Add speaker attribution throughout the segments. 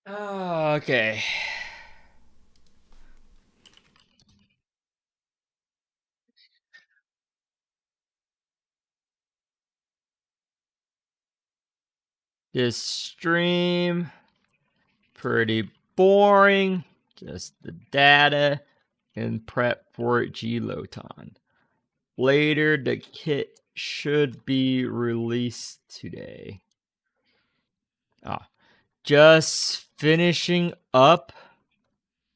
Speaker 1: Okay. This stream, pretty boring. Just the data and prep for G-Loton. Later, the kit should be released today. Just finishing up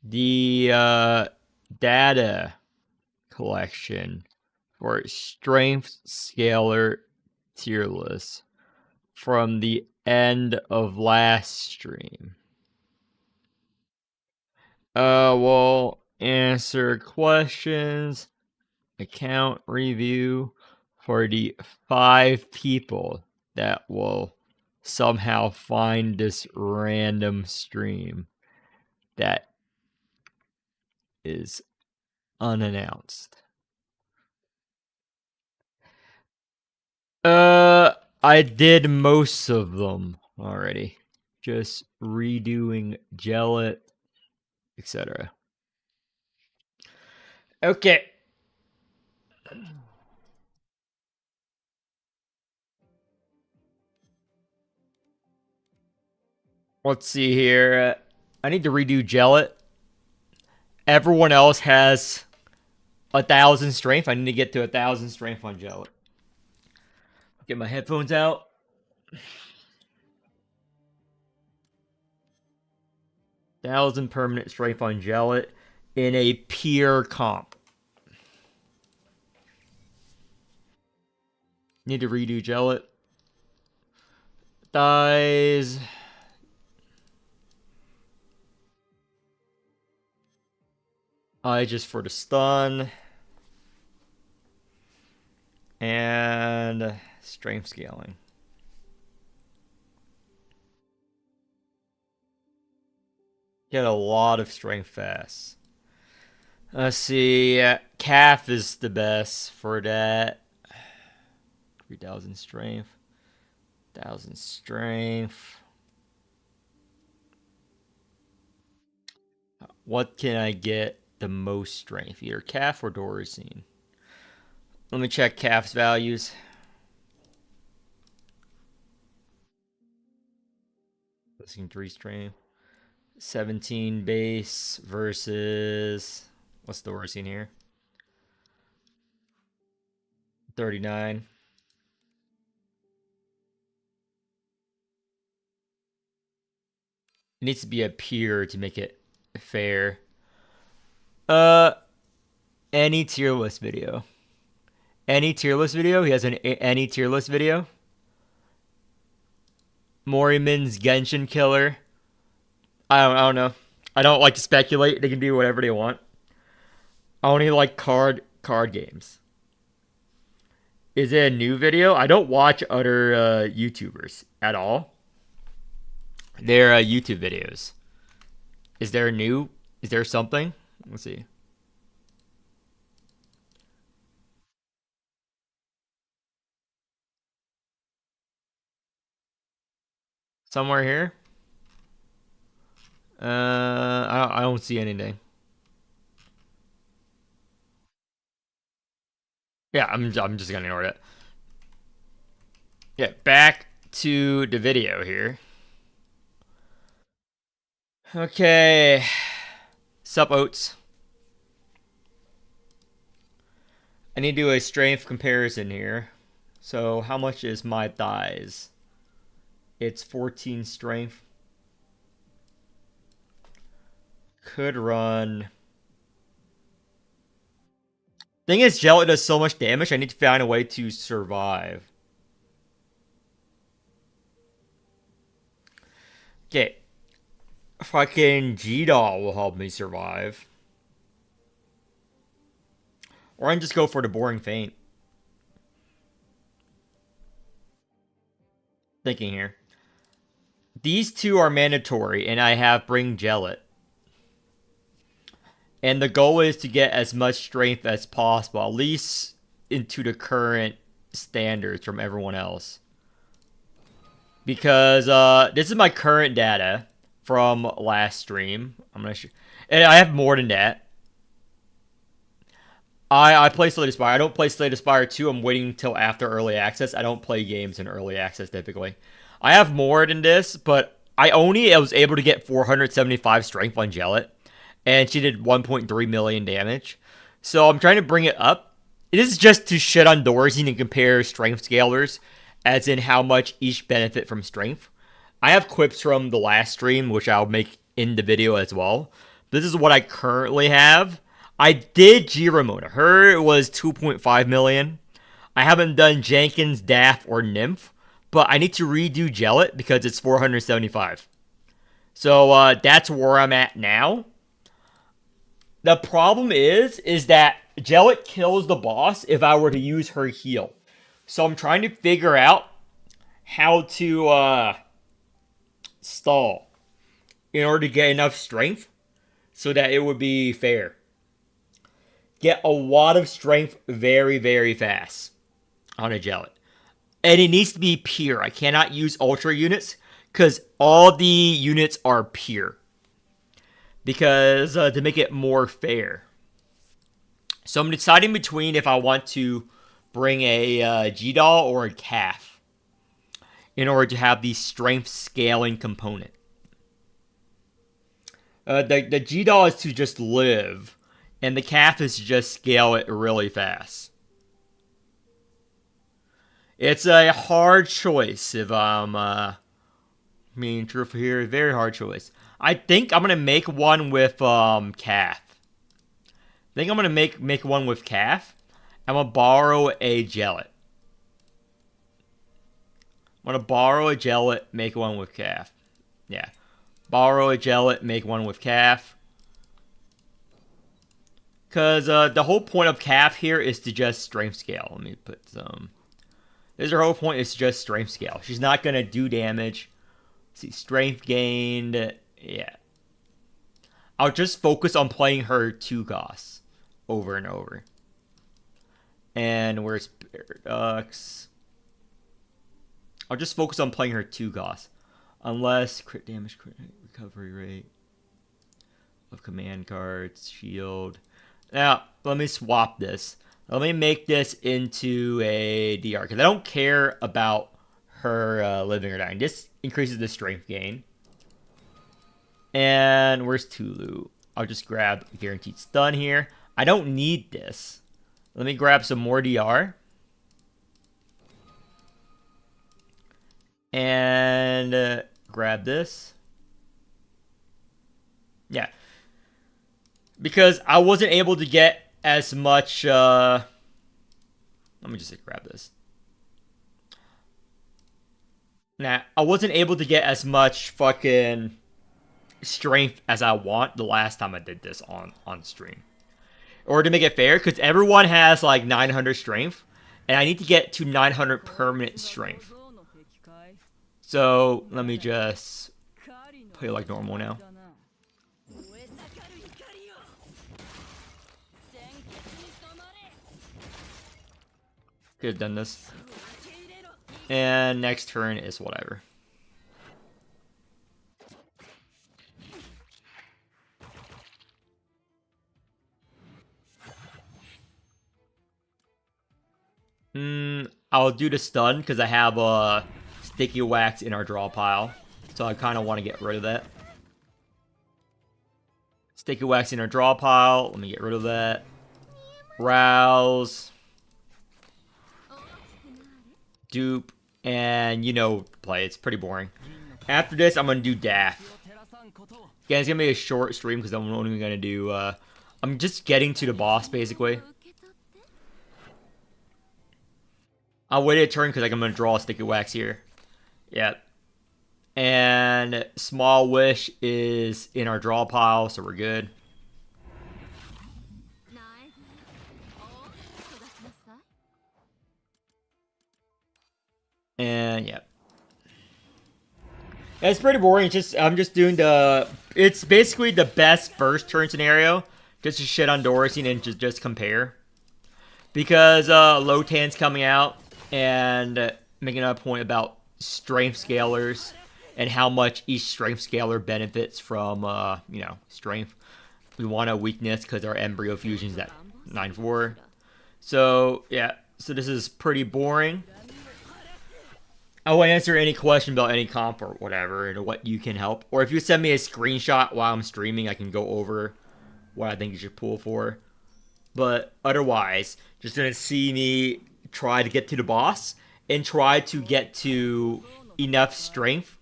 Speaker 1: the data collection for strength scalar tier list from the end of last stream. We'll answer questions, account review for the 5 people that will somehow find this random stream that is unannounced. I did most of them already. Just redoing Gellet, etc. Okay. Let's see here. I need to redo Gellet. Everyone else has 1,000 strength. I need to get to 1,000 strength on Gellet. Get my headphones out. Thousand permanent strength on Gellet in a peer comp. Need to redo Gellet. Dies. Just for the stun. And strength scaling. Get a lot of strength fast. Let's see. Calf is the best for that. 3,000 strength. 1,000 strength. What can I get the most strength? Either Calf or Dorosine. Let me check Calf's values. Listening 3 strength. 17 base versus... What's Dorosine here? 39. It needs to be a peer to make it fair. Any tier list video. Any tier list video. He has any tier list video. Morimens Genshin Killer. I don't know. I don't like to speculate. They can do whatever they want. I only like card games. Is it a new video? I don't watch other YouTubers at all. They're YouTube videos. Is there new? Is there something? Let's see. Somewhere here? I don't see anything. Yeah, I'm just gonna ignore that. Yeah, back to the video here. Okay. Sup, Oats. I need to do a strength comparison here. So how much is my thighs? It's 14 strength. Could run. Thing is, Gel does so much damage, I need to find a way to survive. Okay. Fucking G-Doll will help me survive. Or I can just go for the boring feint. Thinking here. These two are mandatory, and I have Bring Gellet. And the goal is to get as much strength as possible, at least into the current standards from everyone else. Because this is my current data from last stream. And I have more than that. I play Slay the Spire. I don't play Slay the Spire 2. I'm waiting until after early access. I don't play games in early access typically. I have more than this, but I was able to get 475 strength on Jellet, and she did 1.3 million damage. So I'm trying to bring it up. This is just to shit on Dorsey and compare strength scalers, as in how much each benefit from strength. I have clips from the last stream, which I'll make in the video as well. This is what I currently have. I did G Ramona. Her was 2.5 million. I haven't done Jenkins, Daff, or Nymph, but I need to redo Jellet because it's 475. So that's where I'm at now. The problem is that Jellet kills the boss if I were to use her heal. So I'm trying to figure out how to stall in order to get enough strength so that it would be fair. Get a lot of strength very, very fast on a Jellet. And it needs to be pure. I cannot use ultra units because all the units are pure. Because to make it more fair. So I'm deciding between if I want to bring a G-Doll or a Calf in order to have the strength scaling component. The G-Doll is to just live, and the Calf is to just scale it really fast. It's a hard choice if I'm being truthful here. Very hard choice. I think I'm going to make one with Calf. I think I'm going to make one with Calf. I'm going to borrow a Jellet. I'm going to borrow a Jellet, make one with Calf. Yeah. Borrow a Jellet, make one with Calf. Because the whole point of Calf here is to just strength scale. Let me put some... This is her whole point, is just strength scale. She's not going to do damage. Let's see, strength gained. Yeah. I'll just focus on playing her 2 Goss over and over. And where's Paradox? I'll just focus on playing her 2 Goss. Unless crit damage, crit recovery rate of command cards, shield. Now, let me swap this. Let me make this into a DR, because I don't care about her living or dying. This increases the strength gain. And where's Tulu? I'll just grab guaranteed stun here. I don't need this. Let me grab some more DR. And grab this. Yeah. Because I wasn't able to get as much... let me just grab this. Nah, I wasn't able to get as much fucking strength as I want the last time I did this on stream. Or to make it fair, because everyone has like 900 strength, and I need to get to 900 permanent strength. So let me just play like normal now. Could have done this. And next turn is whatever. I'll do the stun because I have a sticky wax in our draw pile. So I kind of want to get rid of that. Sticky wax in our draw pile. Let me get rid of that. Rouse. Dupe. And you know, play. It's pretty boring. After this, I'm going to do Daff. Again, it's going to be a short stream because I'm only going to do... I'm just getting to the boss, basically. I'll wait a turn because I'm going to draw a sticky wax here. Yep. And Small Wish is in our draw pile, so we're good. And yeah. It's pretty boring. It's just I'm just doing the... It's basically the best first turn scenario. Just to shit on Dorsey and just compare. Because Lotan's coming out and making a point about strength scalers and how much each strength scaler benefits from, you know, strength. We want a weakness because our embryo fusion's at 9-4. So, yeah. So this is pretty boring. I will answer any question about any comp or whatever and what you can help. Or if you send me a screenshot while I'm streaming, I can go over what I think you should pull for. But otherwise, just gonna see me try to get to the boss and try to get to enough strength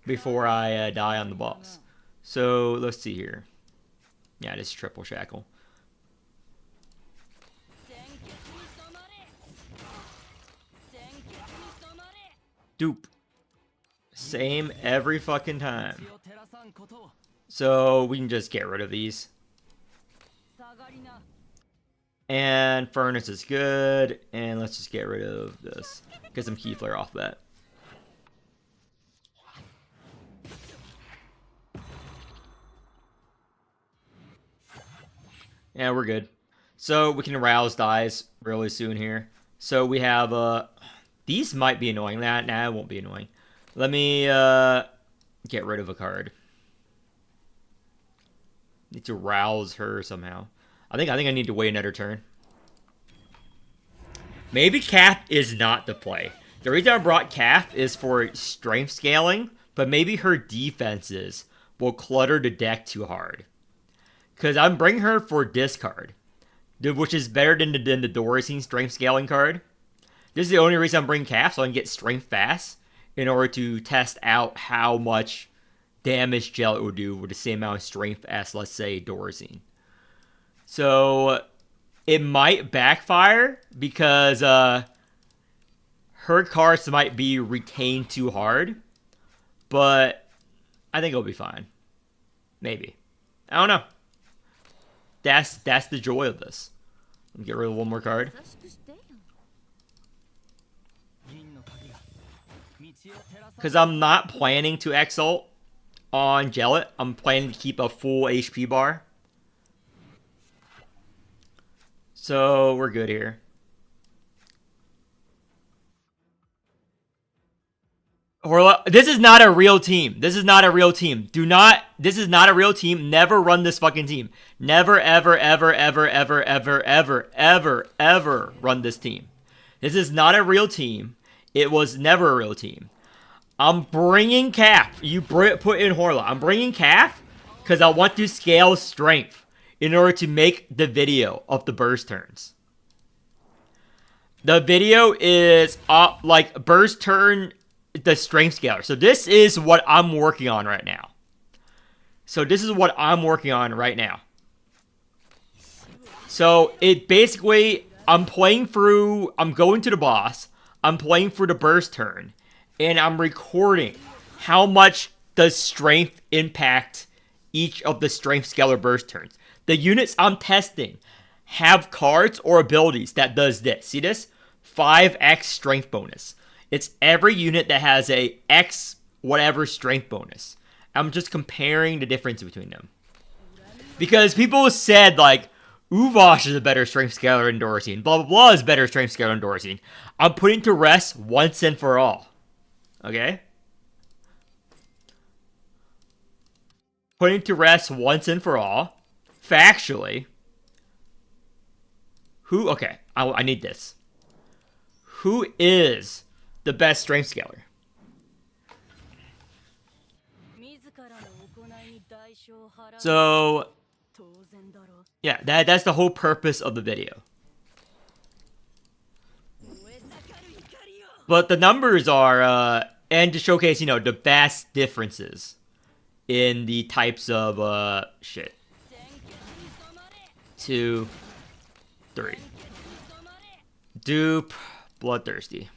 Speaker 1: before I die on the boss. So let's see here. Yeah, this is triple shackle. Dupe. Same every fucking time. So we can just get rid of these. And furnace is good. And let's just get rid of this. Get some key flare off that. Yeah, we're good. So we can rouse dies really soon here. So we have these might be annoying. Nah, it won't be annoying. Let me get rid of a card. Need to rouse her somehow. I think I need to wait another turn. Maybe Calf is not the play. The reason I brought Calf is for strength scaling, but maybe her defenses will clutter the deck too hard. Because I'm bringing her for discard, which is better than the Dorisine strength scaling card. This is the only reason I'm bringing Calf, so I can get strength fast in order to test out how much damage gel it would do with the same amount of strength as, let's say, Dorisine. So it might backfire because her cards might be retained too hard, but I think it'll be fine. Maybe. I don't know. That's the joy of this. Let me get rid of one more card. Because I'm not planning to exalt on Jellet. I'm planning to keep a full HP bar. So we're good here. Horla, this is not a real team. This is not a real team. This is not a real team. Never run this fucking team. Never, ever, ever, ever, ever, ever, ever, ever, ever run this team. This is not a real team. It was never a real team. I'm bringing Calf. You put in Horla. I'm bringing Calf because I want to scale strength in order to make the video of the burst turns. The video is like burst turn the strength scaler. So this is what I'm working on right now. So it basically, I'm going to the boss, I'm playing for the burst turn, and I'm recording how much does strength impact each of the strength scalar burst turns. The units I'm testing have cards or abilities that does this. See this? 5x strength bonus. It's every unit that has a X whatever strength bonus. I'm just comparing the difference between them. Because people said, like, Uvosh is a better strength scaler than Dorisine. Blah, blah, blah is better strength scaler than Dorisine. I'm putting to rest once and for all. Okay? Putting to rest once and for all. Factually. Okay, I need this. Who is the best strength scaler? So, yeah, that's the whole purpose of the video. But the numbers are, and to showcase, you know, the vast differences in the types of, shit. 2, 3. Dupe, Bloodthirsty.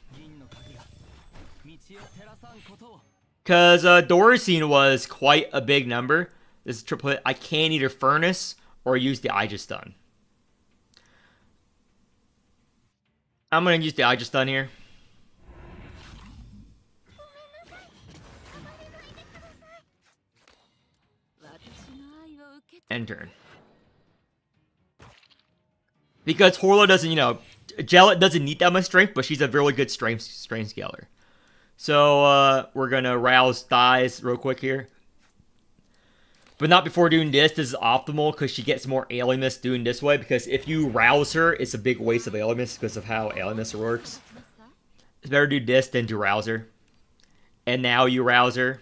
Speaker 1: Because Dorisine was quite a big number. This is triplet. I can't either furnace or use the Aegis Stun. I'm going to use the Aegis Stun here. End turn. Because Horla doesn't, you know, Jellet doesn't need that much strength, but she's a really good strength scaler. So we're gonna rouse thighs real quick here. But not before doing this. This is optimal because she gets more alienness doing this way. Because if you rouse her, it's a big waste of alienness because of how alienness works. It's better to do this than to rouse her. And now you rouse her.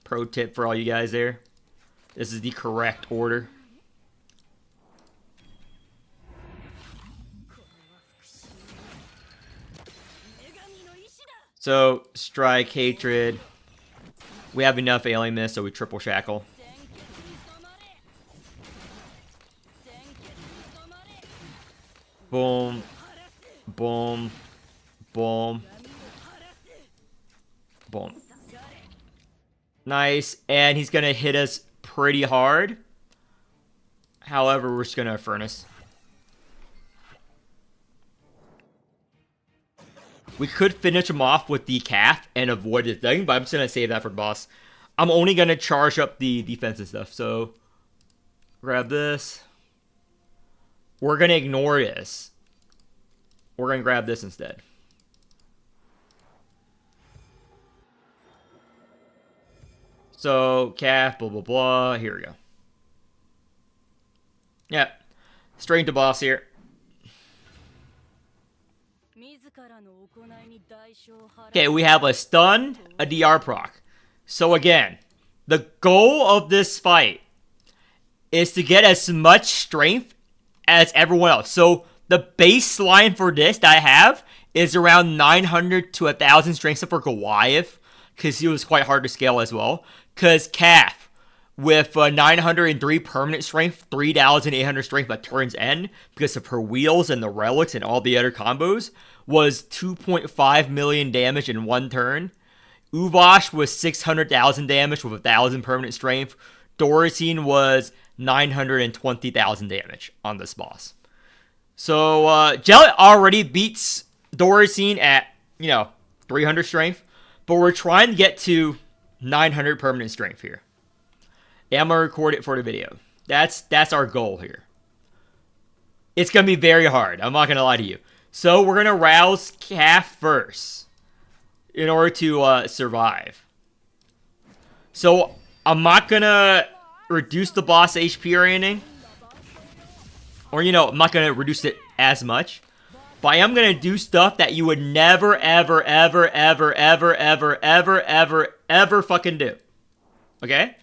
Speaker 1: Pro tip for all you guys there. This is the correct order. So, strike, hatred. We have enough alienness, so we triple shackle. Boom. Boom. Boom. Boom. Nice. And he's going to hit us pretty hard. However, we're just going to furnace. We could finish him off with the calf and avoid the thing, but I'm just going to save that for the boss. I'm only going to charge up the defense and stuff. So, grab this. We're going to ignore this. We're going to grab this instead. So, calf, blah, blah, blah. Here we go. Yeah. Straight to boss here. Okay, we have a stun, a DR proc. So again, the goal of this fight is to get as much strength as everyone else. So the baseline for this that I have is around 900 to 1,000 strength for Goliath, because he was quite hard to scale as well. Because Calf, with 903 permanent strength, 3,800 strength at turn's end, because of her wheels and the relics and all the other combos, was 2.5 million damage in one turn. Uvash was 600,000 damage with 1,000 permanent strength. Doricine was 920,000 damage on this boss. So, Jelly already beats Doricine at, 300 strength. But we're trying to get to 900 permanent strength here. And I'm going to record it for the video. That's our goal here. It's going to be very hard. I'm not going to lie to you. So, we're going to rouse Calf first in order to survive. So, I'm not going to reduce the boss HP or anything. Or, I'm not going to reduce it as much. But I am going to do stuff that you would never, ever, ever, ever, ever, ever, ever, ever, ever fucking do. Okay?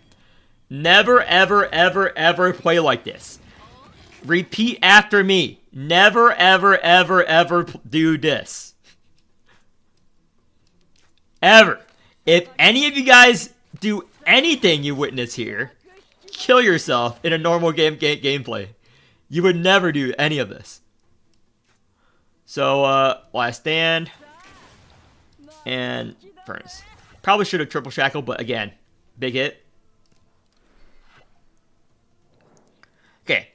Speaker 1: Never, ever, ever, ever play like this. Repeat after me. Never, ever, ever, ever do this. Ever. If any of you guys do anything you witness here, kill yourself in a normal gameplay. You would never do any of this. So, last stand. And furnace. Probably should have triple shackle, but again, big hit. Okay.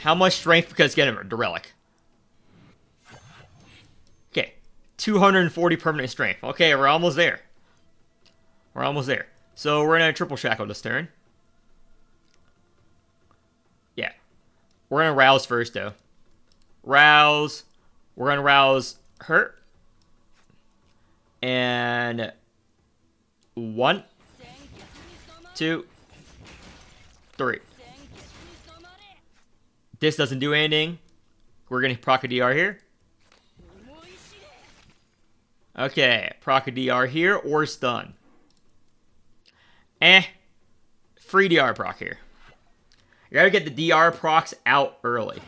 Speaker 1: How much strength because get him the relic? Okay. 240 permanent strength. Okay, we're almost there. We're almost there. So we're gonna triple shackle this turn. Yeah. We're gonna rouse first though. Rouse. We're gonna rouse her. And 1, 2, 3. This doesn't do anything. We're gonna proc a DR here. Okay, proc a DR here or stun. Free DR proc here. You gotta get the DR procs out early.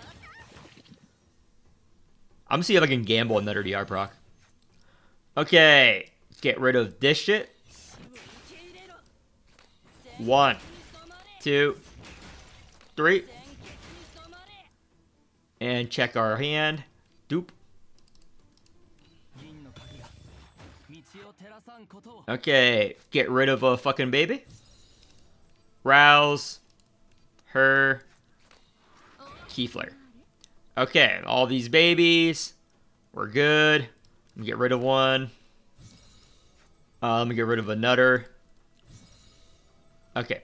Speaker 1: I'm gonna see if I can gamble another DR proc. Okay, get rid of this shit. 1, 2, 3. And check our hand. Doop. Okay, get rid of a fucking baby. Rouse. Her. Keyflare. Okay, all these babies. We're good. Let me get rid of one. Let me get rid of another. Okay.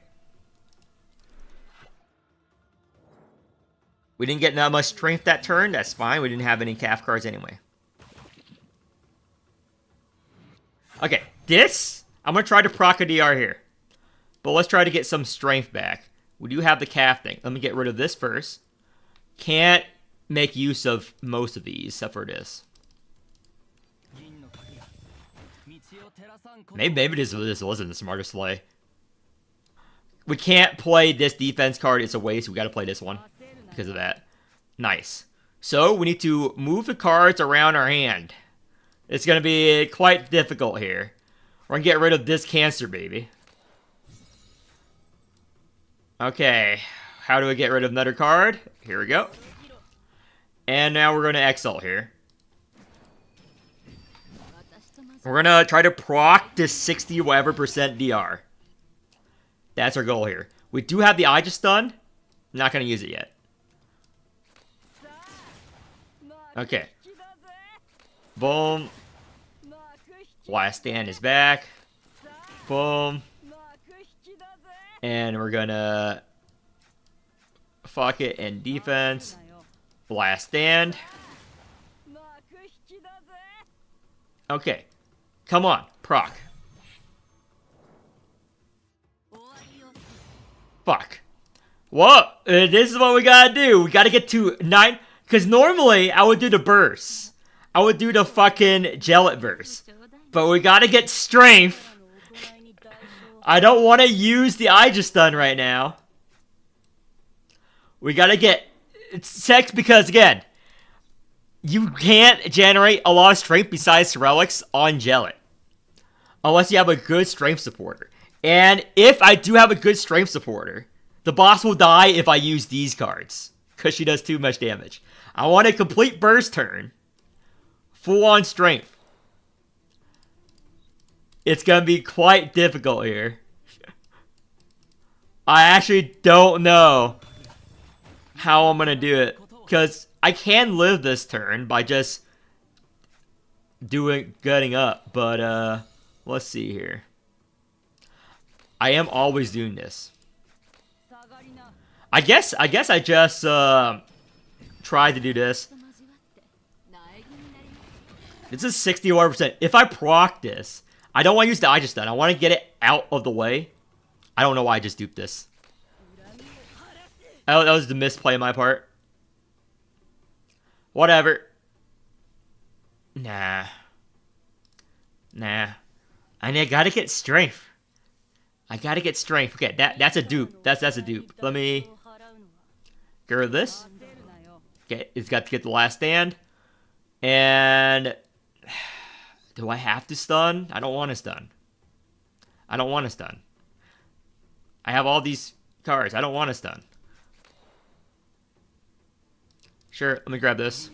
Speaker 1: We didn't get that much strength that turn. That's fine. We didn't have any calf cards anyway. Okay, this, I'm going to try to proc a DR here. But let's try to get some strength back. We do have the calf thing. Let me get rid of this first. Can't make use of most of these, except for this. Maybe this wasn't the smartest play. We can't play this defense card. It's a waste. We got to play this one because of that. Nice. So we need to move the cards around our hand. It's going to be quite difficult here. We're going to get rid of this cancer baby. Okay. How do we get rid of another card? Here we go. And now we're going to exile here. We're going to try to proc this 60 whatever percent DR. That's our goal here. We do have the Aegis stun. Not going to use it yet. Okay. Boom. Last stand is back. Boom. And we're going to fuck it in defense. Last stand. Okay. Come on. Proc. Fuck. What? This is what we gotta do. We gotta get to 9. Because normally, I would do the burst. I would do the fucking Gellet burst. But we gotta get strength. I don't want to use the Aegis stun right now. We gotta get sex because, again, you can't generate a lot of strength besides relics on Gellet. Unless you have a good strength supporter. And if I do have a good strength supporter, the boss will die if I use these cards. Because she does too much damage. I want a complete burst turn. Full on strength. It's going to be quite difficult here. I actually don't know how I'm going to do it. Because I can live this turn by just getting up. But let's see here. I am always doing this. I guess I just tried to do this. This is 61%. If I proc this, I don't want to use the Aegis stun. I want to get it out of the way. I don't know why I just duped this. That was the misplay on my part. Whatever. Nah. I gotta get strength. I gotta get strength. Okay, that's a dupe. That's a dupe. Let me get rid of this. Okay, it's got to get the last stand. And do I have to stun? I don't want to stun. I don't want to stun. I have all these cards. I don't want to stun. Sure, let me grab this.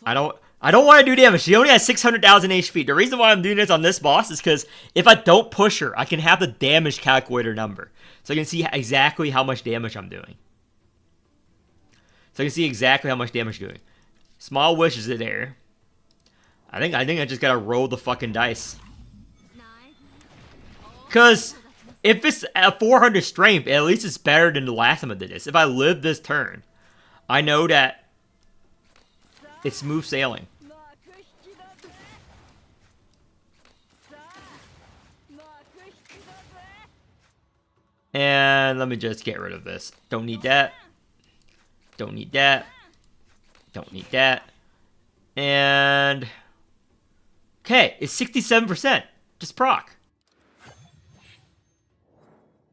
Speaker 1: I don't want to do damage. She only has 600,000 HP. The reason why I'm doing this on this boss is because if I don't push her, I can have the damage calculator number. So I can see exactly how much damage I'm doing. So I can see exactly how much damage I'm doing. Small Wish is there. I think I just gotta roll the fucking dice. Because if it's at 400 strength, at least it's better than the last time I did this. If I live this turn, I know that it's smooth sailing. And let me just get rid of this. Don't need that. Don't need that. Don't need that. And okay, it's 67%. Just proc.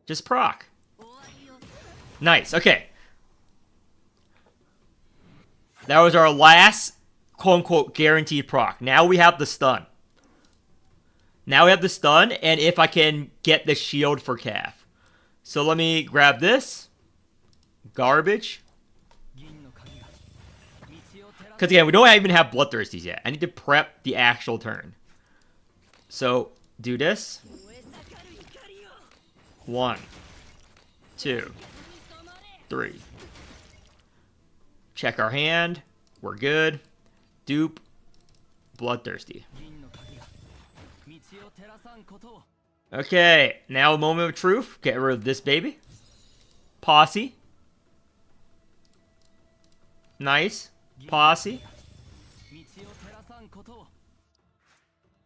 Speaker 1: Just proc. Nice, okay. That was our last, quote-unquote, guaranteed proc. Now we have the stun. Now we have the stun, and if I can get the shield for calf. So let me grab this. Garbage. Because again, we don't even have Bloodthirsties yet. I need to prep the actual turn. So, do this. 1, 2, 3. Check our hand. We're good. Dupe. Bloodthirsty. Okay, now a moment of truth. Get rid of this baby. Posse. Nice. Posse.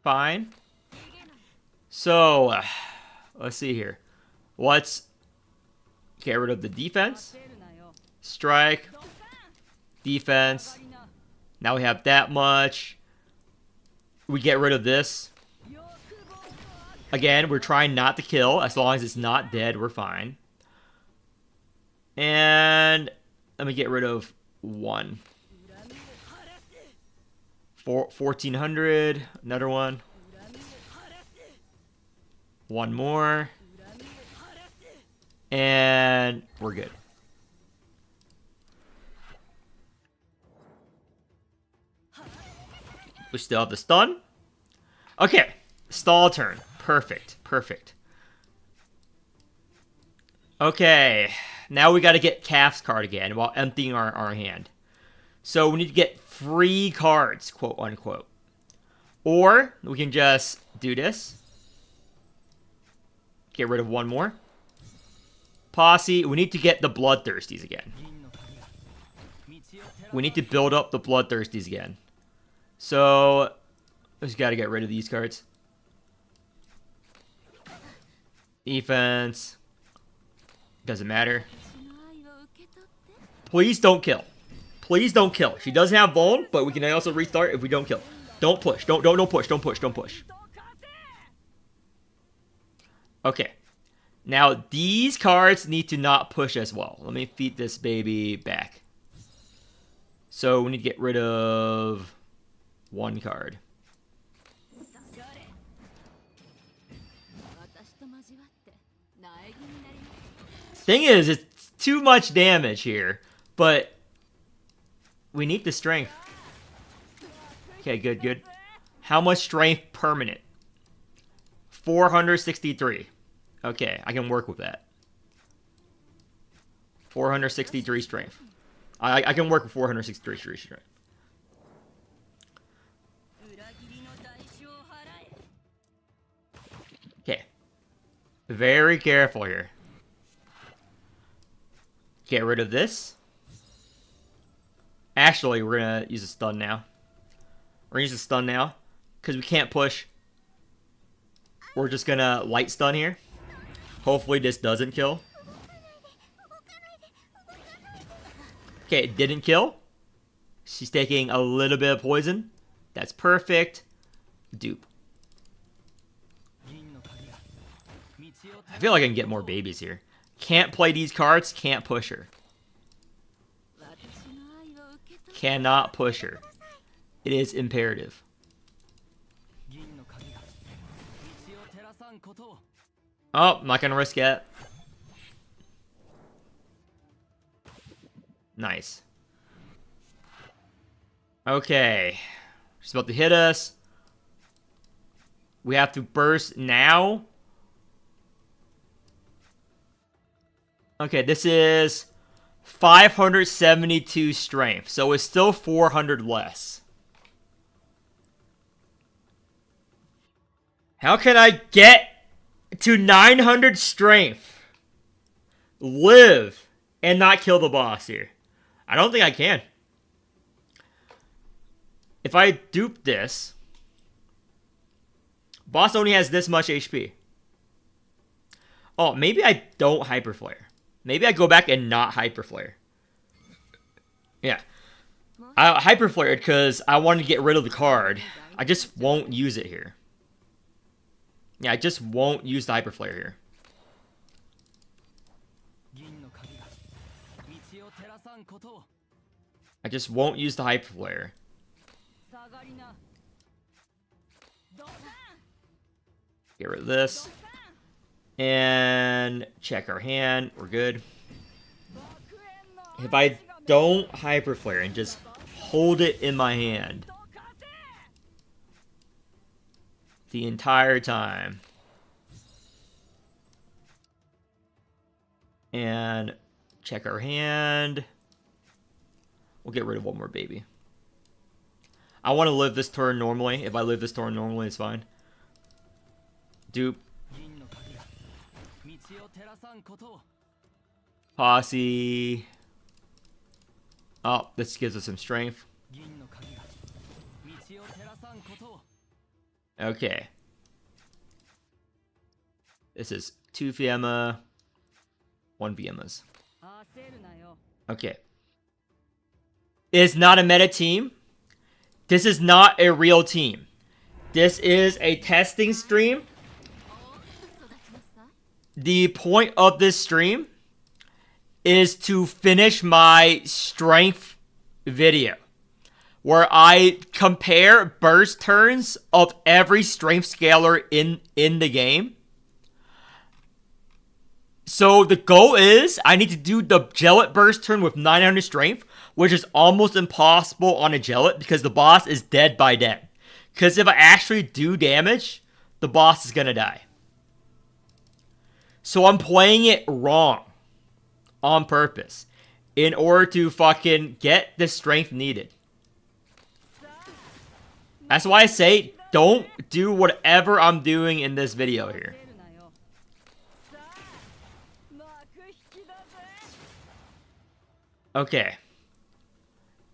Speaker 1: Fine. So, let's see here. Let's get rid of the defense. Strike. Defense. Now we have that much. We get rid of this. Again, we're trying not to kill. As long as it's not dead, we're fine. And let me get rid of one. 1400. Another one. One more. And we're good. We still have the stun. Okay. Stall turn. Perfect. Perfect. Okay. Now we got to get Calf's card again while emptying our hand. So we need to get free cards, quote unquote. Or we can just do this. Get rid of one more. Posse. We need to get the Bloodthirsties again. We need to build up the Bloodthirsties again. So, we just got to get rid of these cards. Defense. Doesn't matter. Please don't kill. Please don't kill. She does have Vuln, but we can also restart if we don't kill. Don't push. Don't push. Don't push. Don't push. Okay. Now, these cards need to not push as well. Let me feed this baby back. So, we need to get rid of one card. Thing is, it's too much damage here, but we need the strength. Okay, good, good. How much strength permanent? 463. Okay, I can work with that. 463 strength. I can work with 463 strength. Okay. Very careful here. Get rid of this. Actually, we're going to use a stun now. We're going to use a stun now. Because we can't push. We're just going to light stun here. Hopefully this doesn't kill. Okay, it didn't kill. She's taking a little bit of poison. That's perfect. Dupe. I feel like I can get more babies here. Can't play these cards, can't push her. Cannot push her. It is imperative. Oh, I'm not gonna risk it. Nice. Okay. She's about to hit us. We have to burst now. Okay, this is 572 strength, so it's still 400 less. How can I get to 900 strength, live, and not kill the boss here? I don't think I can. If I dupe this, boss only has this much HP. Oh, maybe I don't hyperflare. Maybe I go back and not hyperflare. Yeah. I hyperflared because I wanted to get rid of the card. I just won't use it here. Yeah, I just won't use the hyperflare here. I just won't use the hyperflare. Get rid of this. And check our hand. We're good. If I don't hyperflare and just hold it in my hand the entire time. And check our hand. We'll get rid of one more baby. I want to live this turn normally. If I live this turn normally, it's fine. Dupe. Posse. Oh, this gives us some strength. Okay. This is 2 Fiamma, 1 Fiammas. Okay. It's not a meta team. This is not a real team. This is a testing stream. The point of this stream is to finish my strength video, where I compare burst turns of every strength scaler in the game. So the goal is I need to do the Gellet burst turn with 900 strength, which is almost impossible on a Gellet because the boss is dead by then. Because if I actually do damage, the boss is going to die. So I'm playing it wrong on purpose in order to fucking get the strength needed. That's why I say don't do whatever I'm doing in this video here. Okay.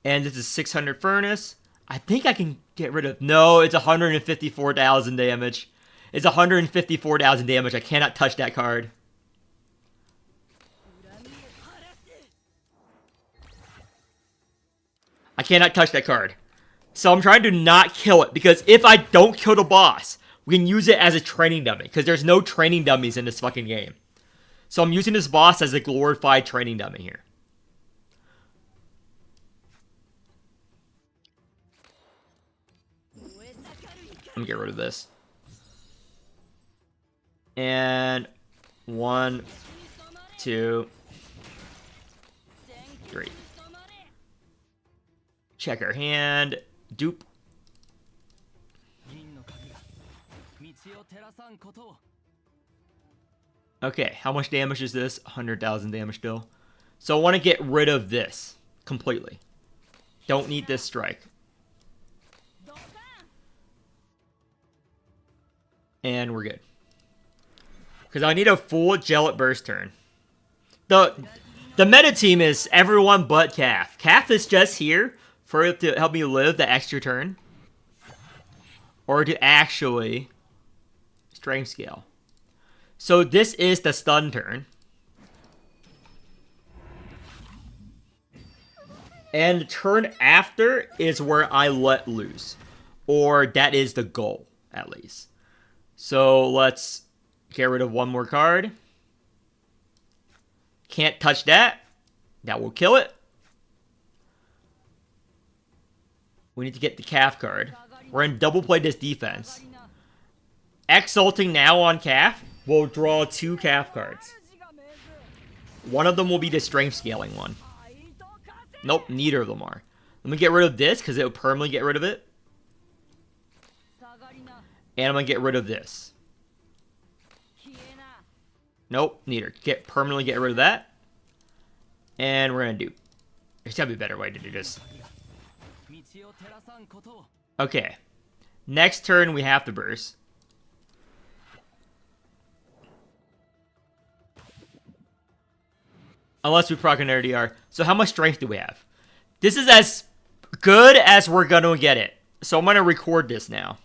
Speaker 1: And this is 600 furnace. I think I can get rid of... No, it's 154,000 damage. It's 154,000 damage. I cannot touch that card. I cannot touch that card. So I'm trying to not kill it, because if I don't kill the boss, we can use it as a training dummy, because there's no training dummies in this fucking game. So I'm using this boss as a glorified training dummy here. Let me get rid of this. And 1, 2, 3. Check our hand. Dupe. Okay, how much damage is this? 100,000 damage still. So I want to get rid of this completely. Don't need this strike. And we're good. Because I need a full Gellet burst turn. The meta team is everyone but Calf. Calf is just here for it to help me live the extra turn. Or to actually strength scale. So this is the stun turn. And the turn after is where I let loose. Or that is the goal, at least. So let's get rid of one more card. Can't touch that. That will kill it. We need to get the Calf card. We're going to double play this defense. Exalting now on Calf will draw 2 Calf cards. One of them will be the strength scaling one. Nope, neither of them are. Let me get rid of this because it will permanently get rid of it. And I'm going to get rid of this. Nope, neither. Permanently get rid of that. And we're going to do... There's got to be a better way to do this. Okay. Next turn, we have to burst. Unless we proc an RDR. So how much strength do we have? This is as good as we're going to get it. So I'm going to record this now.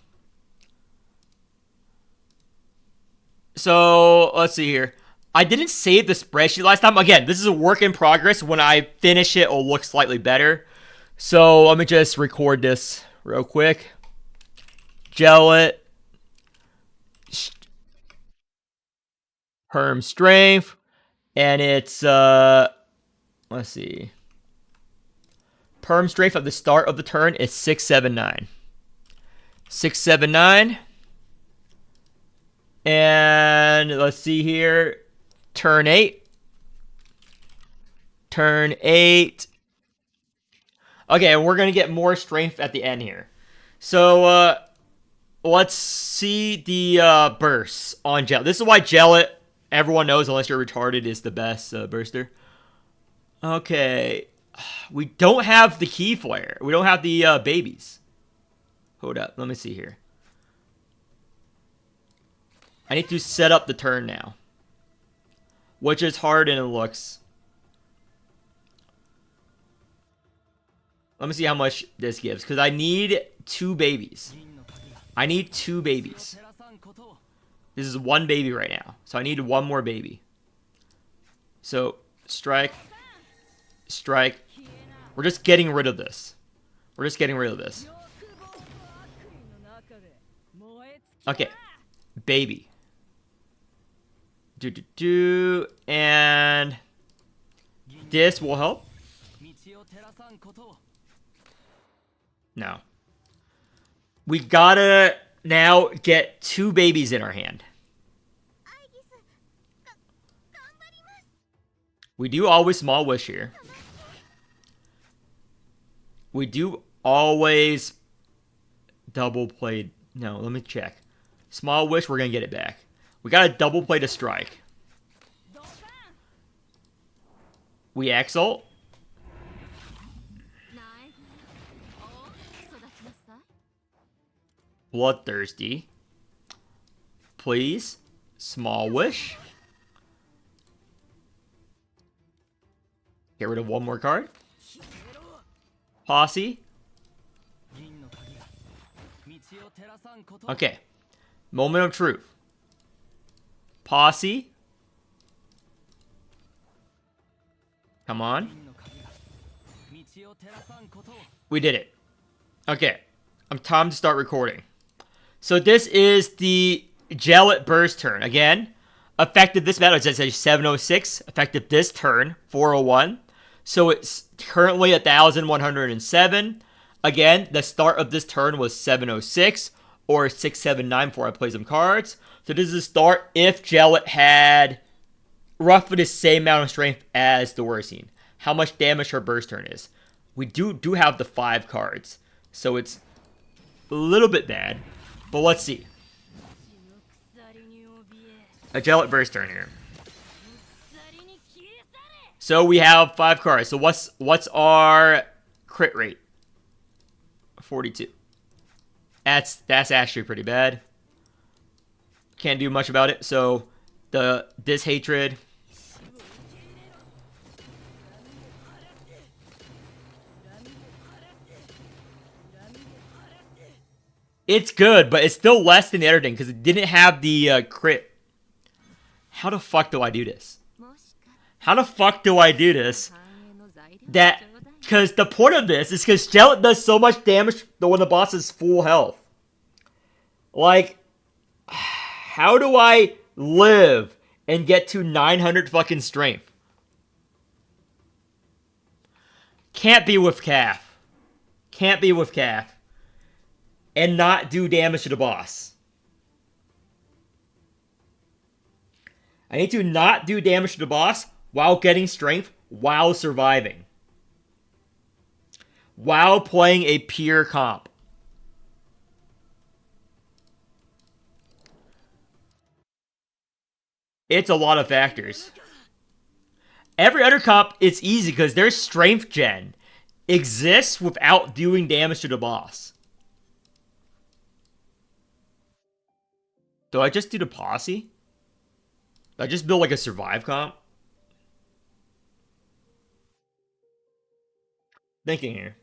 Speaker 1: So, let's see here. I didn't save the spreadsheet last time. Again, this is a work in progress. When I finish it, it'll look slightly better. So, let me just record this real quick. Gellet. Perm strength. And it's, let's see. Perm strength at the start of the turn is 679. 679. And let's see here. Turn 8. Turn 8. Okay, and we're going to get more strength at the end here. So, let's see the bursts on Gellet. This is why Gellet, everyone knows, unless you're retarded, is the best burster. Okay. We don't have the key flare. We don't have the babies. Hold up. Let me see here. I need to set up the turn now. Which is hard and it looks. Let me see how much this gives. Because I need 2 babies. I need 2 babies. This is 1 baby right now. So I need 1 more baby. So, strike. Strike. We're just getting rid of this. We're just getting rid of this. Okay. Baby. And this will help. No. We gotta now get 2 babies in our hand. We do always small wish here. We do always double play. No, let me check. Small wish, we're gonna get it back. We gotta double play to strike. We exalt. Bloodthirsty. Please. Small wish. Get rid of 1 more card. Posse. Okay. Moment of truth. Posse. Come on. We did it. Okay. Time to start recording. So this is the Gel Burst turn. Again, effective this battle, it says 706. Effective this turn, 401. So it's currently 1,107. Again, the start of this turn was 706 or 679 before I play some cards. So this is the start if Gellet had roughly the same amount of strength as the Dorsine. How much damage her burst turn is. We do have the 5 cards. So it's a little bit bad. But let's see. A Gellet burst turn here. So we have 5 cards. So what's our crit rate? 42. That's actually pretty bad. Can't do much about it. So this hatred. It's good, but it's still less than the other thing because it didn't have the crit. How the fuck do I do this? How the fuck do I do this? Because the point of this is because Gel does so much damage when the boss is full health. Like, how do I live and get to 900 fucking strength? Can't be with Calf. Can't be with Calf. And not do damage to the boss. I need to not do damage to the boss while getting strength, while surviving. While playing a pure comp. It's a lot of factors. Every other comp, it's easy because their strength gen exists without doing damage to the boss. Do I just do the posse? Do I just build like a survive comp? Thinking here.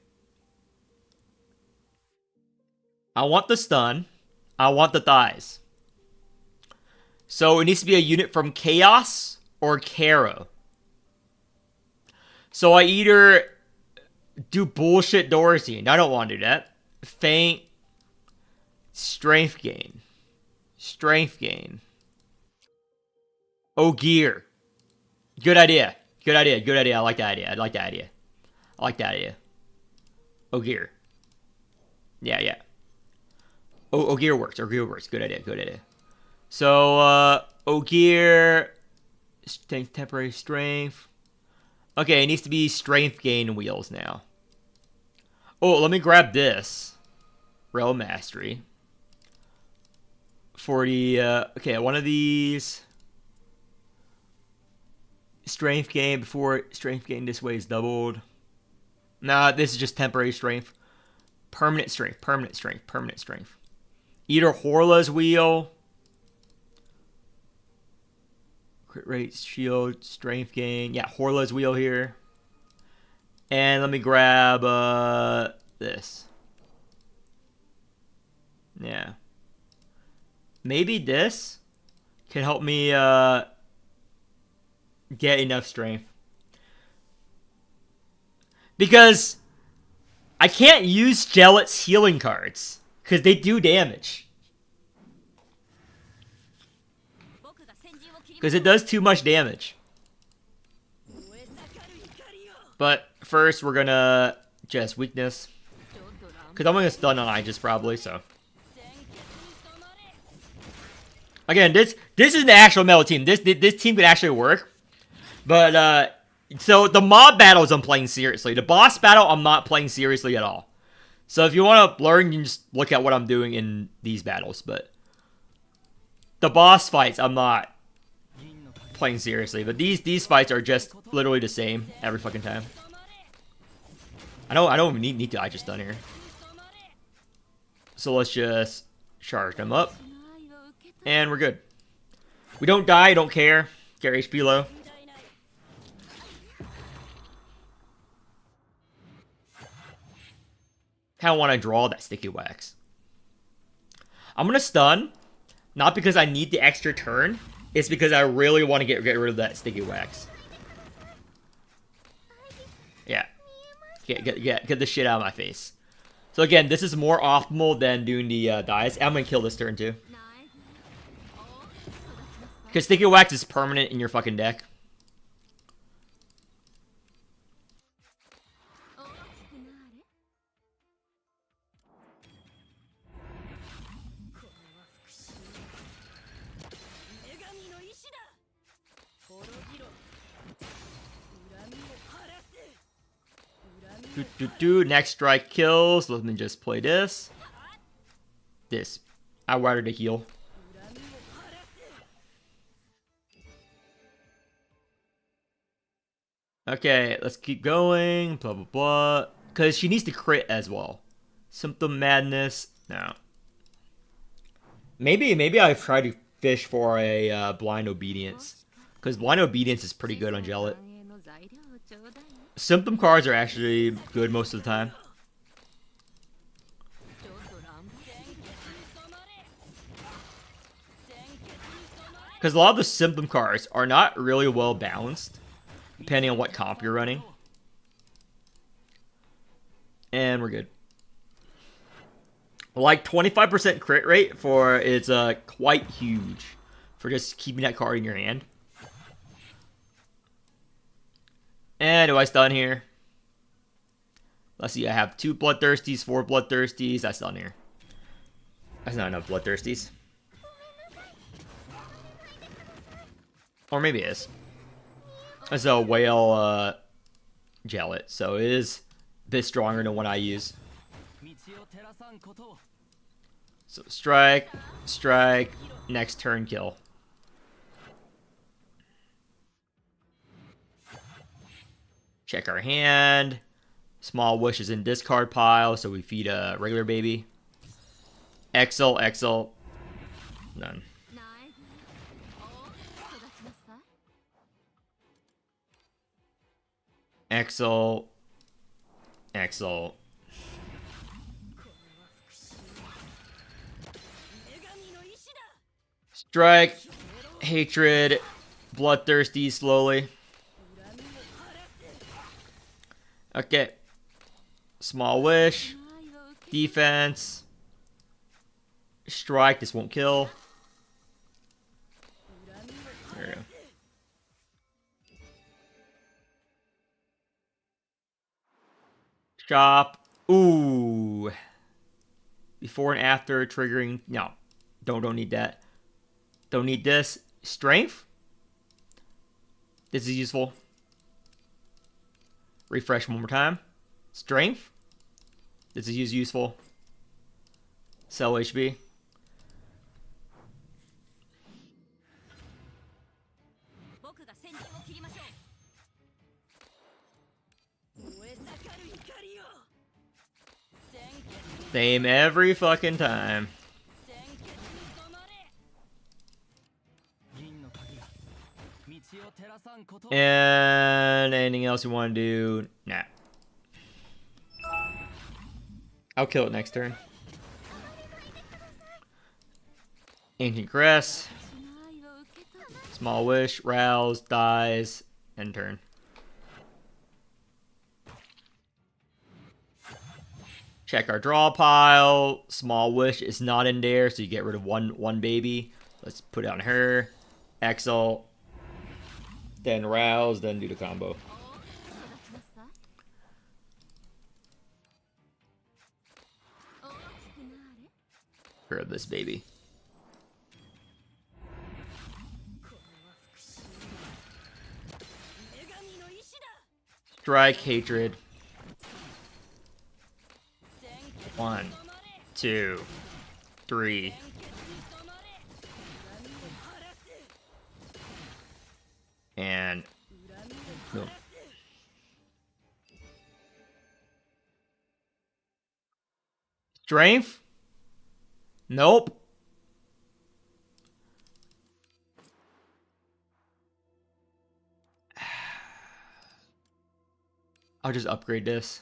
Speaker 1: I want the stun. I want the thighs. So it needs to be a unit from Chaos or Caro. So I either do bullshit Dorsine. I don't want to do that. Faint. Strength gain. Strength gain. Ogier. Good idea. Good idea. Good idea. I like that idea. I like that idea. I like that idea. Ogier. Yeah, yeah. Ogier works. Ogier works. Good idea. Good idea. So, Ogier. Temporary strength. Okay, it needs to be strength gain wheels now. Oh, let me grab this. Realm Mastery. 40, okay, one of these. Strength gain before strength gain this way is doubled. Nah, this is just temporary strength. Permanent strength, permanent strength, permanent strength. Either Horla's wheel. Crit rate, shield, strength gain. Yeah, Horla's wheel here. And let me grab this. Yeah. maybe this can help me get enough strength. Because I can't use Gelate's healing cards. Because they do damage. Because it does too much damage. But first we're gonna just weakness. Because I'm gonna stun on Aegis probably, so. Again, this is an actual metal team. This team could actually work. But so the mob battles I'm playing seriously. The boss battle I'm not playing seriously at all. So if you want to learn, you can just look at what I'm doing in these battles. But the boss fights I'm not playing seriously. But these fights are just literally the same every fucking time. I don't even need to Aegis stun here. So let's just charge them up. And we're good. We don't die, don't care. Get our HP low. Kind of want to draw that sticky wax. I'm going to stun. Not because I need the extra turn. It's because I really want to get rid of that sticky wax. Yeah. Get the shit out of my face. So again, this is more optimal than doing the dies. I'm going to kill this turn too. Because sticky wax is permanent in your fucking deck. Next strike kills. Let me just play this. I wanted to heal. Okay, let's keep going. Blah, blah, blah. Because she needs to crit as well. Symptom Madness. No. Maybe I've tried to fish for a Blind Obedience. Because Blind Obedience is pretty good on Gelate. Symptom cards are actually good most of the time. Because a lot of the symptom cards are not really well balanced. Depending on what comp you're running. And we're good. Like 25% crit rate for is quite huge. For just keeping that card in your hand. And do I stun here? Let's see, I have 2 Bloodthirsties, 4 Bloodthirsties. That's stun here. That's not enough Bloodthirsties. Or maybe it is. It's a whale gelate, so it is a bit stronger than what I use. So strike, strike, next turn kill. Check our hand. Small Wish is in discard pile, so we feed a regular baby. Exile, exile. None. Exile. Exile. Strike. Hatred. Bloodthirsty slowly. Okay. Small Wish. Defense. Strike. This won't kill. There we go. Chop. Ooh. Before and after triggering. No. Don't need that. Don't need this. Strength. This is useful. Refresh one more time. Strength. This is useful. Sell HB. Same every fucking time. And anything else you want to do? Nah. I'll kill it next turn. Ancient Crest. Small Wish, rouse, dies, end turn. Check our draw pile. Small Wish is not in there, so you get rid of one baby. Let's put it on her. Exalt. Then rouse, then do the combo. For this baby. Strike, hatred. 1, 2, 3. And boom. Strength? Nope. I'll just upgrade this.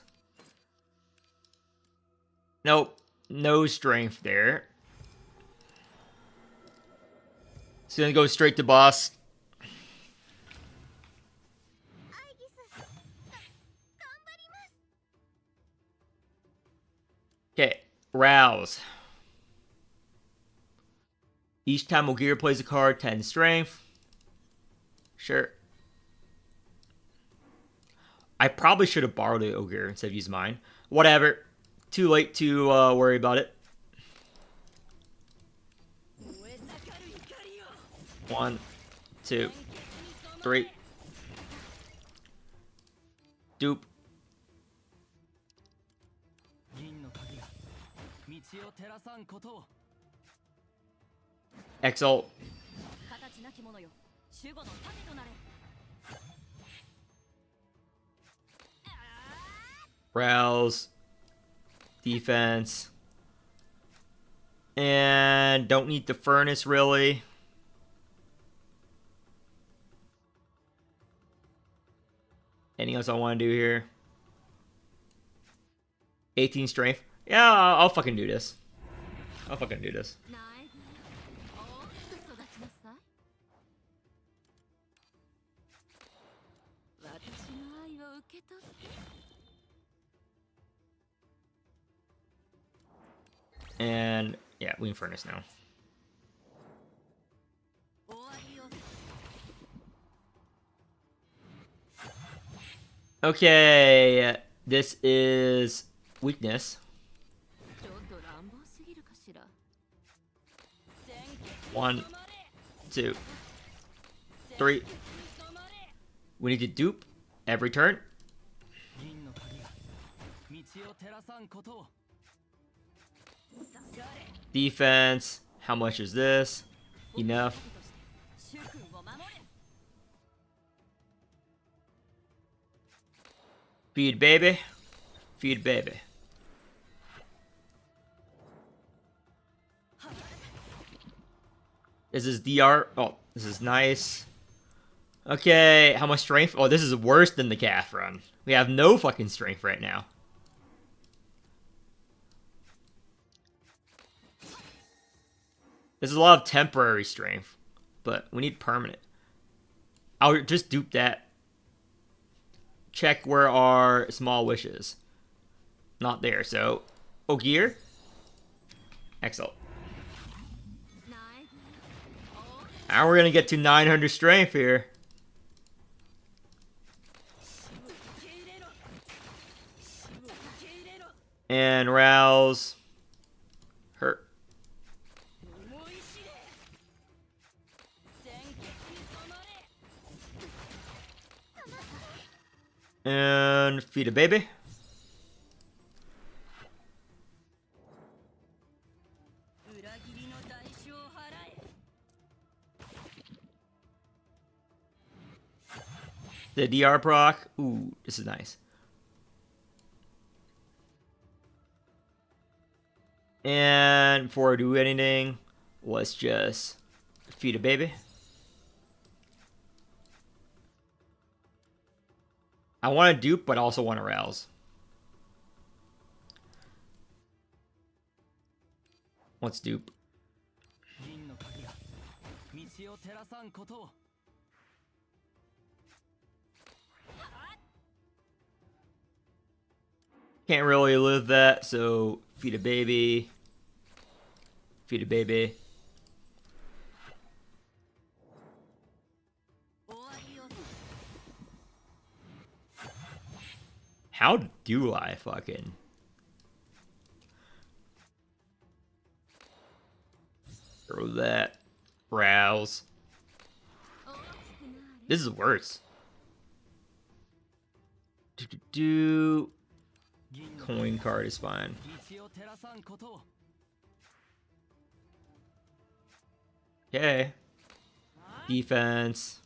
Speaker 1: Nope. No strength there. It's gonna go straight to boss. Okay. Rouse. Each time Ogier plays a card, 10 strength. Sure. I probably should have borrowed the Ogier instead of used mine. Whatever. Too late to worry about it. 1, 2, 3. Dupe. Exalt. Rouse. Defense. And don't need the furnace really. Anything else I want to do here? 18 strength. Yeah, I'll fucking do this. I'll fucking do this. And yeah, Wing Furnace now. Okay, this is weakness. 1, 2, 3. We need to dupe every turn. Defense. How much is this? Enough. Feed baby. Feed baby. This is DR. Oh, this is nice. Okay, how much strength? Oh, this is worse than the calf run. We have no fucking strength right now. This is a lot of temporary strength, but we need permanent. I'll just dupe that. Check where our small wish is. Not there, so Ogier. Exalt. Now we're gonna get to 900 strength here. And rouse. Hurt. And feed a baby. The DR proc. Ooh, this is nice. And before I do anything, let's just feed a baby. I want to dupe, but I also want to rouse. Let's dupe. Can't really live that, so feed a baby. Feed a baby. How do I fucking... Throw that. Rouse. This is worse. Coin card is fine. Okay. Defense.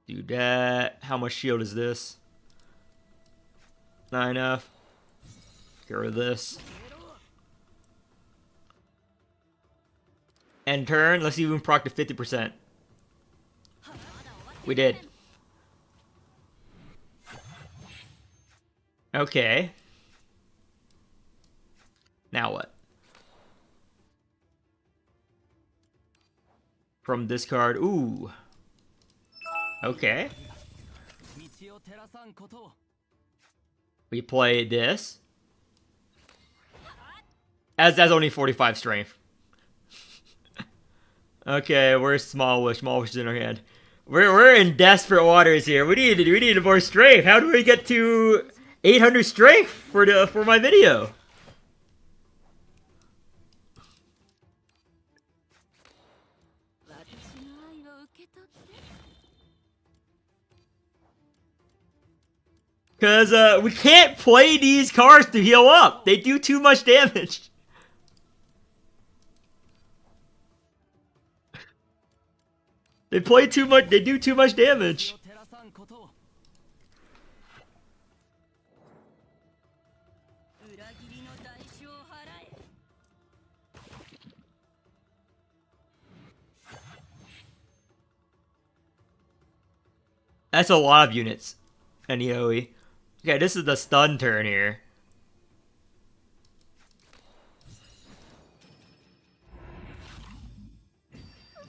Speaker 1: Do that. How much shield is this? Not enough. Get rid of this. End turn. Let's see if we can proc to 50%. We did. Okay. Now what? From this card. Ooh. Okay. We play this. As that's only 45 strength. Okay, where's Small Wish? Small Wish is in our hand. We're in desperate waters here. We need more strength. How do we get to 800 strength for my video? Because we can't play these cards to heal up. They do too much damage. They play too much. They do too much damage. That's a lot of units. And EOE. Okay, this is the stun turn here.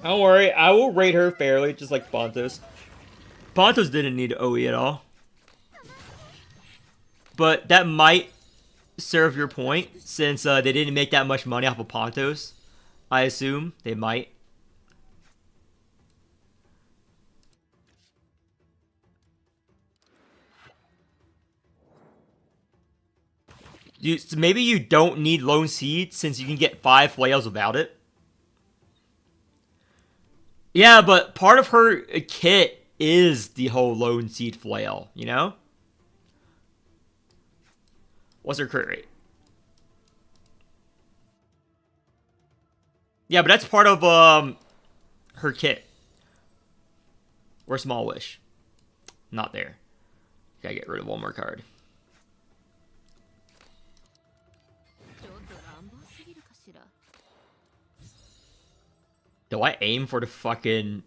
Speaker 1: Don't worry, I will rate her fairly, just like Pontos. Pontos didn't need OE at all. But that might serve your point, since they didn't make that much money off of Pontos. I assume they might. So maybe you don't need Lone Seed, since you can get 5 flails without it. Yeah, but part of her kit is the whole Lone Seed flail, you know? What's her crit rate? Yeah, but that's part of her kit. Or Small Wish. Not there. Gotta get rid of one more card. Do I aim for the fucking...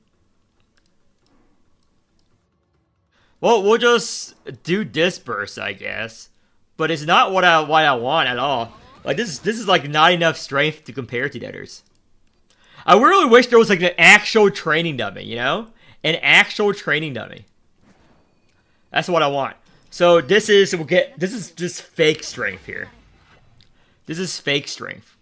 Speaker 1: Well, we'll just do Disperse, I guess. But it's not what I want at all. Like, this is like not enough strength to compare to the others. I really wish there was like an actual training dummy, you know? An actual training dummy. That's what I want. So this is just fake strength here. This is fake strength.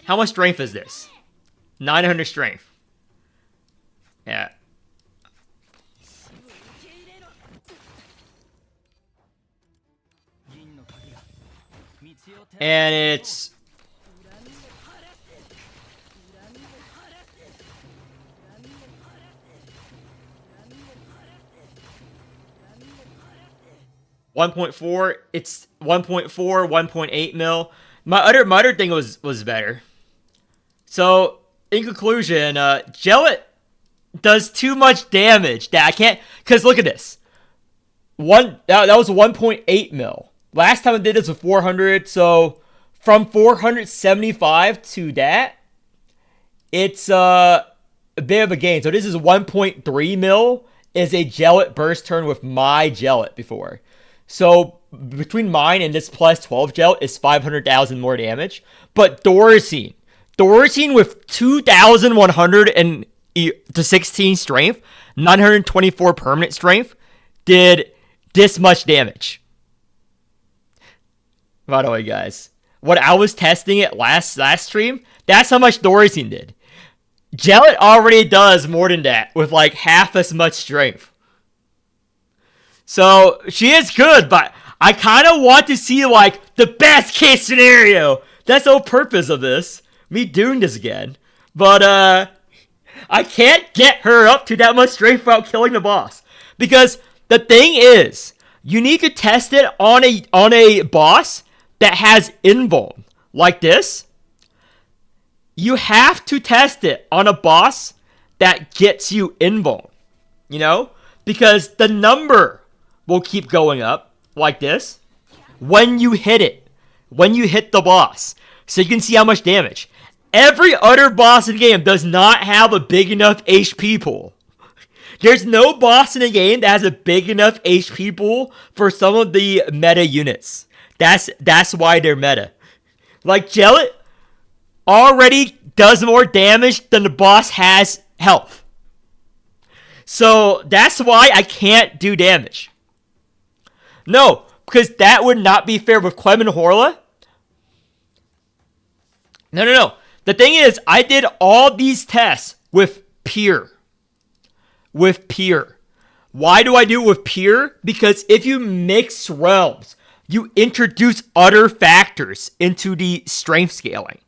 Speaker 1: How much strength is this? 900 strength. Yeah. And it's... $1.4. It's 1.4, 1.8 mil. My other thing was better. So, in conclusion, Jellet does too much damage that I can't... Because look at this. That was 1.8 mil. Last time I did this was 400, so from 475 to that, it's a bit of a gain. So this is 1.3 mil is a Jellet burst turn with my Jellet before. So between mine and this plus 12 Jellet is 500,000 more damage. But Doricine with 2,100 to 16 strength, 924 permanent strength, did this much damage. By the way, guys, when I was testing it last stream, that's how much Doricine did. Jellet already does more than that with like half as much strength. So she is good, but I kind of want to see like the best case scenario. That's the whole purpose of this. Me doing this again. But I can't get her up to that much strength without killing the boss. Because the thing is, you need to test it on a boss that has invuln. Like this. You have to test it on a boss that gets you invuln. You know? Because the number will keep going up like this when you hit it. When you hit the boss. So you can see how much damage. Every other boss in the game does not have a big enough HP pool. There's no boss in the game that has a big enough HP pool for some of the meta units. That's why they're meta. Like Jellet already does more damage than the boss has health. So that's why I can't do damage. No, because that would not be fair with Clem and Horla. No. The thing is, I did all these tests with Pier. Why do I do it with Pier? Because if you mix realms, you introduce other factors into the strength scaling.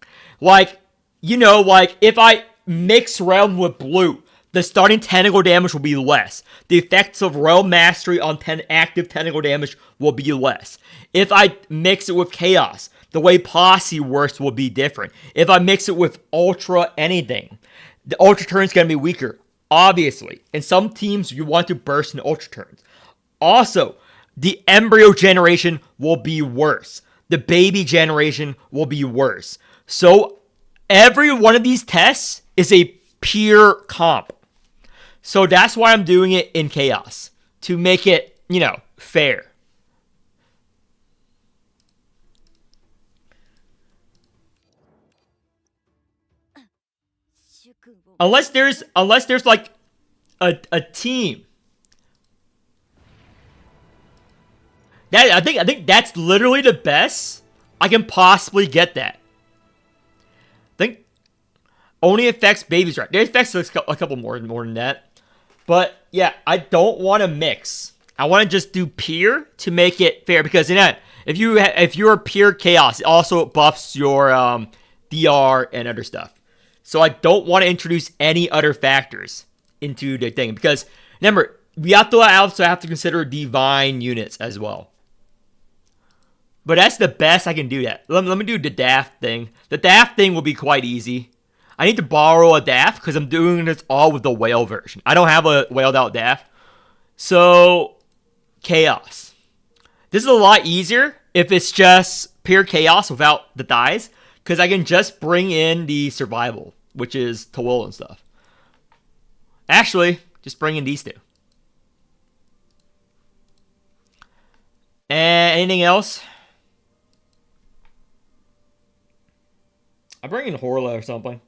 Speaker 1: Like, if I mix realm with blue, the starting tentacle damage will be less. The effects of realm mastery on active tentacle damage will be less. If I mix it with chaos, the way Posse works will be different. If I mix it with Ultra anything, the Ultra turn's going to be weaker, obviously. In some teams, you want to burst in Ultra turns. Also, the embryo generation will be worse. The baby generation will be worse. So, every one of these tests is a pure comp. So, that's why I'm doing it in Chaos. To make it, fair. Unless there's like a team. I think that's literally the best I can possibly get that. I think only affects babies, right? It affects a couple more than that. But yeah, I don't want to mix. I want to just do Pier to make it fair, because if you're pure chaos, it also buffs your DR and other stuff. So I don't want to introduce any other factors into the thing, because remember, we also have to consider divine units as well. But that's the best I can do that. Let me do the Daft thing. The Daft thing will be quite easy. I need to borrow a Daft because I'm doing this all with the whale version. I don't have a whaled out Daft. So, Chaos. This is a lot easier if it's just pure Chaos without the dies, because I can just bring in the survival, which is Tawil and stuff. Actually, just bring in these two. And anything else? I'll bring in Horla or something.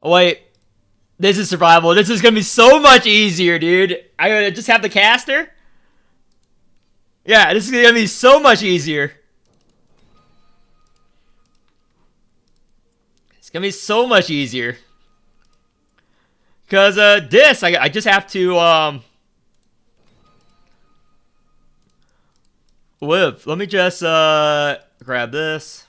Speaker 1: Oh, wait. This is survival. This is going to be so much easier, dude. I gotta just have the caster? Yeah, this is going to be so much easier. It's going to be so much easier. Because this, I just have to live. Let me just grab this.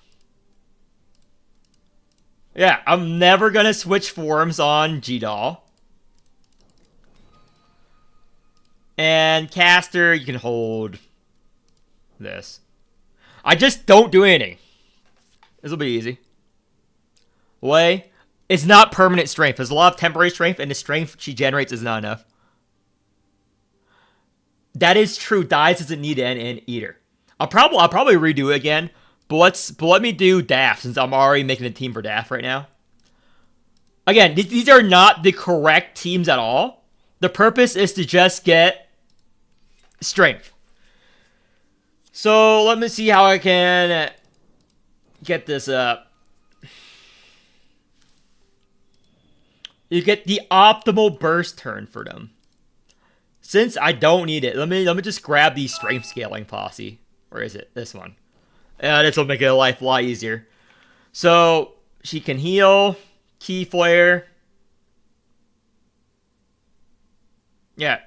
Speaker 1: Yeah, I'm never going to switch forms on G-Doll. And caster, you can hold this. I just don't do anything. This will be easy. Way. It's not permanent strength. There's a lot of temporary strength, and the strength she generates is not enough. That is true. Dies doesn't need an either. I'll probably redo it again, But let me do Daft since I'm already making a team for Daft right now. Again, these are not the correct teams at all. The purpose is to just get strength. So let me see how I can get this up. You get the optimal burst turn for them. Since I don't need it, let me just grab the strength scaling posse. Where is it? This one. This will make it life a lot easier. So she can heal, key flare. Yeah.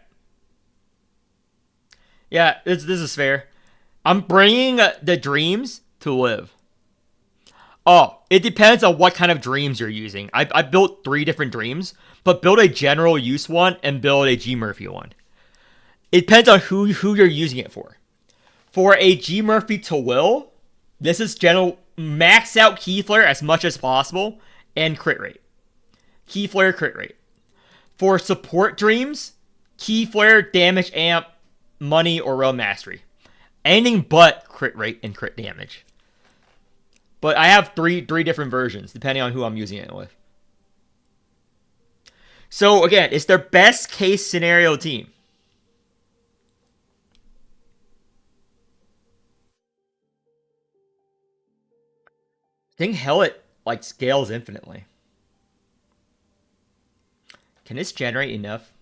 Speaker 1: Yeah, this is fair. I'm bringing the dreams to live. Oh, it depends on what kind of dreams you're using. I built 3 different dreams, but build a general use one and build a G Murphy one. It depends on who you're using it for. For a G Murphy to will, this is general max out key flare as much as possible and crit rate. Key flare, crit rate. For support dreams, key flare, damage amp, money, or realm mastery. Anything but crit rate and crit damage. But I have three different versions depending on who I'm using it with. So again, it's their best case scenario team. I think Hellet like scales infinitely. Can this generate enough?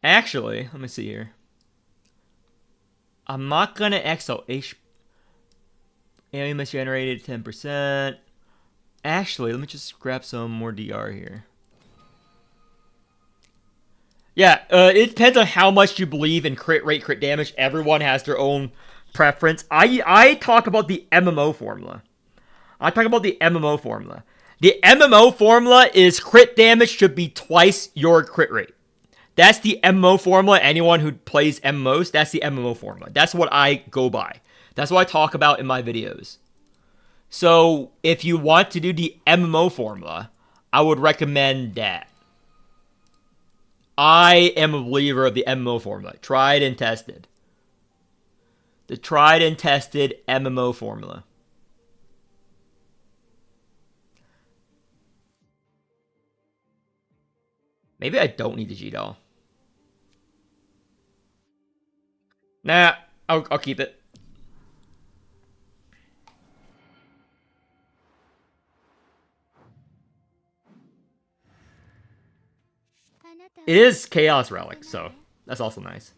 Speaker 1: Actually, let me see here. I'm not gonna exo H. Alien is generated 10%. Actually, let me just grab some more DR here. Yeah, it depends on how much you believe in crit rate, crit damage. Everyone has their own preference. I talk about the MMO formula. The MMO formula is crit damage should be twice your crit rate. That's the MMO formula. Anyone who plays MMOs, that's the MMO formula. That's what I go by. That's what I talk about in my videos. So if you want to do the MMO formula, I would recommend that. I am a believer of the MMO formula. Tried and tested. The tried and tested MMO formula. Maybe I don't need the G-Doll. Nah, I'll keep it. It is Chaos Relic, so that's also nice.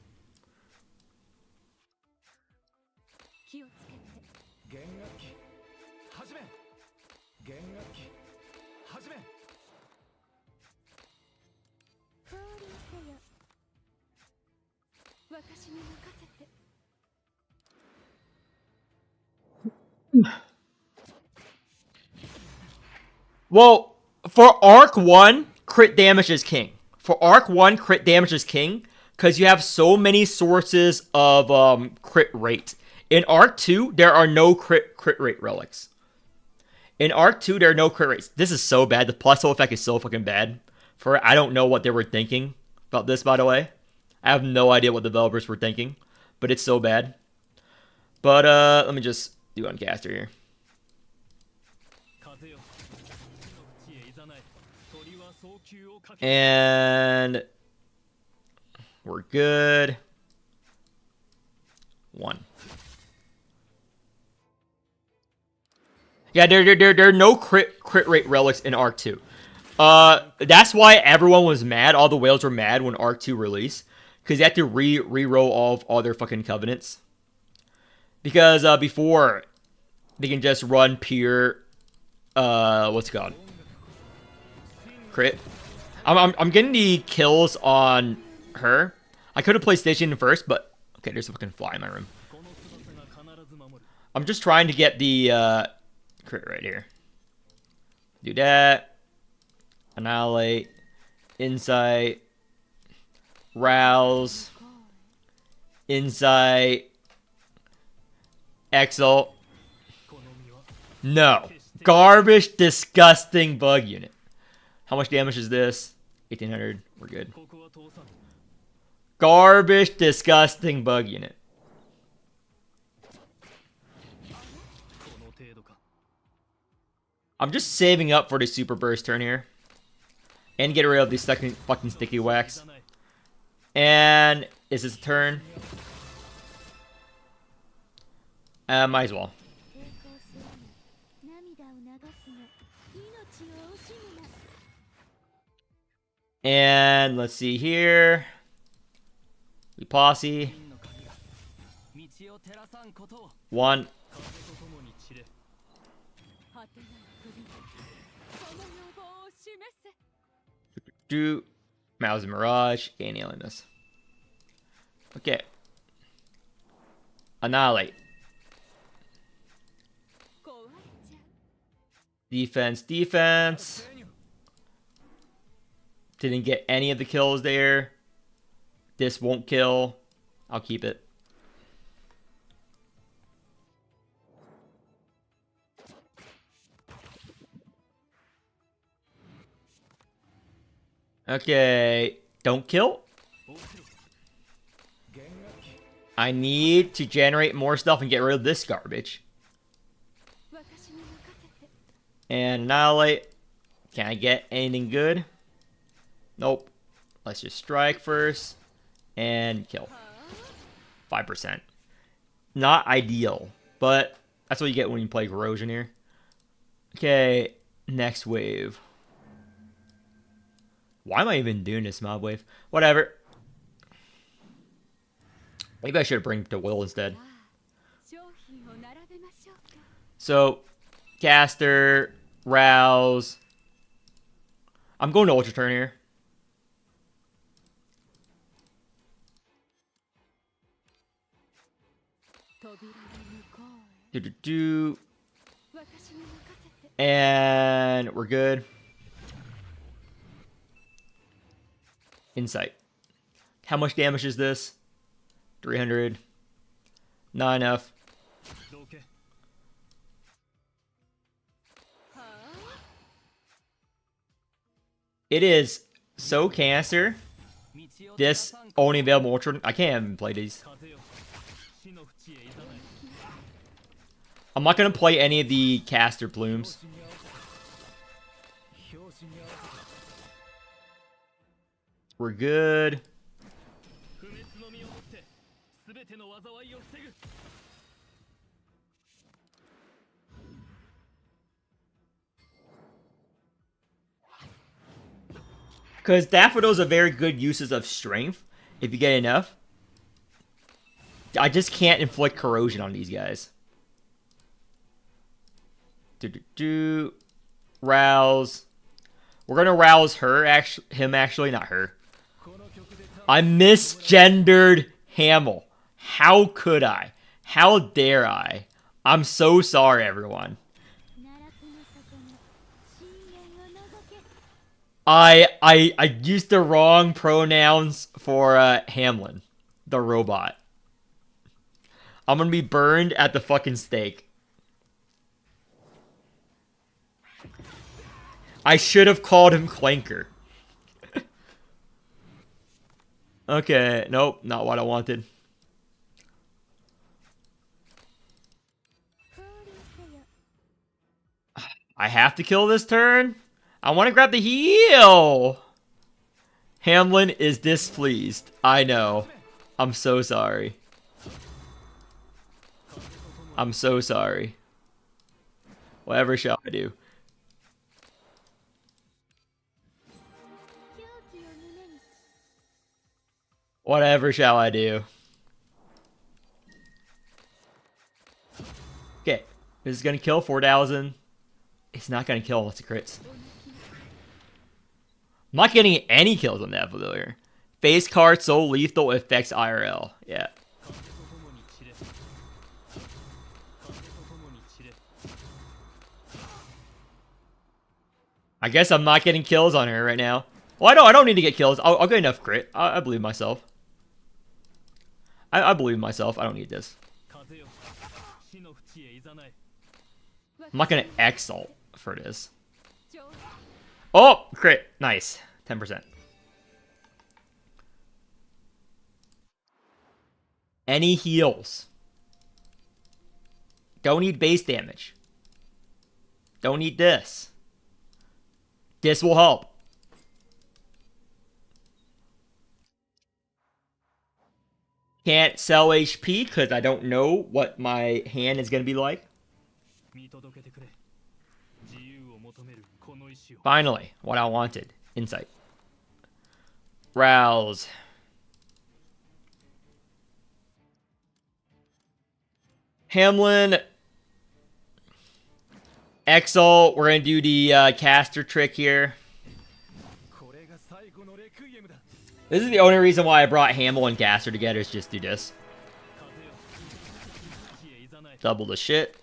Speaker 1: Well, for Arc 1, crit damage is king. For Arc 1, crit damage is king because you have so many sources of crit rate. In Arc 2, there are no crit rate relics. In Arc 2, there are no crit rates. This is so bad. The plus effect is so fucking bad. I don't know what they were thinking about this, by the way. I have no idea what developers were thinking, but it's so bad. But let me just do Uncaster here. And we're good. 1. Yeah, there are no crit rate relics in Arc 2. That's why everyone was mad. All the whales were mad when Arc 2 released. Because they had to re-roll all their fucking covenants. Because before, they can just run pure, what's it called? Crit. I'm getting the kills on her. I could have played Station first, but okay, there's a fucking fly in my room. I'm just trying to get the crit right here. Do that. Annihilate. Insight. Rouse. Insight. Exalt. No. Garbage, disgusting bug unit. How much damage is this? 1800. We're good. Garbage, disgusting bug unit. I'm just saving up for the super burst turn here. And get rid of these second fucking sticky wax. And is this a turn? Might as well. And let's see here. We posse. 1. Do Mouse Mirage and alien this. Okay. Annihilate. Defense, defense. Didn't get any of the kills there. This won't kill. I'll keep it. Okay, don't kill. I need to generate more stuff and get rid of this garbage. And annihilate. Can I get anything good? Nope. Let's just strike first and kill. 5%. Not ideal, but that's what you get when you play Corrosion here. Okay, next wave. Why am I even doing this mob wave? Whatever. Maybe I should bring to Will instead. So, caster, rouse. I'm going to ultra turn here. And we're good. Insight. How much damage is this? 300. Not enough. It is so cancer. This only available ultra. I can't even play these. I'm not going to play any of the caster plumes. We're good. Because Daffodils are very good uses of strength, if you get enough. I just can't inflict corrosion on these guys. Rouse. We're gonna rouse her, him actually, not her. I misgendered Hamill. How could I? How dare I? I'm so sorry, everyone. I used the wrong pronouns for Hamlin, the robot. I'm gonna be burned at the fucking stake. I should have called him Clanker. Okay, nope, not what I wanted. I have to kill this turn? I want to grab the heal! Hamlin is displeased. I know. I'm so sorry. I'm so sorry. Whatever shall I do? Whatever shall I do? Okay. This is going to kill 4,000. It's not going to kill unless it crits. I'm not getting any kills on that familiar. Face card so lethal affects IRL. Yeah. I guess I'm not getting kills on her right now. Well, I don't need to get kills. I'll get enough crit. I believe myself. I believe myself. I don't need this. I'm not gonna exalt for this. Oh, crit. Nice. 10%. Any heals. Don't need base damage. Don't need this. This will help. Can't sell HP because I don't know what my hand is going to be like. Finally, what I wanted. Insight. Rouse. Hamlin. Exalt. We're going to do the caster trick here. This is the only reason why I brought Hamel and caster together is just do this. Double the shit.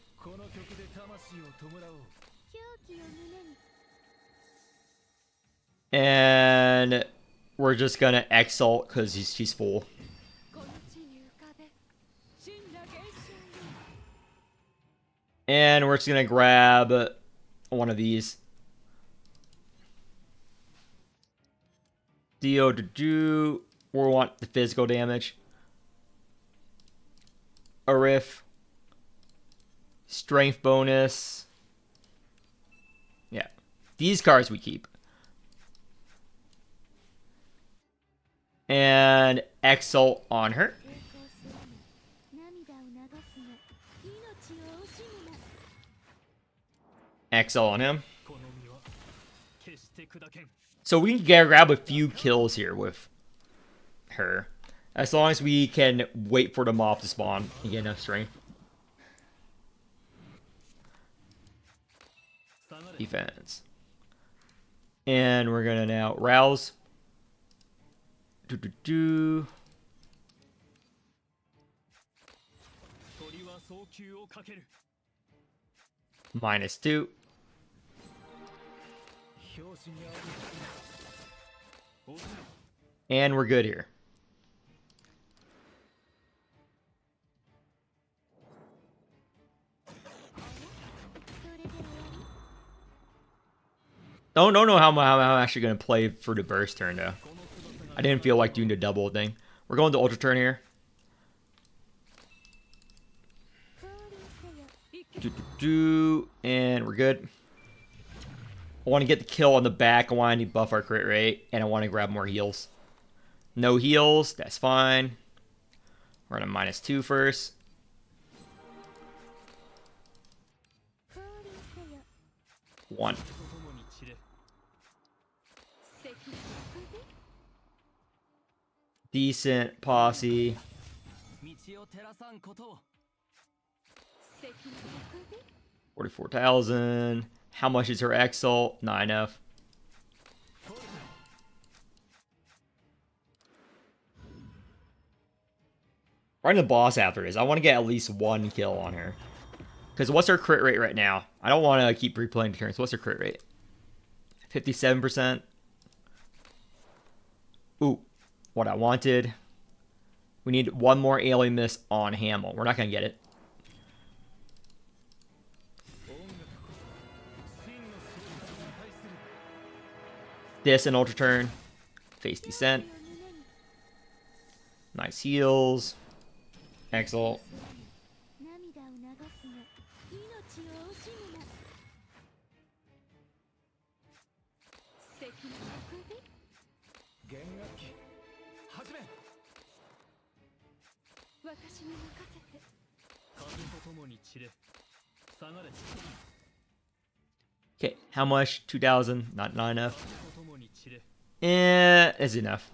Speaker 1: And we're just gonna exalt because she's full. And we're just gonna grab one of these. Dio to do. We want the physical damage. Arif. Strength bonus. Yeah. These cards we keep. And exalt on her. Exalt on him. So we can grab a few kills here with her. As long as we can wait for the mob to spawn and get enough strength. Defense. And we're gonna now rouse. -2. And we're good here. Don't know how I'm actually going to play for the burst turn, though. I didn't feel like doing the double thing. We're going to ultra turn here. And we're good. I want to get the kill on the back. I want to buff our crit rate. And I want to grab more heals. No heals. That's fine. We're going to -2 first. One. Decent posse. 44,000. How much is her exalt? Not enough. Right in the boss after this. I want to get at least one kill on her. Because what's her crit rate right now? I don't want to keep replaying the turns. What's her crit rate? 57%. Ooh. What I wanted. We need one more alien miss on Hamel. We're not going to get it. This an ultra turn. Face descent. Nice heals. Exalt. Okay, how much? 2,000. Not enough. Is enough.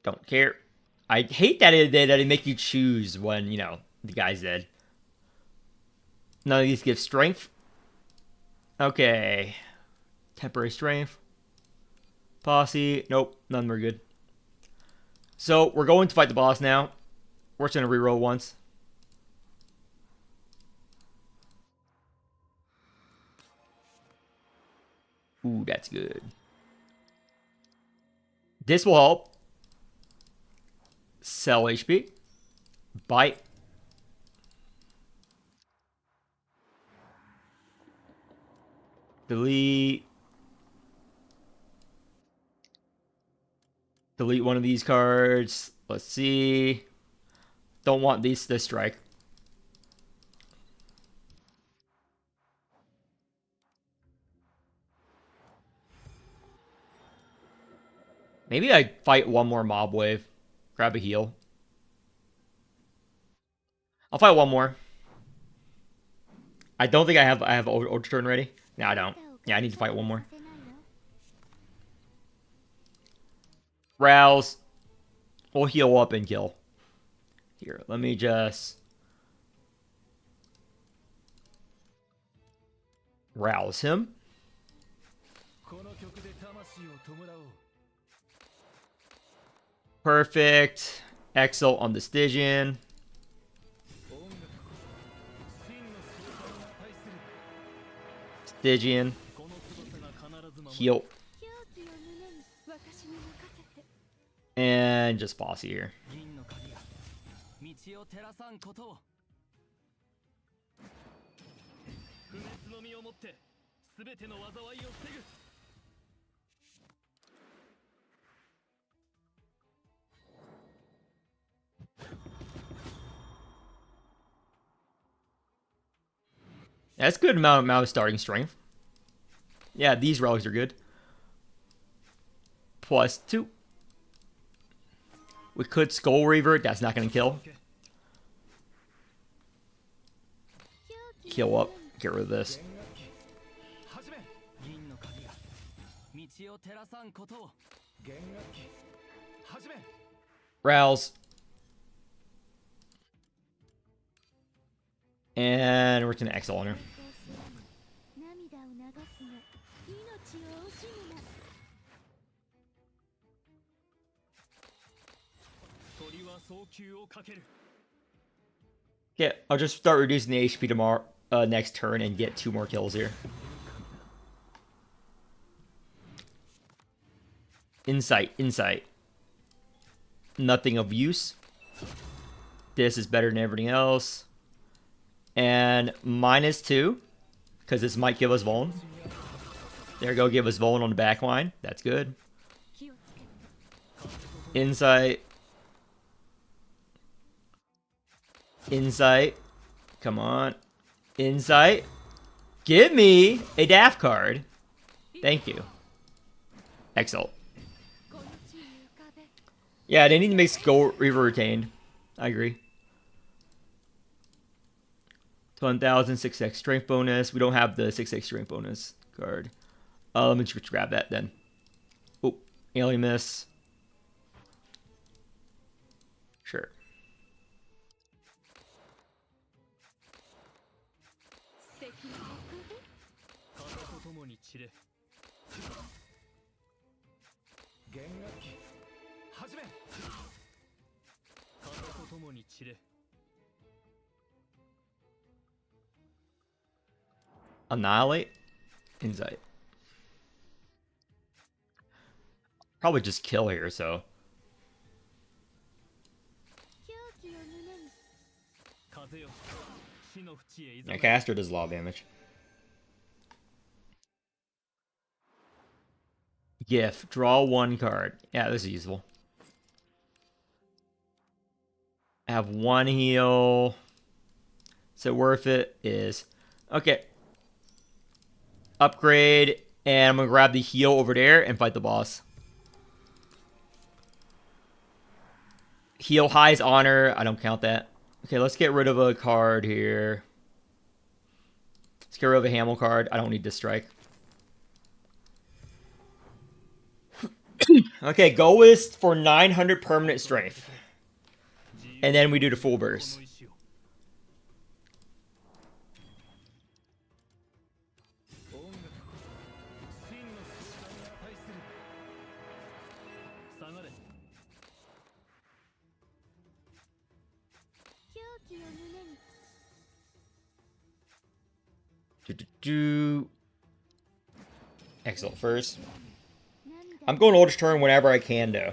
Speaker 1: Don't care. I hate that it make you choose when, you know, the guy's dead. None of these give strength. Okay. Temporary strength. Posse. Nope. None were good. So, we're going to fight the boss now. We're just going to reroll once. Ooh, that's good. This will help. Sell HP. Bite. Delete. Delete one of these cards. Let's see. Don't want these to strike. Maybe I fight one more mob wave. Grab a heal. I'll fight one more. I don't think I have Ultra Turn ready. No, I don't. Yeah, I need to fight one more. Rouse. We'll heal up and kill. Here, let me just rouse him. Perfect. Excel on the Stygian. Stygian. Heal. And just bossy here. That's good amount of starting strength. Yeah, these relics are good. +2. We could Skull Reaver. That's not going to kill. Heal up. Get rid of this. Rouse. And we're going to Exile on her. Yeah, I'll just start reducing the HP tomorrow, next turn and get 2 more kills here. Insight. Nothing of use. This is better than everything else. And -2, because this might give us Vuln. There we go, give us Vuln on the back line. That's good. Insight. Come on. Insight. Give me a Daft card. Thank you. Excellent. Yeah, they need to make Skull Reaver retained. I agree. 1,000, 6x strength bonus. We don't have the 6x strength bonus card. Let me just grab that then. Oh, Alien Miss. Sure. Annihilate. Insight. Probably just kill here, so. Yeah, Caster does a lot of damage. GIF. Draw 1 card. Yeah, this is useful. I have 1 heal. So worth it is. Okay. Upgrade. And I'm going to grab the heal over there and fight the boss. Heal High's Honor. I don't count that. Okay, let's get rid of a card here. Let's get rid of a Hamel card. I don't need this strike. Okay, Goist for 900 permanent strength. And then we do the full burst. Excellent first. I'm going Ultra Turn whenever I can, though.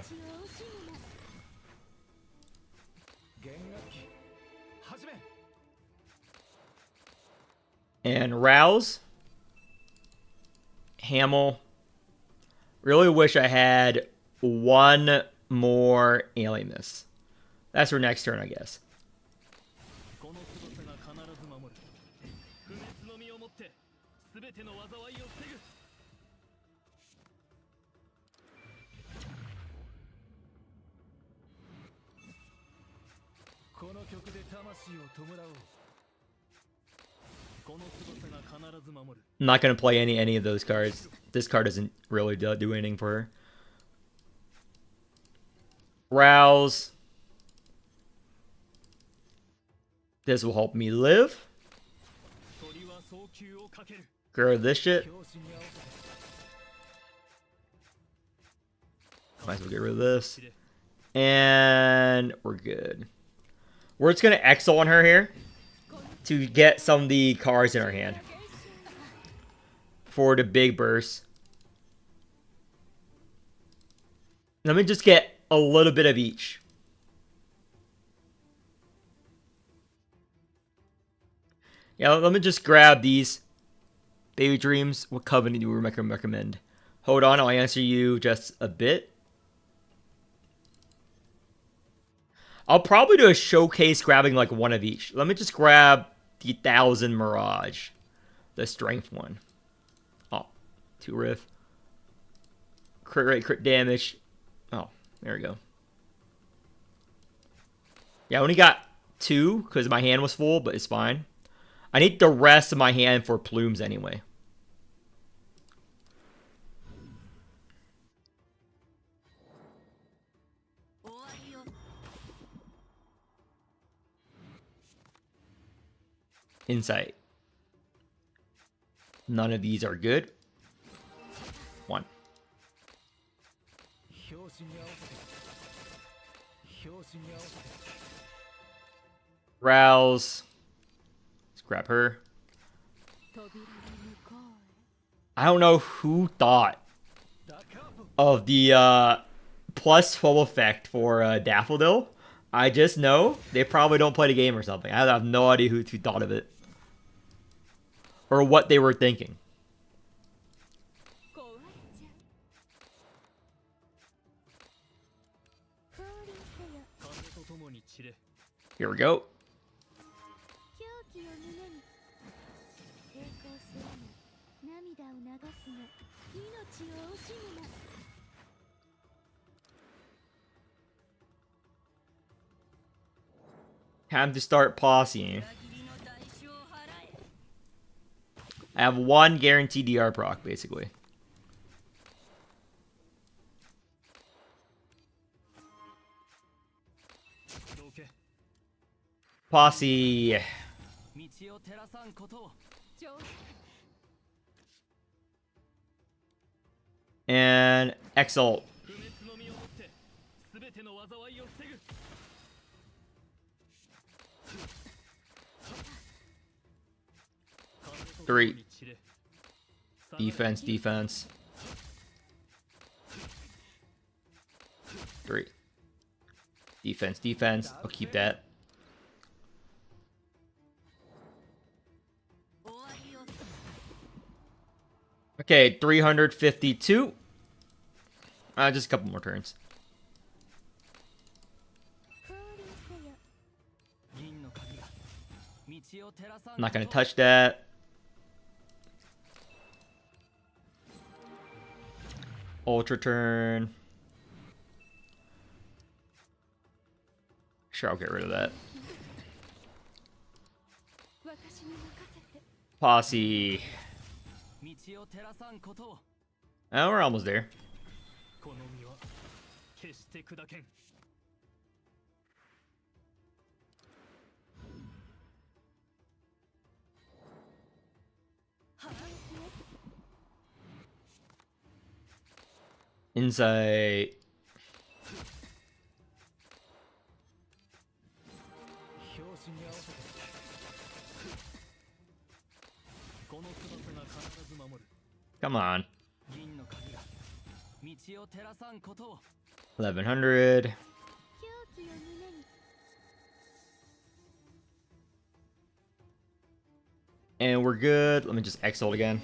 Speaker 1: And Rouse. Hamel. Really wish I had 1 more Alien Miss. That's for next turn, I guess. I'm not gonna play any of those cards. This card doesn't really do anything for her. Rouse. This will help me live. Get rid of this shit. Might as well get rid of this. And we're good. We're just gonna Exile on her here to get some of the cards in our hand for the big burst. Let me just get a little bit of each. Yeah, let me just grab these. Baby Dreams, what covenant do we recommend? Hold on, I'll answer you just a bit. I'll probably do a showcase grabbing like one of each. Let me just grab the 1000 Mirage. The strength one. Oh, 2 riff. Crit rate, crit damage. Oh, there we go. Yeah, I only got 2 because my hand was full, but it's fine. I need the rest of my hand for plumes anyway. Insight. None of these are good. 1. Rouse. Let's grab her. I don't know who thought of the plus 12 effect for Daffodil. I just know they probably don't play the game or something. I have no idea who thought of it. Or what they were thinking. Here we go. Time to start posseing. I have 1 guaranteed DR proc, basically. Posse. And Exalt. Three. Defense, defense. 3. Defense, defense. I'll keep that. Okay, 352. Just a couple more turns. I'm not gonna touch that. Ultra turn. Sure, I'll get rid of that. Posse. Oh, we're almost there. Insight. Come on. 1100. And we're good. Let me just exile again.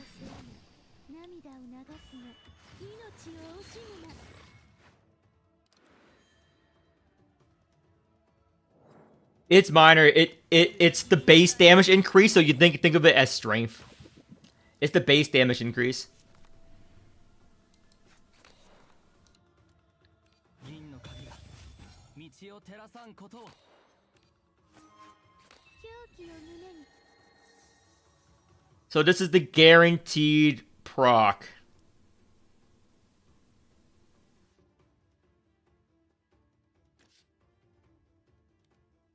Speaker 1: It's minor. It's the base damage increase, so you think of it as strength. It's the base damage increase. So this is the guaranteed proc.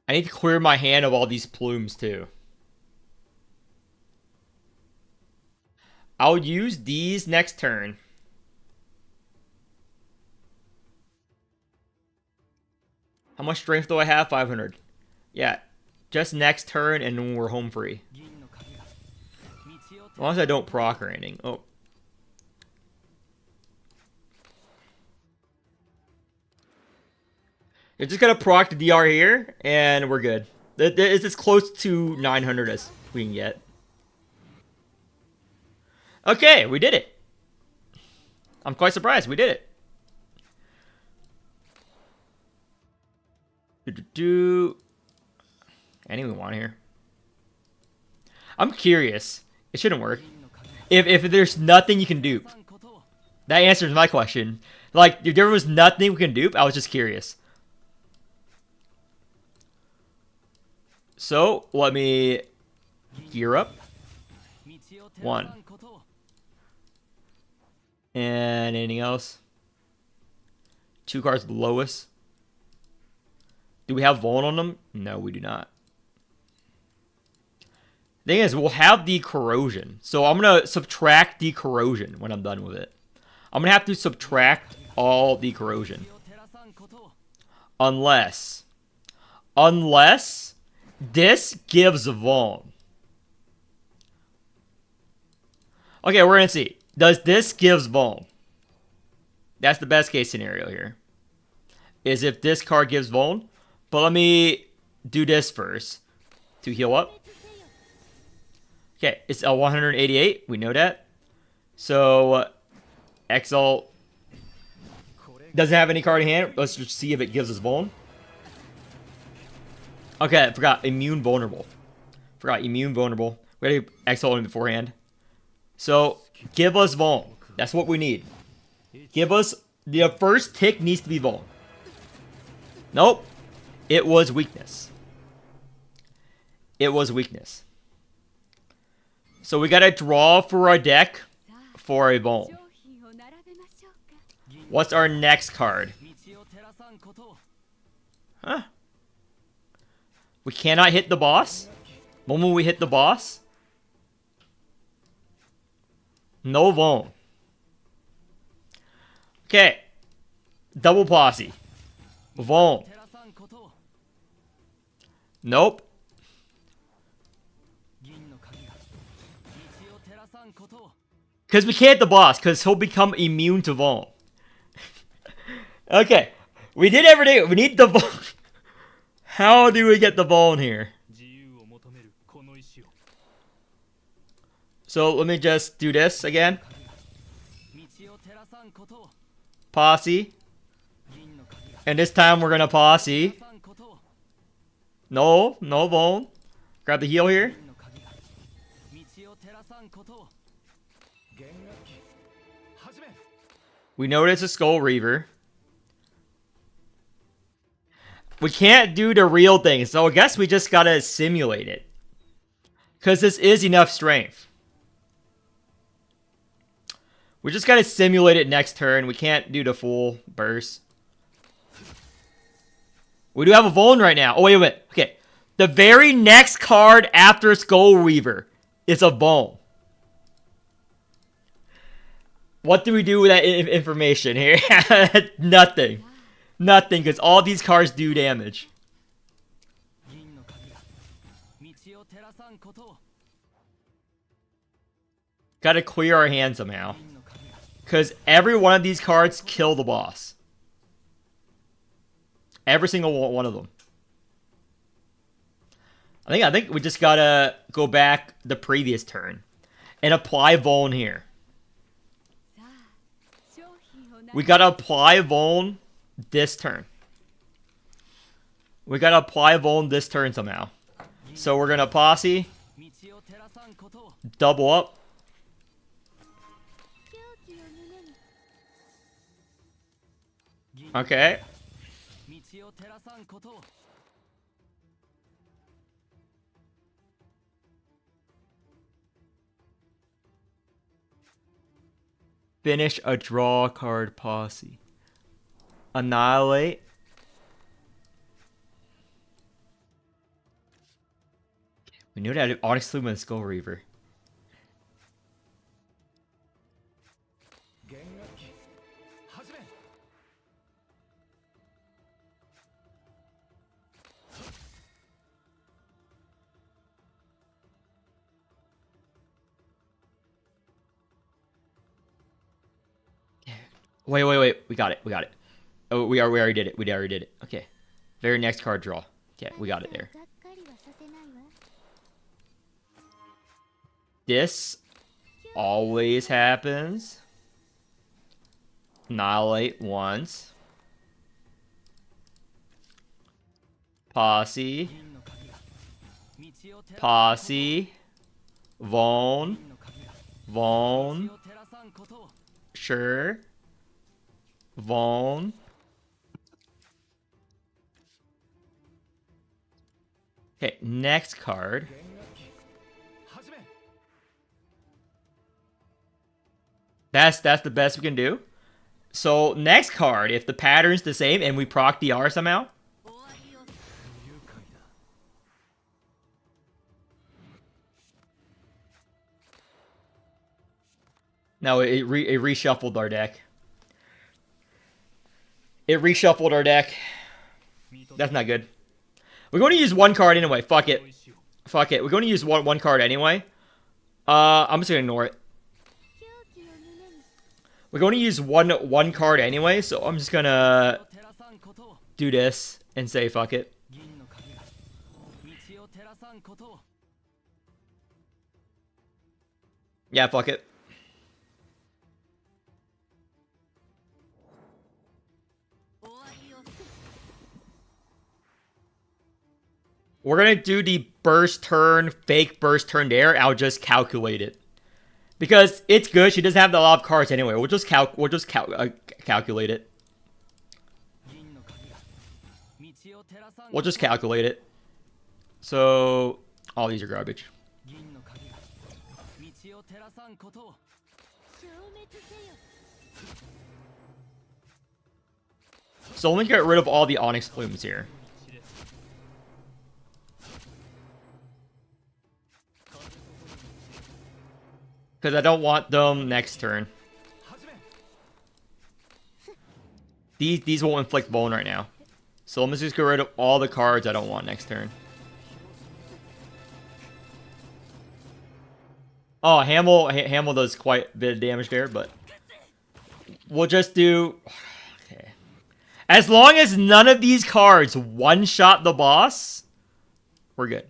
Speaker 1: I need to clear my hand of all these plumes too. I'll use these next turn. How much strength do I have? 500. Yeah, just next turn and then we're home free. As long as I don't proc or anything. Oh. You're just gonna proc the DR here, and we're good. It's as close to 900 as we can get. Okay, we did it. I'm quite surprised we did it. Anything we want here? I'm curious. It shouldn't work. If there's nothing you can dupe. That answers my question. Like, if there was nothing we can dupe, I was just curious. So, let me gear up. 1. And anything else? 2 cards below us. Do we have Vuln on them? No, we do not. Thing is, we'll have the corrosion. So I'm going to subtract the corrosion when I'm done with it. I'm going to have to subtract all the corrosion. Unless this gives Vuln. Okay, we're going to see. Does this gives Vuln? That's the best case scenario here. Is if this card gives Vuln. But let me do this first to heal up. Okay, it's a 188. We know that. So, Exalt doesn't have any card in hand. Let's just see if it gives us Vuln. Okay, I forgot. Immune vulnerable. Immune vulnerable. We gotta Exalt him beforehand. So, give us Vuln. That's what we need. Give us... The first tick needs to be Vuln. Nope. It was weakness. It was weakness. So we gotta draw for our deck for a Vuln. What's our next card? Huh? We cannot hit the boss? Moment we hit the boss? No Vuln. Okay. Double posse. Vuln. Nope. Because we can't hit the boss, because he'll become immune to Vuln. Okay. We did everything. We need the Vuln. How do we get the Vuln here? So let me just do this again. Posse. And this time we're gonna posse. No Vuln. Grab the heal here. We know it's a Skull Reaver. We can't do the real thing, so I guess we just gotta simulate it. Because this is enough strength. We just gotta simulate it next turn. We can't do the full burst. We do have a Vuln right now. Oh, wait a minute. Okay. The very next card after Skull Reaver is a Vuln. What do we do with that information here? Nothing. Nothing, because all these cards do damage. Gotta clear our hand somehow. Because every one of these cards kill the boss. Every single one of them. I think we just gotta go back the previous turn and apply Vuln here. We gotta apply Vuln this turn. We gotta apply Vuln this turn somehow. So we're gonna posse, double up. Okay. Finish a draw card posse. Annihilate. We knew that Onyx Lumen and Skull Reaver. Wait. We got it. Oh, we already did it. We already did it. Okay. Very next card draw. Okay, we got it there. This always happens. Annihilate once. Posse. Vaughn. Sure. Vaughn. Okay, next card. That's the best we can do. So next card, if the pattern's the same and we proc DR somehow. No, it reshuffled our deck. It reshuffled our deck. That's not good. We're going to use one card anyway. Fuck it. We're going to use one card anyway. I'm just going to ignore it. We're going to use one card anyway, so I'm just going to do this and say fuck it. Yeah, fuck it. We're going to do the burst turn, fake burst turn there. I'll just calculate it. Because it's good. She doesn't have a lot of cards anyway. We'll just calculate it. We'll just calculate it. So, all these are garbage. So let me get rid of all the Onyx Plumes here. Because I don't want them next turn. These will inflict bone right now. So let me just get rid of all the cards I don't want next turn. Oh, Hamel does quite a bit of damage there, but we'll just do... Okay. As long as none of these cards one-shot the boss, we're good.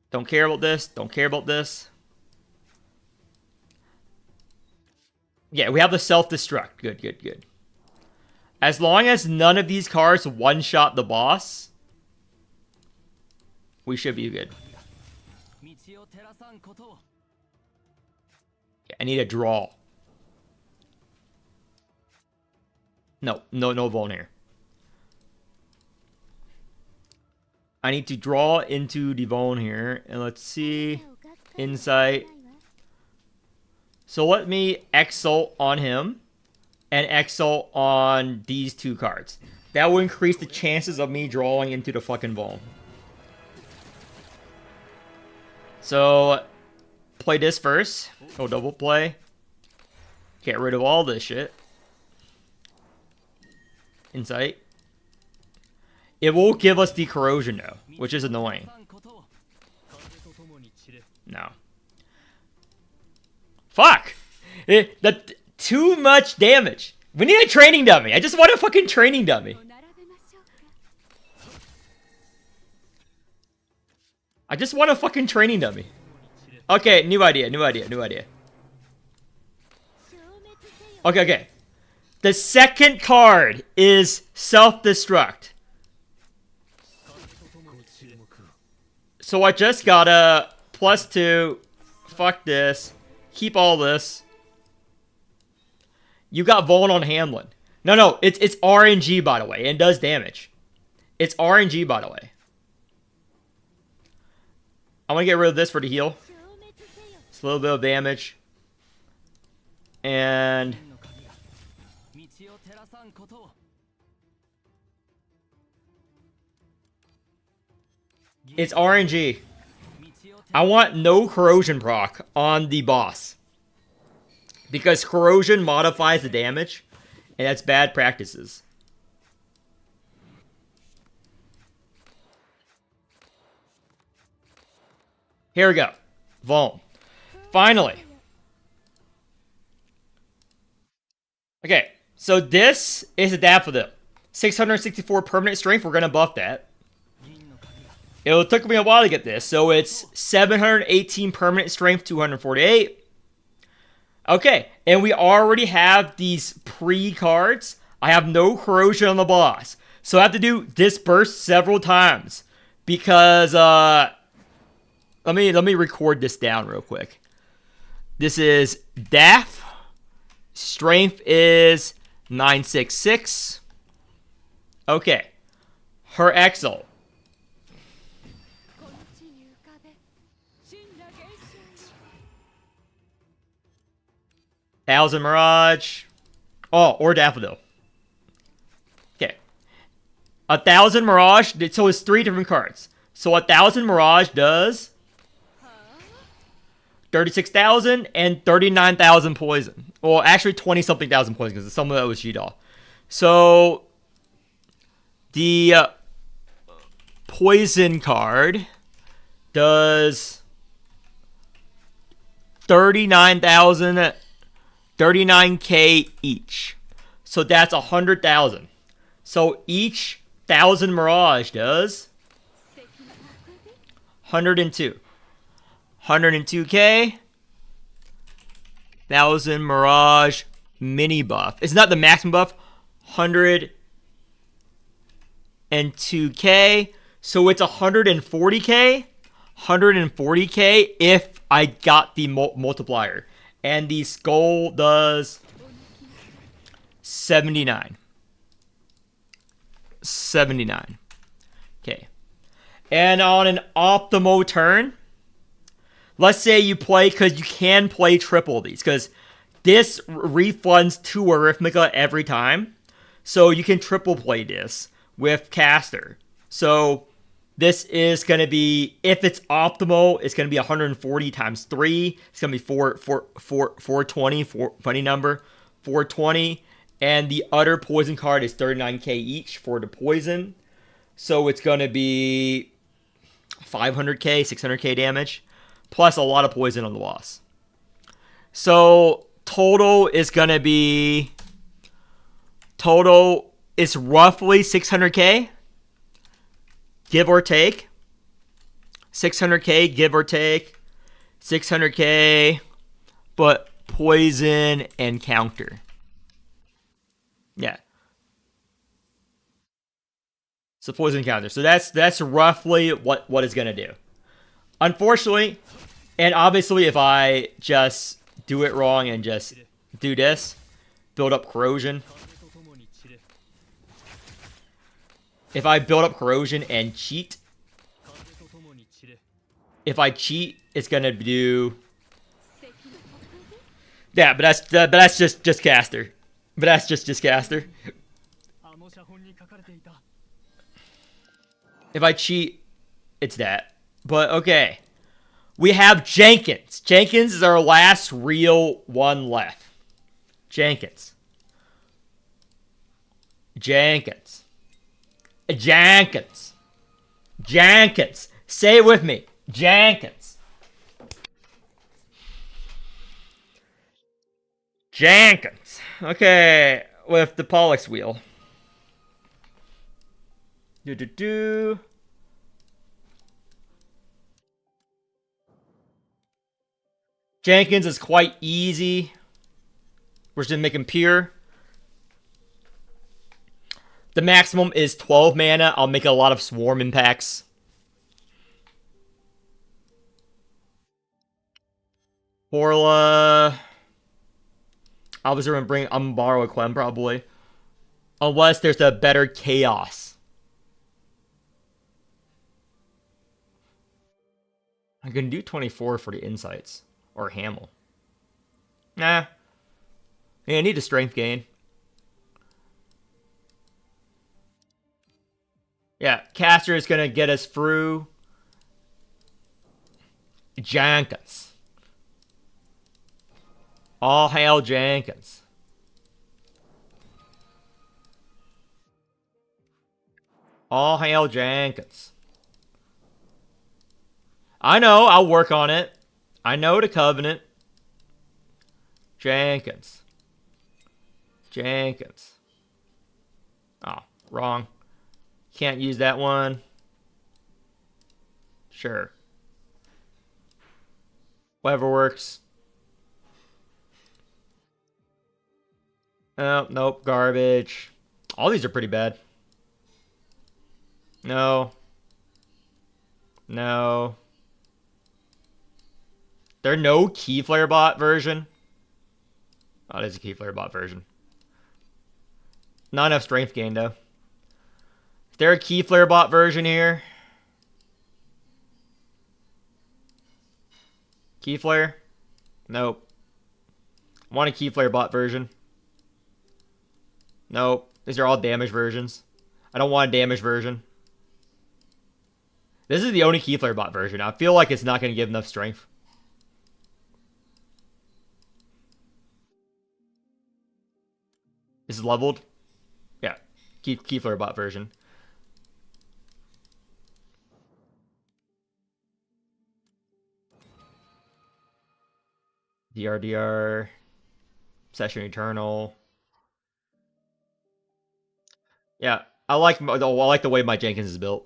Speaker 1: Don't care about this. Don't care about this. Yeah, we have the self-destruct. Good. As long as none of these cards one-shot the boss, we should be good. Yeah, I need a draw. No bone here. I need to draw into the bone here. And let's see. Insight. So let me exalt on him. And exalt on these two cards. That will increase the chances of me drawing into the fucking bone. So, play this first. Go double play. Get rid of all this shit. Insight. It will give us the corrosion though, which is annoying. No. Fuck! That too much damage. We need a training dummy. I just want a fucking training dummy. I just want a fucking training dummy. Okay, new idea. Okay. The second card is self-destruct. So I just gotta +2. Fuck this. Keep all this. You got Vaughn on Hamlin. No, it's RNG by the way, and does damage. It's RNG by the way. I want to get rid of this for the heal. It's a little bit of damage. And it's RNG. I want no corrosion proc on the boss. Because corrosion modifies the damage, and that's bad practices. Here we go. Vuln. Finally. Okay, so this is a Daffodil. 664 permanent strength, we're going to buff that. It took me a while to get this, so it's 718 permanent strength, 248. Okay, and we already have these pre-cards. I have no corrosion on the boss. So I have to do disburst several times. Because, let me record this down real quick. This is Daff. Strength is 966. Okay. Her Exalt. Thousand Mirage. Oh, or Daffodil. Okay. 1,000 Mirage. So it's 3 different cards. So 1,000 Mirage does 36,000 and 39,000 poison. Well, actually 20-something thousand poison because some of that was G-Doll. So the poison card does 39k each. So that's 100,000. So each 1,000 Mirage does 102. 102k. 1,000 Mirage mini buff. It's not the maximum buff. 102k. So it's 140k. 140k if I got the multiplier. And the skull does 79. 79. Okay. And on an optimal turn, let's say you play, because you can play triple these, because this refunds 2 Arithmica every time. So you can triple play this with Caster. So this is going to be, if it's optimal, it's going to be 140 times 3. It's going to be 420, funny number, 420. And the other poison card is 39k each for the poison. So it's going to be 500k, 600k damage. Plus a lot of poison on the boss. So total is going to be, total is roughly 600k. Give or take. 600k, give or take. 600k, but poison and counter. Yeah. So poison counter. So that's roughly what it's going to do. Unfortunately, and obviously if I just do it wrong and just do this, build up corrosion. If I build up corrosion and cheat, if I cheat, it's gonna do. Yeah, but that's just caster. But that's just caster. If I cheat, it's that. But okay, we have Jenkins. Jenkins is our last real one left. Jenkins. Jenkins. Jenkins. Jenkins. Say it with me. Jenkins. Jenkins. Okay, with the Pollux wheel. Do. Jenkins is quite easy. We're just gonna make him pure. The maximum is 12 mana. I'll make a lot of swarm impacts. Orla. Obviously, I'm gonna borrow a Clem probably. Unless there's a better chaos. I can do 24 for the insights. Or Hamill. Nah. Yeah, I need a strength gain. Yeah, Caster is going to get us through Jenkins. All hail Jenkins. All hail Jenkins. I know, I'll work on it. I know the Covenant. Jenkins. Jenkins. Oh, wrong. Can't use that one. Sure. Whatever works. Oh, nope, garbage. All these are pretty bad. No. No. There's no Keyflare bot version. Oh, there's a Keyflare bot version. Not enough strength gain, though. Is there a Keyflare bot version here? Keyflare? Nope. Want a Keyflare bot version? Nope. These are all damage versions. I don't want a damage version. This is the only Keyflare bot version. I feel like it's not going to give enough strength. This is leveled? Yeah. Keyflare bot version. DRDR. Session Eternal. Yeah. I like the way my Jenkins is built.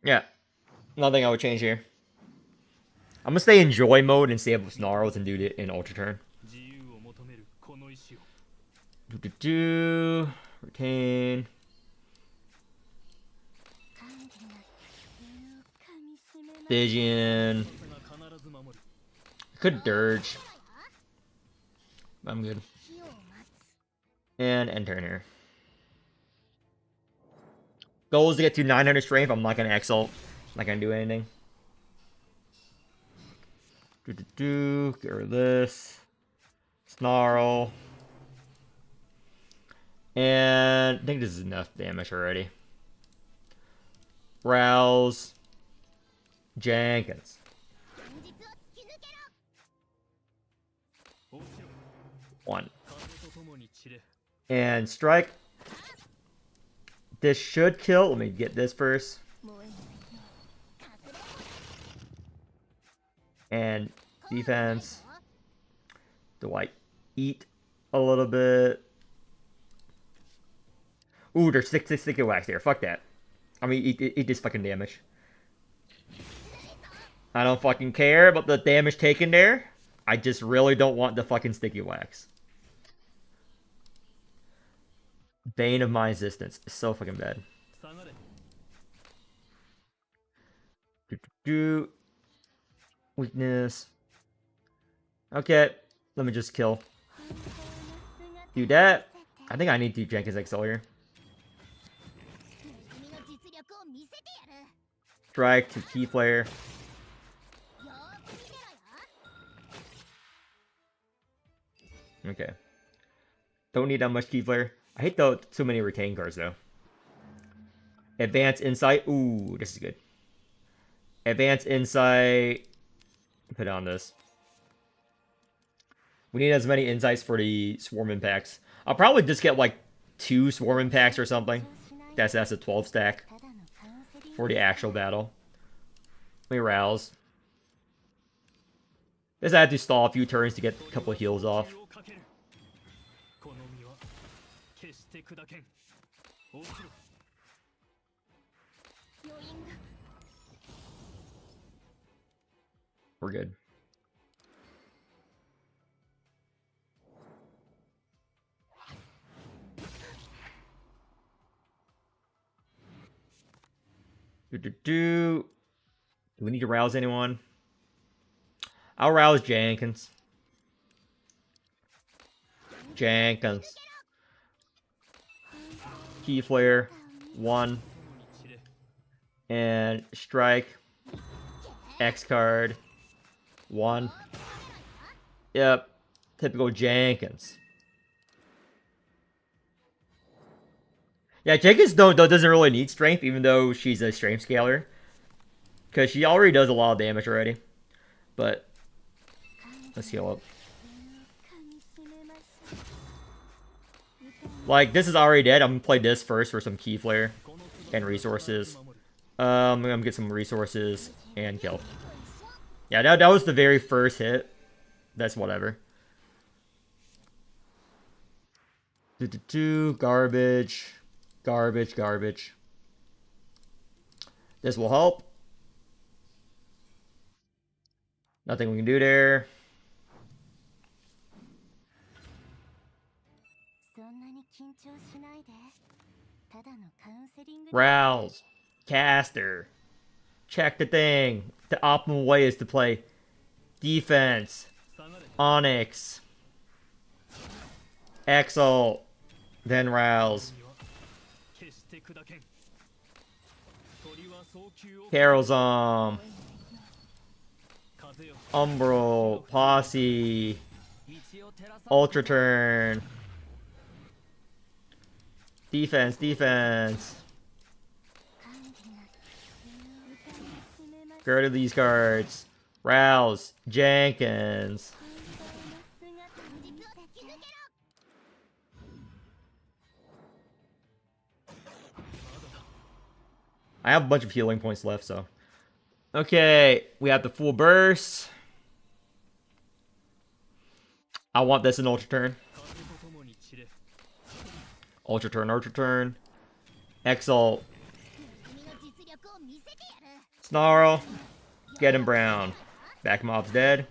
Speaker 1: Yeah. Nothing I would change here. I'm gonna stay in joy mode and save snarls and do it in ultra turn. Retain. Vision. Could dirge. I'm good. And end turn here. Goal is to get to 900 strength. I'm not gonna exalt. Not gonna do anything. Get rid of this. Snarl. And I think this is enough damage already. Rouse. Jenkins. One. And strike. This should kill. Let me get this first. And defense. Do I eat a little bit? Ooh, there's sticky wax there. Fuck that. I mean, eat this fucking damage. I don't fucking care about the damage taken there. I just really don't want the fucking sticky wax. Bane of my existence. It's so fucking bad. Weakness. Okay. Let me just kill. Do that. I think I need to Jenkins Excel here. Strike to Keyflare. Okay. Don't need that much Keyflare. I hate too many retain cards though. Advanced Insight. Ooh, this is good. Advanced Insight. Put on this. We need as many insights for the Swarm Impacts. I'll probably just get like 2 Swarm Impacts or something. That's a 12 stack for the actual battle. Let me rouse. This I had to stall a few turns to get a couple of heals off. We're good. Do we need to rouse anyone? I'll rouse Jenkins. Jenkins. Key Flare. 1. And Strike. X card. 1. Yep. Typical Jenkins. Yeah, Jenkins doesn't really need strength, even though she's a strength scaler. Because she already does a lot of damage already. But let's heal up. Like, this is already dead. I'm gonna play this first for some Key Flare and resources. I'm gonna get some resources and kill. Yeah, that was the very first hit. That's whatever. Garbage. Garbage, garbage. This will help. Nothing we can do there. Rouse. Caster. Check the thing. The optimal way is to play defense. Onyx. Exalt. Then Rouse. Carolzom. Umbral. Posse. Ultra Turn. Defense, defense. Get rid of these cards. Rouse. Jenkins. I have a bunch of healing points left, so. Okay, we have the full burst. I want this in Ultra Turn. Ultra Turn, Ultra Turn. Exalt. Snarl. Get him brown. Back mob's dead.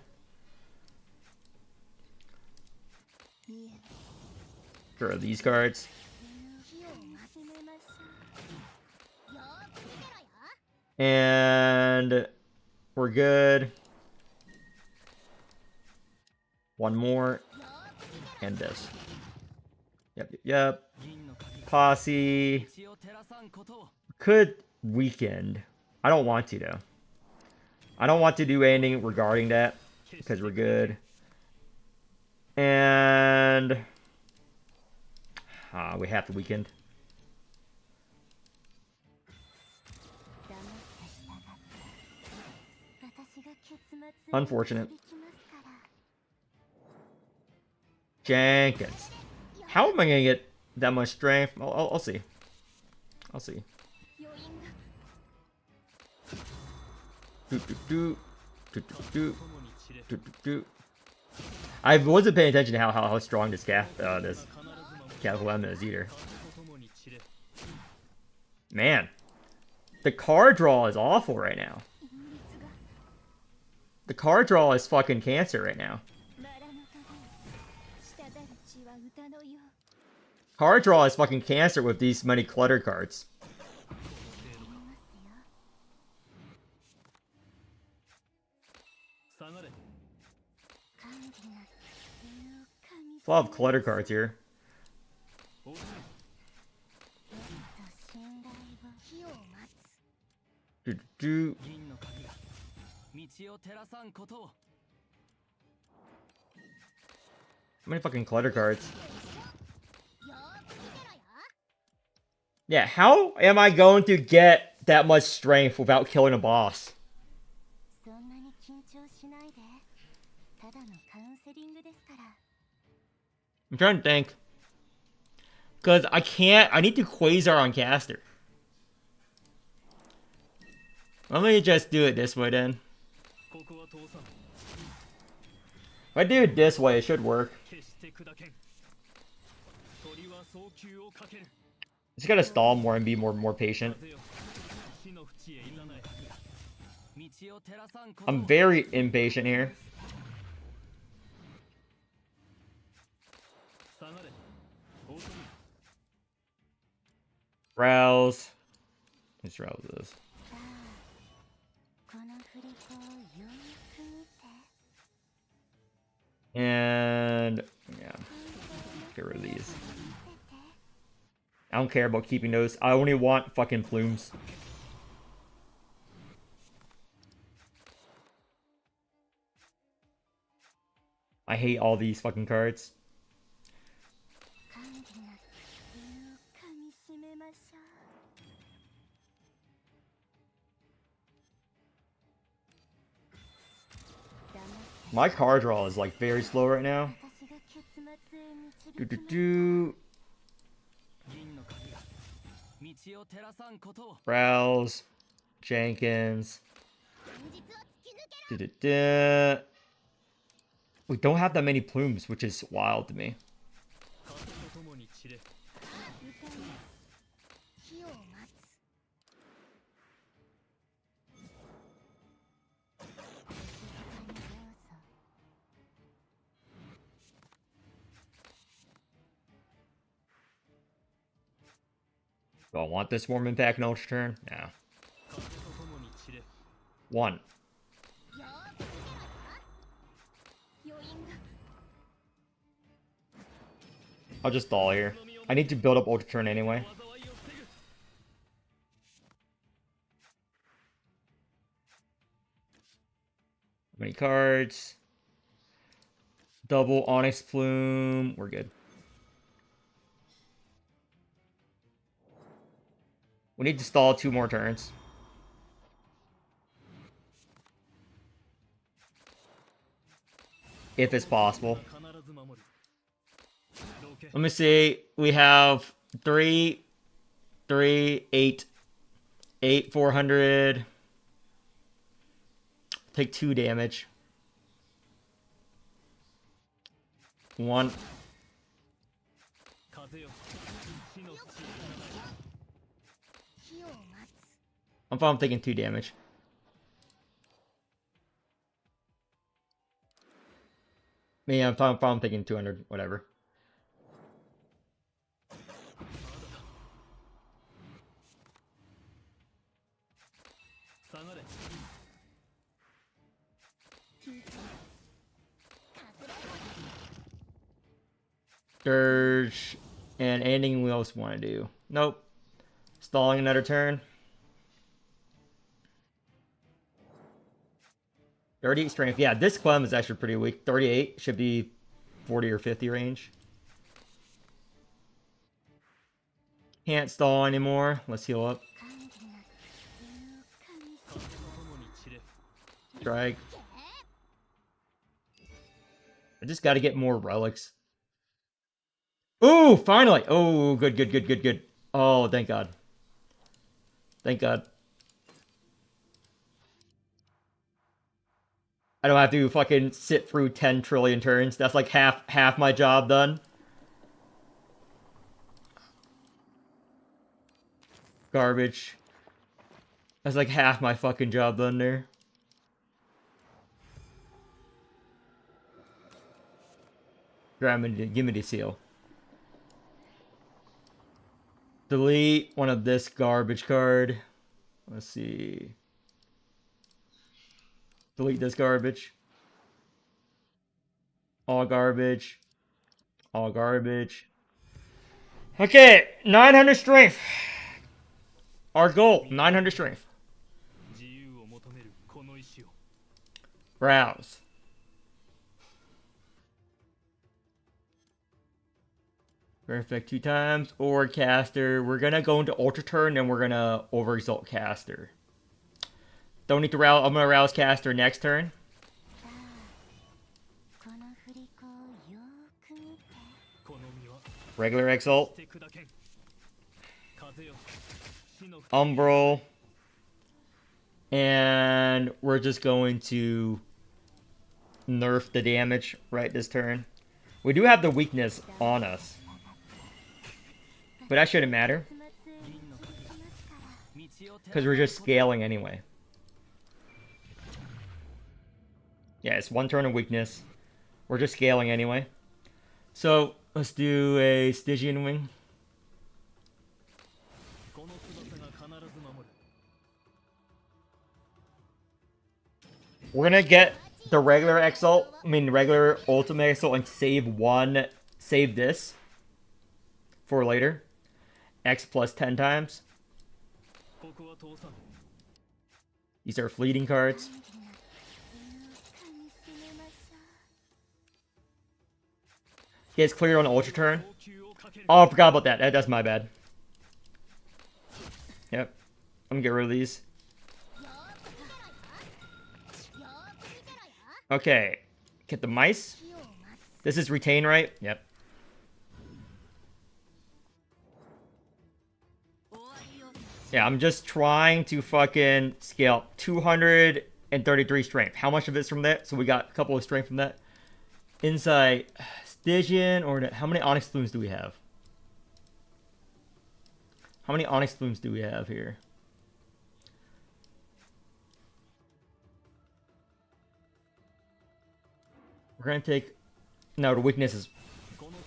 Speaker 1: Get rid of these cards. And we're good. One more. And this. Yep. Posse. Could weaken. I don't want to, though. I don't want to do anything regarding that. Because we're good. And we have to weaken. Unfortunate. Jenkins. How am I gonna get that much strength? I'll see. I'll see. I wasn't paying attention to how strong this Cataclysm is either. Man, the card draw is awful right now. The card draw is fucking cancer right now. Card draw is fucking cancer with these many clutter cards. A lot of clutter cards here. How many fucking clutter cards? Yeah, how am I going to get that much strength without killing a boss? I'm trying to think. Because I can't... I need to Quasar on Caster. Let me just do it this way then. If I do it this way, it should work. Just gotta stall more and be more patient. I'm very impatient here. Rouse. Let's rouse this. And yeah, get rid of these. I don't care about keeping those. I only want fucking plumes. I hate all these fucking cards. My card draw is like very slow right now. Browse, Jenkins. We don't have that many plumes, which is wild to me. Do I want this Warm Impact in Ultra turn? No. 1. I'll just stall here. I need to build up Ultra turn anyway. How many cards? Double Onyx Plume. We're good. We need to stall 2 more turns. If it's possible. Let me see. We have 3, 8, 400. Take 2 damage. 1. I'm fine taking 2 damage. Yeah, I'm fine taking 200, whatever. Dirge. And anything we else want to do. Nope. Stalling another turn. 38 strength. Yeah, this Clem is actually pretty weak. 38 should be 40 or 50 range. Can't stall anymore. Let's heal up. Strike. I just got to get more relics. Ooh, finally. Oh, good, good, good, good, good. Oh, thank God. Thank God. I don't have to fucking sit through 10 trillion turns. That's like half my job done. Garbage. That's like half my fucking job done there. Give me the seal. Delete one of this garbage card. Let's see. Delete this garbage. All garbage. All garbage. Okay, 900 strength. Our goal, 900 strength. Browse. Perfect 2 times. Or caster. We're gonna go into Ultra turn and we're gonna overexalt caster. Don't need to rouse. I'm gonna rouse caster next turn. Regular exalt. Umbral. And we're just going to nerf the damage right this turn. We do have the weakness on us. But that shouldn't matter. Because we're just scaling anyway. Yeah, it's 1 turn of weakness. We're just scaling anyway. So, let's do a Stygian Wing. We're gonna get the regular Exalt, regular Ultimate Exalt and save this for later. X plus 10 times. These are fleeting cards. He has clear on Ultra turn. Oh, I forgot about that. That's my bad. Yep. I'm gonna get rid of these. Okay. Get the mice. This is retain, right? Yep. Yeah, I'm just trying to fucking scale 233 strength. How much of it's from that? So we got a couple of strength from that. Insight, Stygian, or how many Onyx Plumes do we have? How many Onyx Plumes do we have here? We're gonna take... No, the weakness is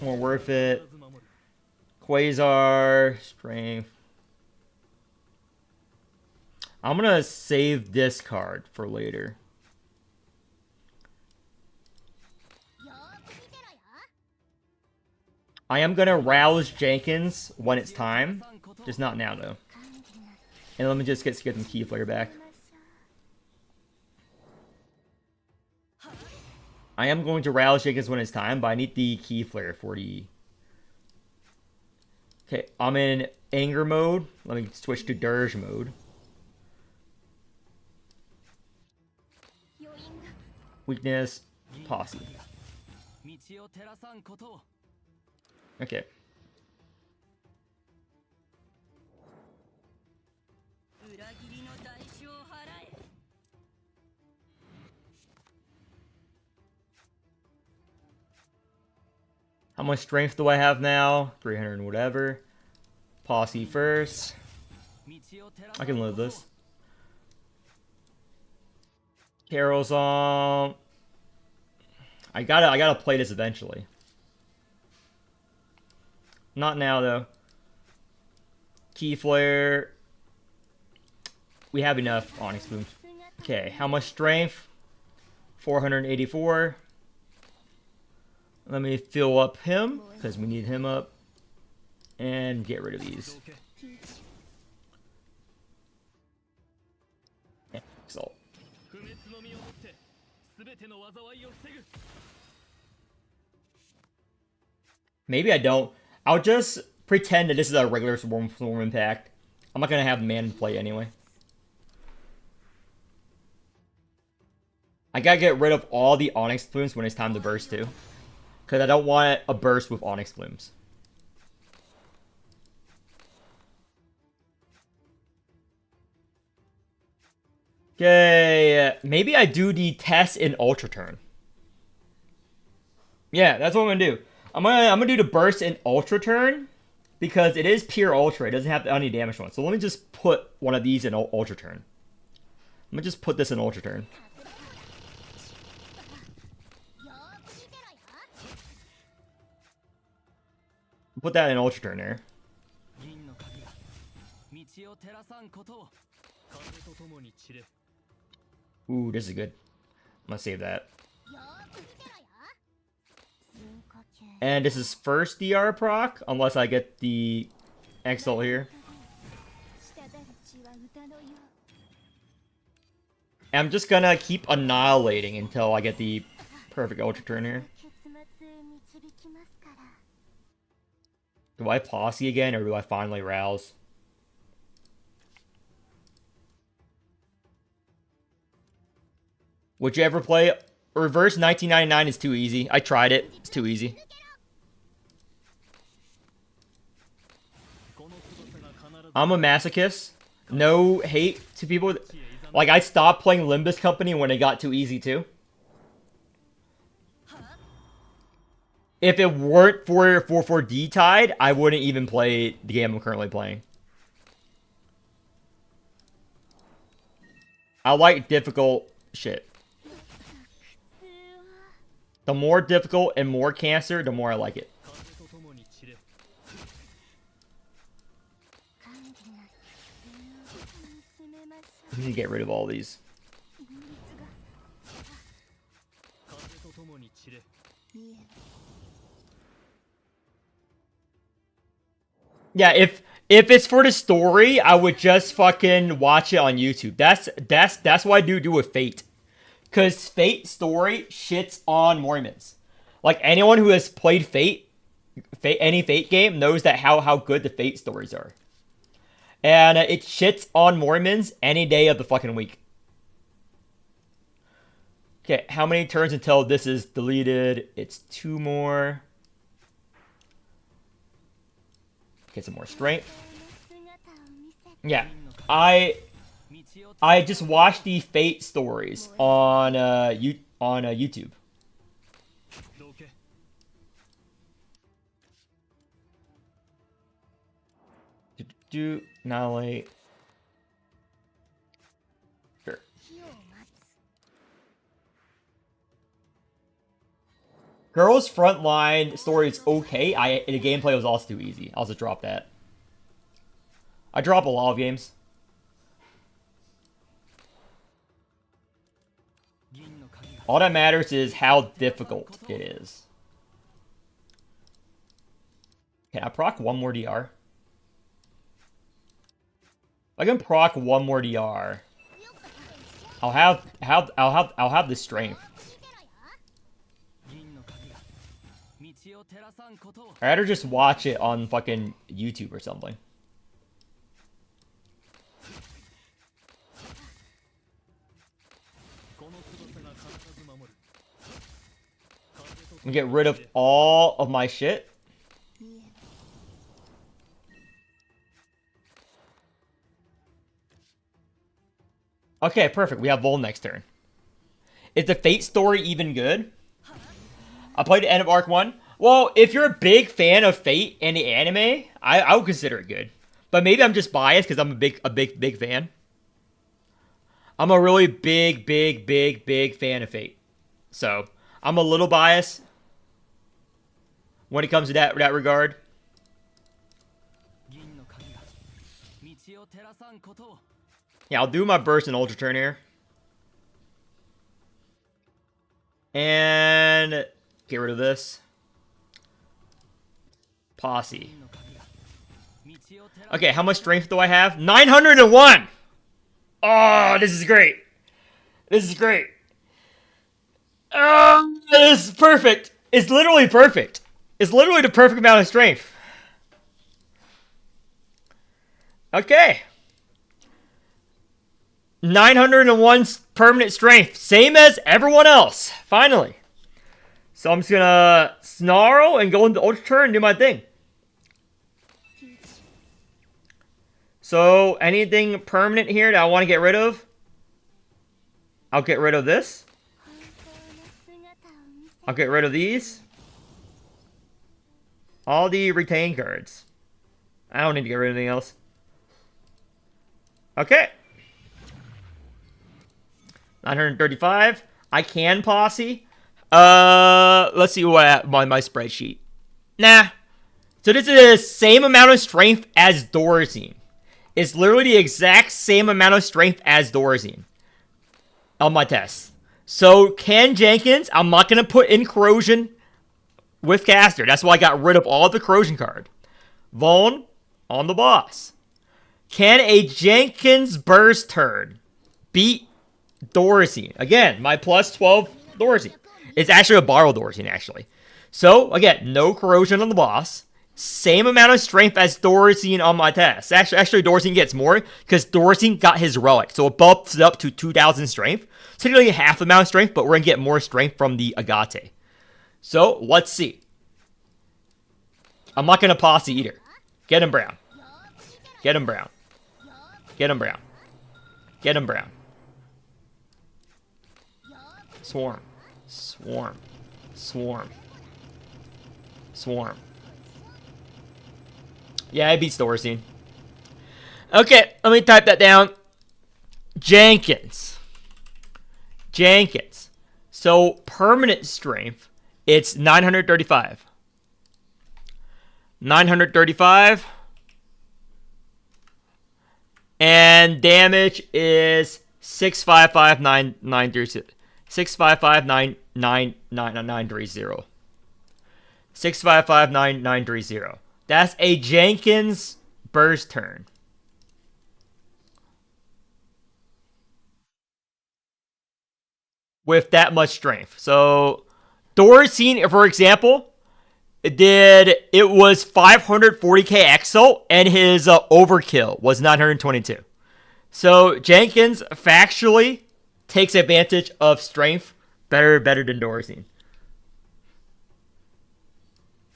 Speaker 1: more worth it. Quasar, strength. I'm gonna save this card for later. I am gonna rouse Jenkins when it's time. Just not now, though. And let me just get some key flare back. I am going to rouse Jenkins when it's time, but I need the key flare for the... Okay, I'm in anger mode. Let me switch to dirge mode. Weakness, posse. Okay. How much strength do I have now? 300 and whatever. Posse first. I can live this. Carol's on. I gotta play this eventually. Not now though. Key flare. We have enough Onyx Plumes. Okay, how much strength? 484. Let me fill up him, because we need him up. And get rid of these. Exalt. Maybe I don't. I'll just pretend that this is a regular Swarm Impact. I'm not going to have man play anyway. I gotta get rid of all the Onyx Plumes when it's time to burst too. Because I don't want a burst with Onyx Plumes. Okay, maybe I do the test in Ultra turn. Yeah, that's what I'm gonna do. I'm gonna do the burst in Ultra turn because it is pure Ultra. It doesn't have any damage on it. So let me just put one of these in Ultra turn. I'm gonna just put this in Ultra turn. Put that in Ultra turn there. Ooh, this is good. I'm gonna save that. And this is first DR proc, unless I get the Exalt here. I'm just gonna keep annihilating until I get the perfect Ultra turn here. Do I posse again, or do I finally rouse? Would you ever play reverse 1999 is too easy. I tried it. It's too easy. I'm a masochist. No hate to people. Like, I stopped playing Limbus Company when it got too easy too. If it weren't for D-Tide, I wouldn't even play the game I'm currently playing. I like difficult shit. The more difficult and more cancer, the more I like it. We need to get rid of all these. Yeah, if it's for the story, I would just fucking watch it on YouTube. That's what I do with Fate. Cause Fate story shits on Morimens. Like anyone who has played Fate any Fate game knows that how good the Fate stories are. And it shits on Morimens any day of the fucking week. Okay, how many turns until this is deleted? It's 2 more. Get some more strength. Yeah, I just watched the Fate stories on YouTube. Annihilate. Sure. Girls Frontline story is okay. The gameplay was also too easy. I'll just drop that. I drop a lot of games. All that matters is how difficult it is. Can I proc one more DR? If I can proc one more DR, I'll have the strength. I'd rather just watch it on fucking YouTube or something. I'm gonna get rid of all of my shit. Okay, perfect. We have Vol next turn. Is the Fate story even good? I played the end of Arc 1. Well, if you're a big fan of Fate and the anime, I would consider it good. But maybe I'm just biased because I'm a big fan. I'm a really big fan of Fate. So, I'm a little biased when it comes to that regard. Yeah, I'll do my burst and ultra turn here. And get rid of this. Posse. Okay, how much strength do I have? 901! Oh, this is great. This is great. Oh, this is perfect. It's literally perfect. It's literally the perfect amount of strength. Okay. 901 permanent strength. Same as everyone else. Finally. So I'm just gonna snarl and go into ultra turn and do my thing. So anything permanent here that I want to get rid of, I'll get rid of this. I'll get rid of these. All the retained cards. I don't need to get rid of anything else. Okay. 935. I can posse. Let's see what I have on my spreadsheet. Nah. So this is the same amount of strength as Dorazine. It's literally the exact same amount of strength as Dorazine on my test. So Ken Jenkins, I'm not going to put in corrosion with caster. That's why I got rid of all the corrosion card. Vaughn on the boss. Can a Jenkins burst turn beat Dorazine? Again, my plus 12 Dorazine. It's actually a borrowed Dorazine, actually. So, again, no corrosion on the boss. Same amount of strength as Dorazine on my test. Actually, Dorazine gets more because Dorazine got his relic. So it bumps it up to 2,000 strength. So nearly half the amount of strength, but we're going to get more strength from the Agate. So, let's see. I'm not going to posse either. Get him brown. Get him brown. Get him brown. Get him brown. Swarm. Swarm. Swarm. Swarm. Yeah, I beat Dorazine. Okay, let me type that down. Jenkins. Jenkins. So, permanent strength, it's 935. 935. And damage is 655,930. 655,930. 655,930. That's a Jenkins burst turn. With that much strength. So Doricine, for example, it was 540k exalt, and his overkill was 922. So Jenkins factually takes advantage of strength better than Doricine.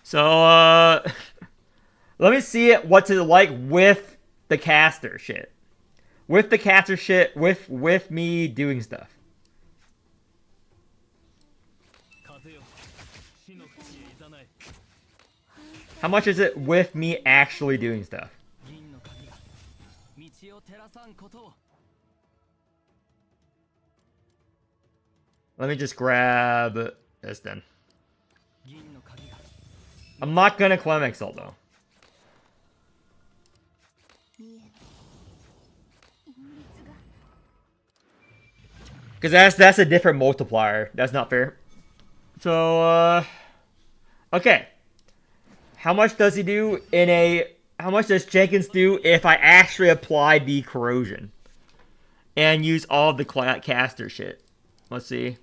Speaker 1: So let me see what's it like with the caster shit. With the caster shit, with me doing stuff. How much is it with me actually doing stuff? Let me just grab this then. I'm not gonna Climax Exalt though. Because that's a different multiplier. That's not fair. So, okay. How much does he do in a... How much does Jenkins do if I actually apply the corrosion? And use all of the caster shit. Let's see.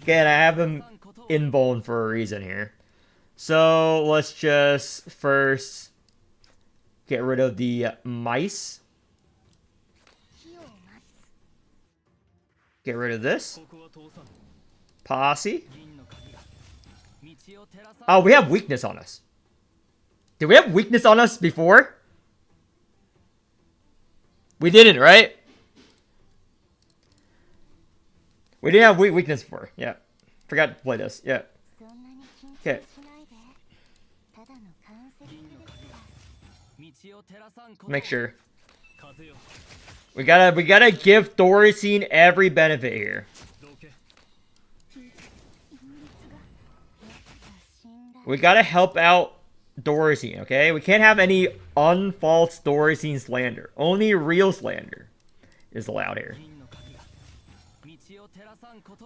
Speaker 1: Again, I have him in bone for a reason here. So, let's just first get rid of the mice. Get rid of this. Posse. Oh, we have weakness on us. Did we have weakness on us before? We didn't, right? We didn't have weakness before. Yeah. Forgot to play this. Yeah. Okay. Make sure. We gotta give Doricine every benefit here. We gotta help out Doricine, okay? We can't have any unfalse Doricine slander. Only real slander is allowed here.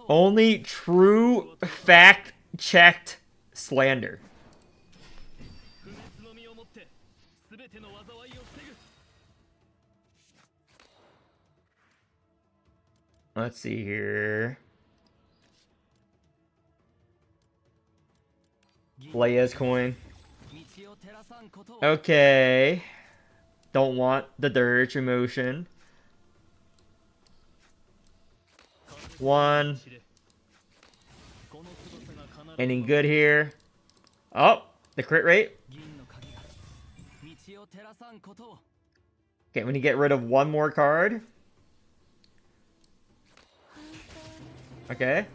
Speaker 1: Only true fact-checked slander. Let's see here. Leia's coin. Okay. Don't want the dirge emotion. One. Anything good here? Oh, the crit rate. Okay, we need to get rid of one more card. Okay.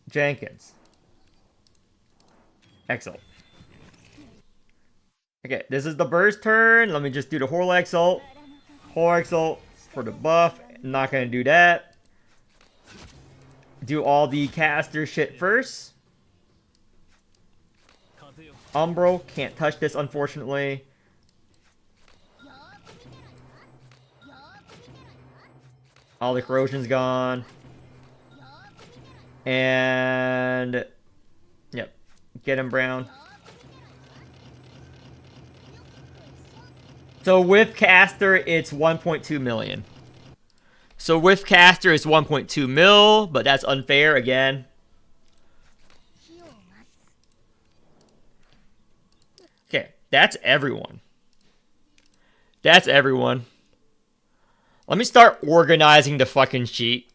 Speaker 1: Jenkins. Exalt. Okay, this is the burst turn. Let me just do the Horror Exalt. Horror Exalt for the buff. Not gonna do that. Do all the caster shit first. Umbro, can't touch this unfortunately. All the corrosion's gone. And yep, get him Brown. So with caster, it's 1.2 million. So with caster, it's 1.2 mil, but that's unfair again. Okay, that's everyone. That's everyone. Let me start organizing the fucking sheet.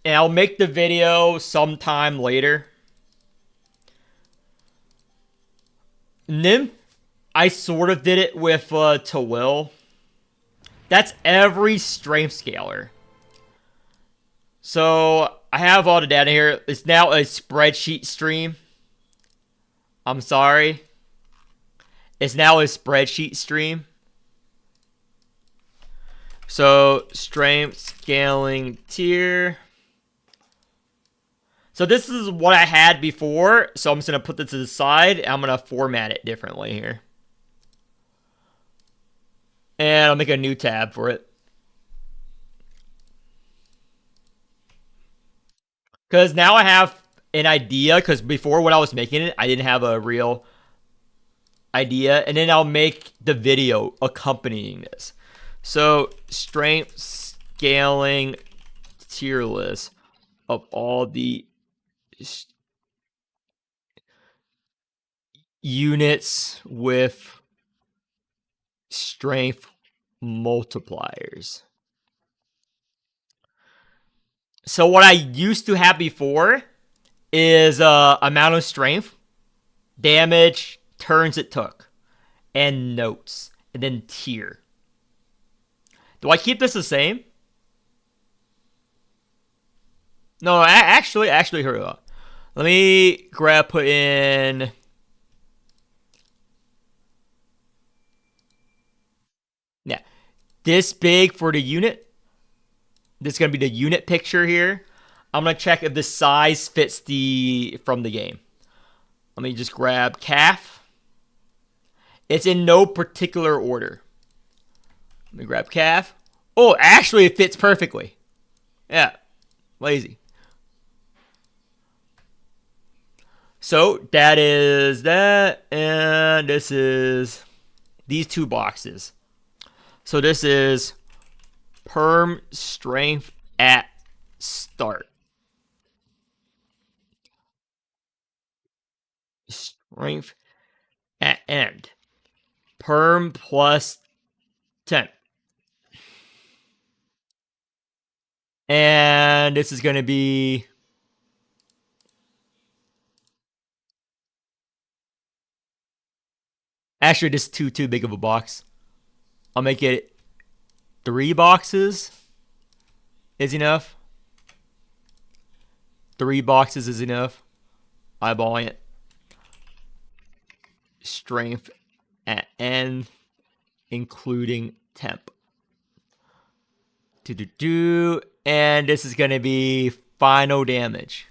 Speaker 1: And I'll make the video sometime later. Nymph, I sort of did it with Tawil. That's every strength scaler. So I have all the data here. It's now a spreadsheet stream. I'm sorry. It's now a spreadsheet stream. So strength scaling tier. So this is what I had before. So I'm just going to put this to the side. And I'm going to format it differently here. And I'll make a new tab for it. Because now I have an idea, because before when I was making it, I didn't have a real idea, and then I'll make the video accompanying this. So strength scaling tier list of all the units with strength multipliers. So what I used to have before is amount of strength, damage, turns it took, and notes, and then tier. Do I keep this the same? No, actually, hurry up. Let me put in. Yeah, this big for the unit. This is gonna be the unit picture here. I'm gonna check if the size fits from the game. Let me just grab calf. It's in no particular order. Let me grab calf. Oh, actually, it fits perfectly. Yeah, lazy. So that is that, and this is these two boxes. So this is perm strength at start. Strength at end. Perm plus 10. And this is going to be actually this is too big of a box. I'll make it 3 boxes is enough. 3 boxes is enough. Eyeballing it. Strength at end, including temp. And this is going to be final damage.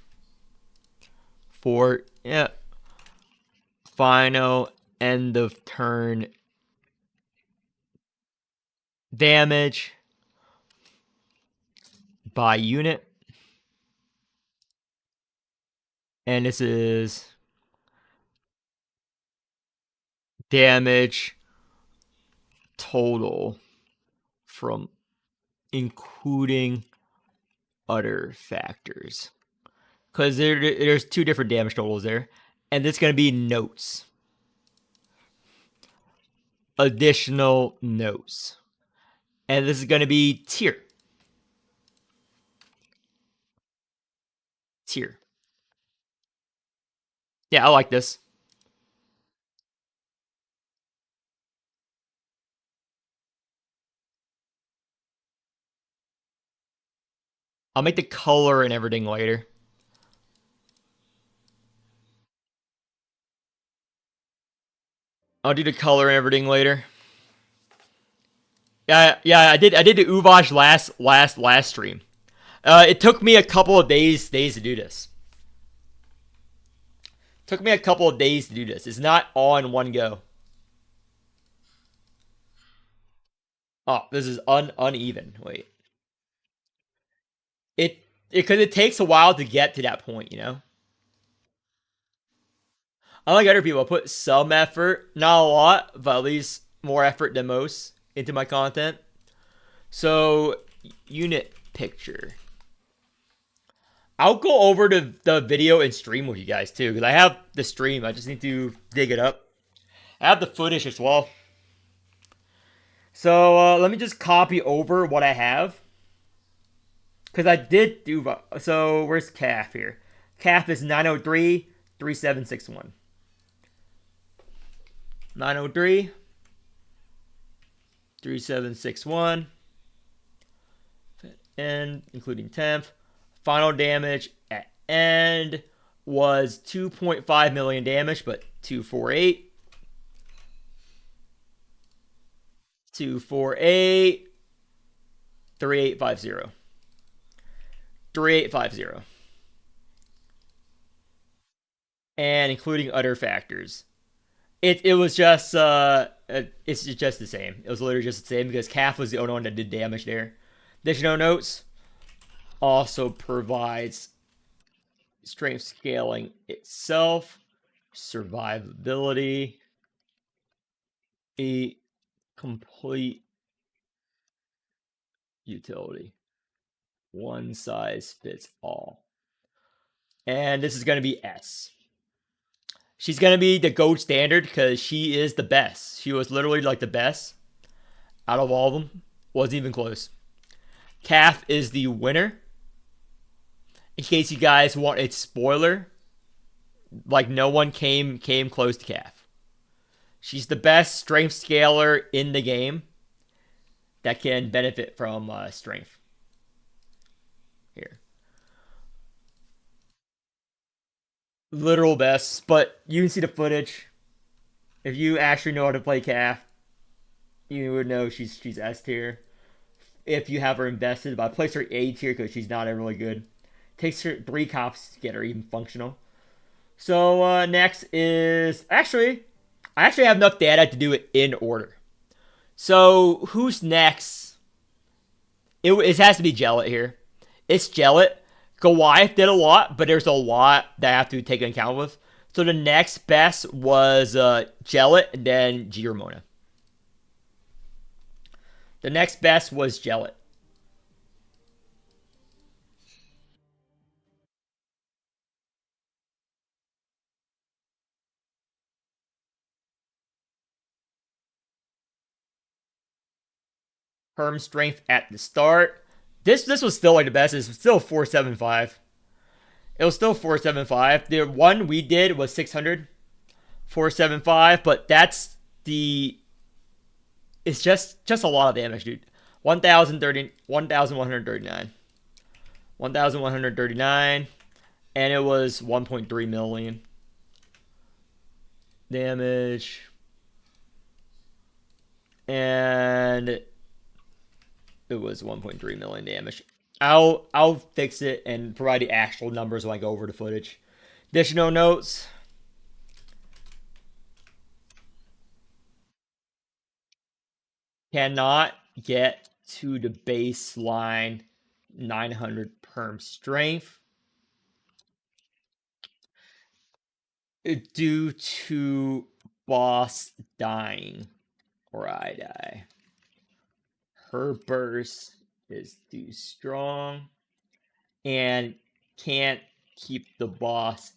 Speaker 1: Final end of turn damage by unit. And this is damage total from including other factors. Because there's 2 different damage totals there. And this is going to be notes. Additional notes. And this is going to be tier. Yeah, I like this. I'll make the color and everything later. I'll do the color and everything later. Yeah, I did the Uvage last stream. It took me a couple of days to do this. It's not all in one go. Oh, this is uneven. Wait. Because it takes a while to get to that point, you know? Unlike other people, I put some effort, not a lot, but at least more effort than most into my content. So, unit picture. I'll go over the video and stream with you guys too, because I have the stream. I just need to dig it up. I have the footage as well. So let me just copy over what I have. Because I did do... So where's calf here? Calf is 903 3761. 903 3761. And including temp. Final damage at end was 2.5 million damage, but 248. 248. 3850. 3850. And including other factors. It was just it's just the same. It was literally just the same because calf was the only one that did damage there. Additional notes also provides strength scaling itself, survivability, a complete utility. One size fits all. And this is going to be S. She's going to be the gold standard because she is the best. She was literally like the best out of all of them. Wasn't even close. Calf is the winner. In case you guys want a spoiler, like no one came close to Calf. She's the best strength scaler in the game that can benefit from strength. Here, literal best, but you can see the footage. If you actually know how to play Calf, you would know she's S tier. If you have her invested, but I placed her A tier because she's not really good. Takes her 3 cops to get her even functional. So next is I actually have enough data to do it in order. So who's next? It has to be Jellet here. It's Jellet. Goliath did a lot, but there's a lot that I have to take into account with. So the next best was Jellet and then G Ramona. The next best was Jellet. Herm strength at the start. This was still like the best. It's still 475. It was still 475. The one we did was 600. 475, but that's the it's just a lot of damage, dude. 1030 1139. 1139 and it was 1.3 million damage. And it was 1.3 million damage. I'll fix it and provide the actual numbers when I go over the footage. Additional notes. Cannot get to the baseline 900 perm strength due to boss dying or I die. Her burst is too strong and can't keep the boss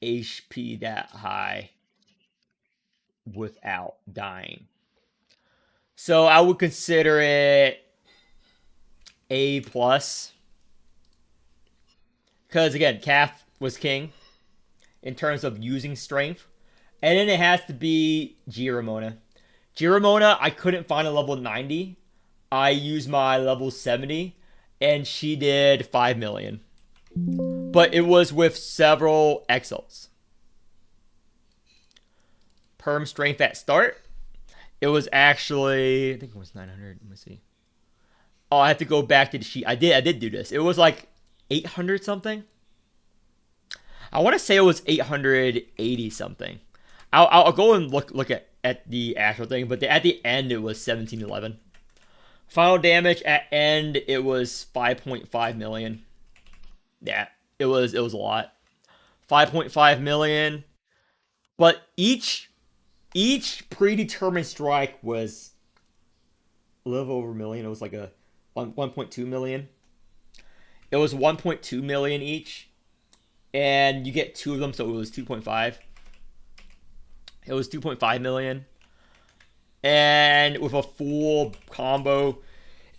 Speaker 1: HP that high without dying. So I would consider it A plus. Because again, Calf was king in terms of using strength. And then it has to be G Ramona. G Ramona, I couldn't find a level 90. I used my level 70, and she did 5 million. But it was with several exals. Perm strength at start. It was actually, I think it was 900. Let me see. Oh, I have to go back to the sheet. I did do this. It was like 800 something. I want to say it was 880 something. I'll go and look at the actual thing, but at the end it was 1711. Final damage at end it was 5.5 million. Yeah, it was a lot. 5.5 million, but each predetermined strike was a little over a million. It was like a 1.2 million. It was 1.2 million each, and you get 2 of them, so it was 2.5. It was 2.5 million, and with a full combo,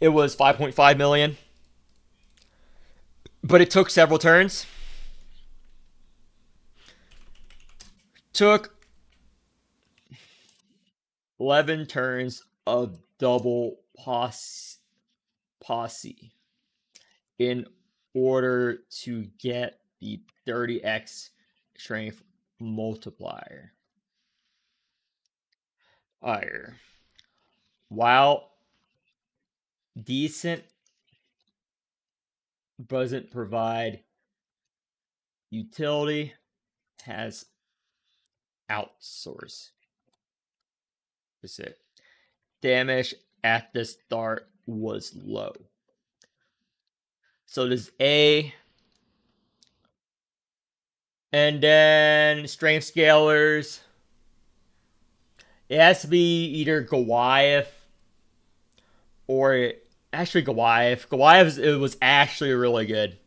Speaker 1: it was 5.5 million. But it took several turns. Took 11 turns of double posse in order to get the 30x strength multiplier. Higher. While decent doesn't provide utility, has outsource. That's it. Damage at the start was low. So this A And then strength scalers. It has to be either Goliath or actually Goliath. Goliath it was actually really good.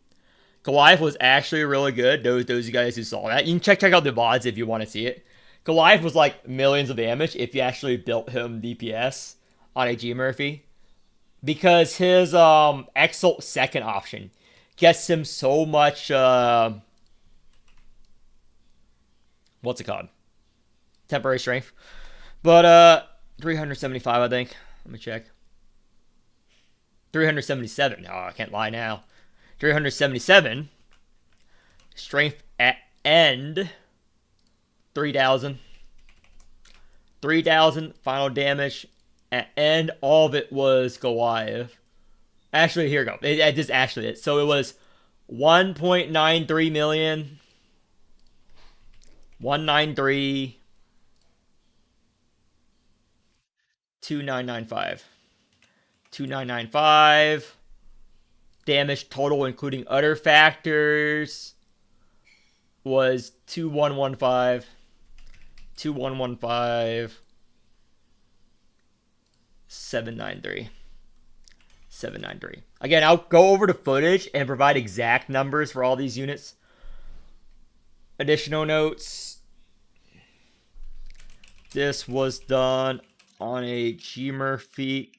Speaker 1: Goliath was actually really good. Those guys who saw that, you can check out the VODs if you want to see it. Goliath was like millions of damage if you actually built him DPS on a G Murphy because his Exalt second option gets him so much what's it called? Temporary strength. But 375 I think. Let me check. 377. Oh, I can't lie now. 377 strength at end 3000. 3000 final damage at end. All of it was Goliath. Actually, here we go. It just actually it. So it was 1.93 million. 193 2995. 2995 damage total including other factors was 2115. 2115 793. 793. Again, I'll go over the footage and provide exact numbers for all these units. Additional notes. This was done on a G Murphy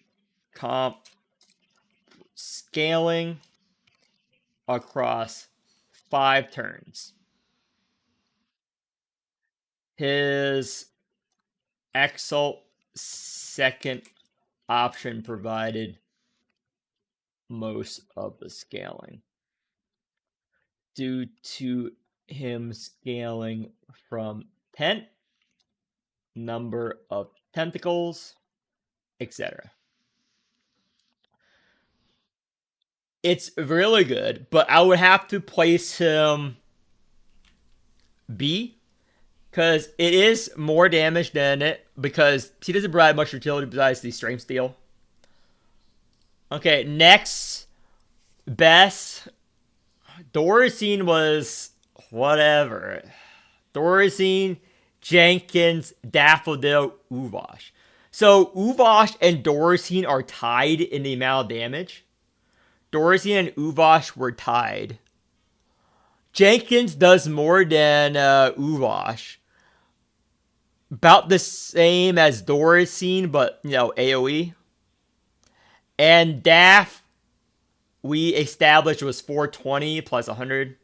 Speaker 1: comp scaling across 5 turns. His Exalt second option provided most of the scaling due to him scaling from tent, number of tentacles, etc. It's really good, but I would have to place him B because it is more damage than it because he doesn't provide much utility besides the strength steal. Okay, next best Doracine was whatever. Doracine, Jenkins, Daffodil, Uvosh. So Uvosh and Doracine are tied in the amount of damage. Doracine and Uvosh were tied. Jenkins does more than Uvosh. About the same as Doracine, but, AoE. And Daff, we established was 420 plus 100.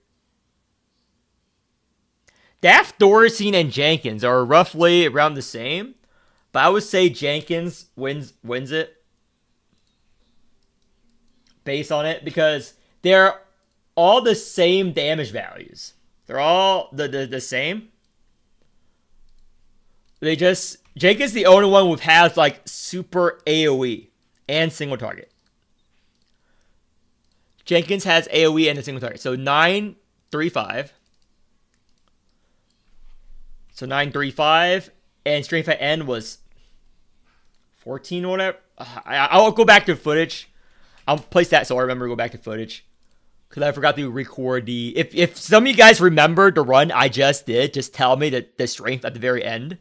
Speaker 1: Daff, Doracine, and Jenkins are roughly around the same. But I would say Jenkins wins it. Based on it. Because they're all the same damage values. They're all the same. They just... Jenkins the only one who has, like, super AoE and single target. Jenkins has AoE and a single target. So 935. So 935. And strength at end was 14 or whatever. I'll go back to footage. I'll place that so I remember to go back to footage. Because I forgot to record the... If some of you guys remember the run I just did, just tell me the strength at the very end.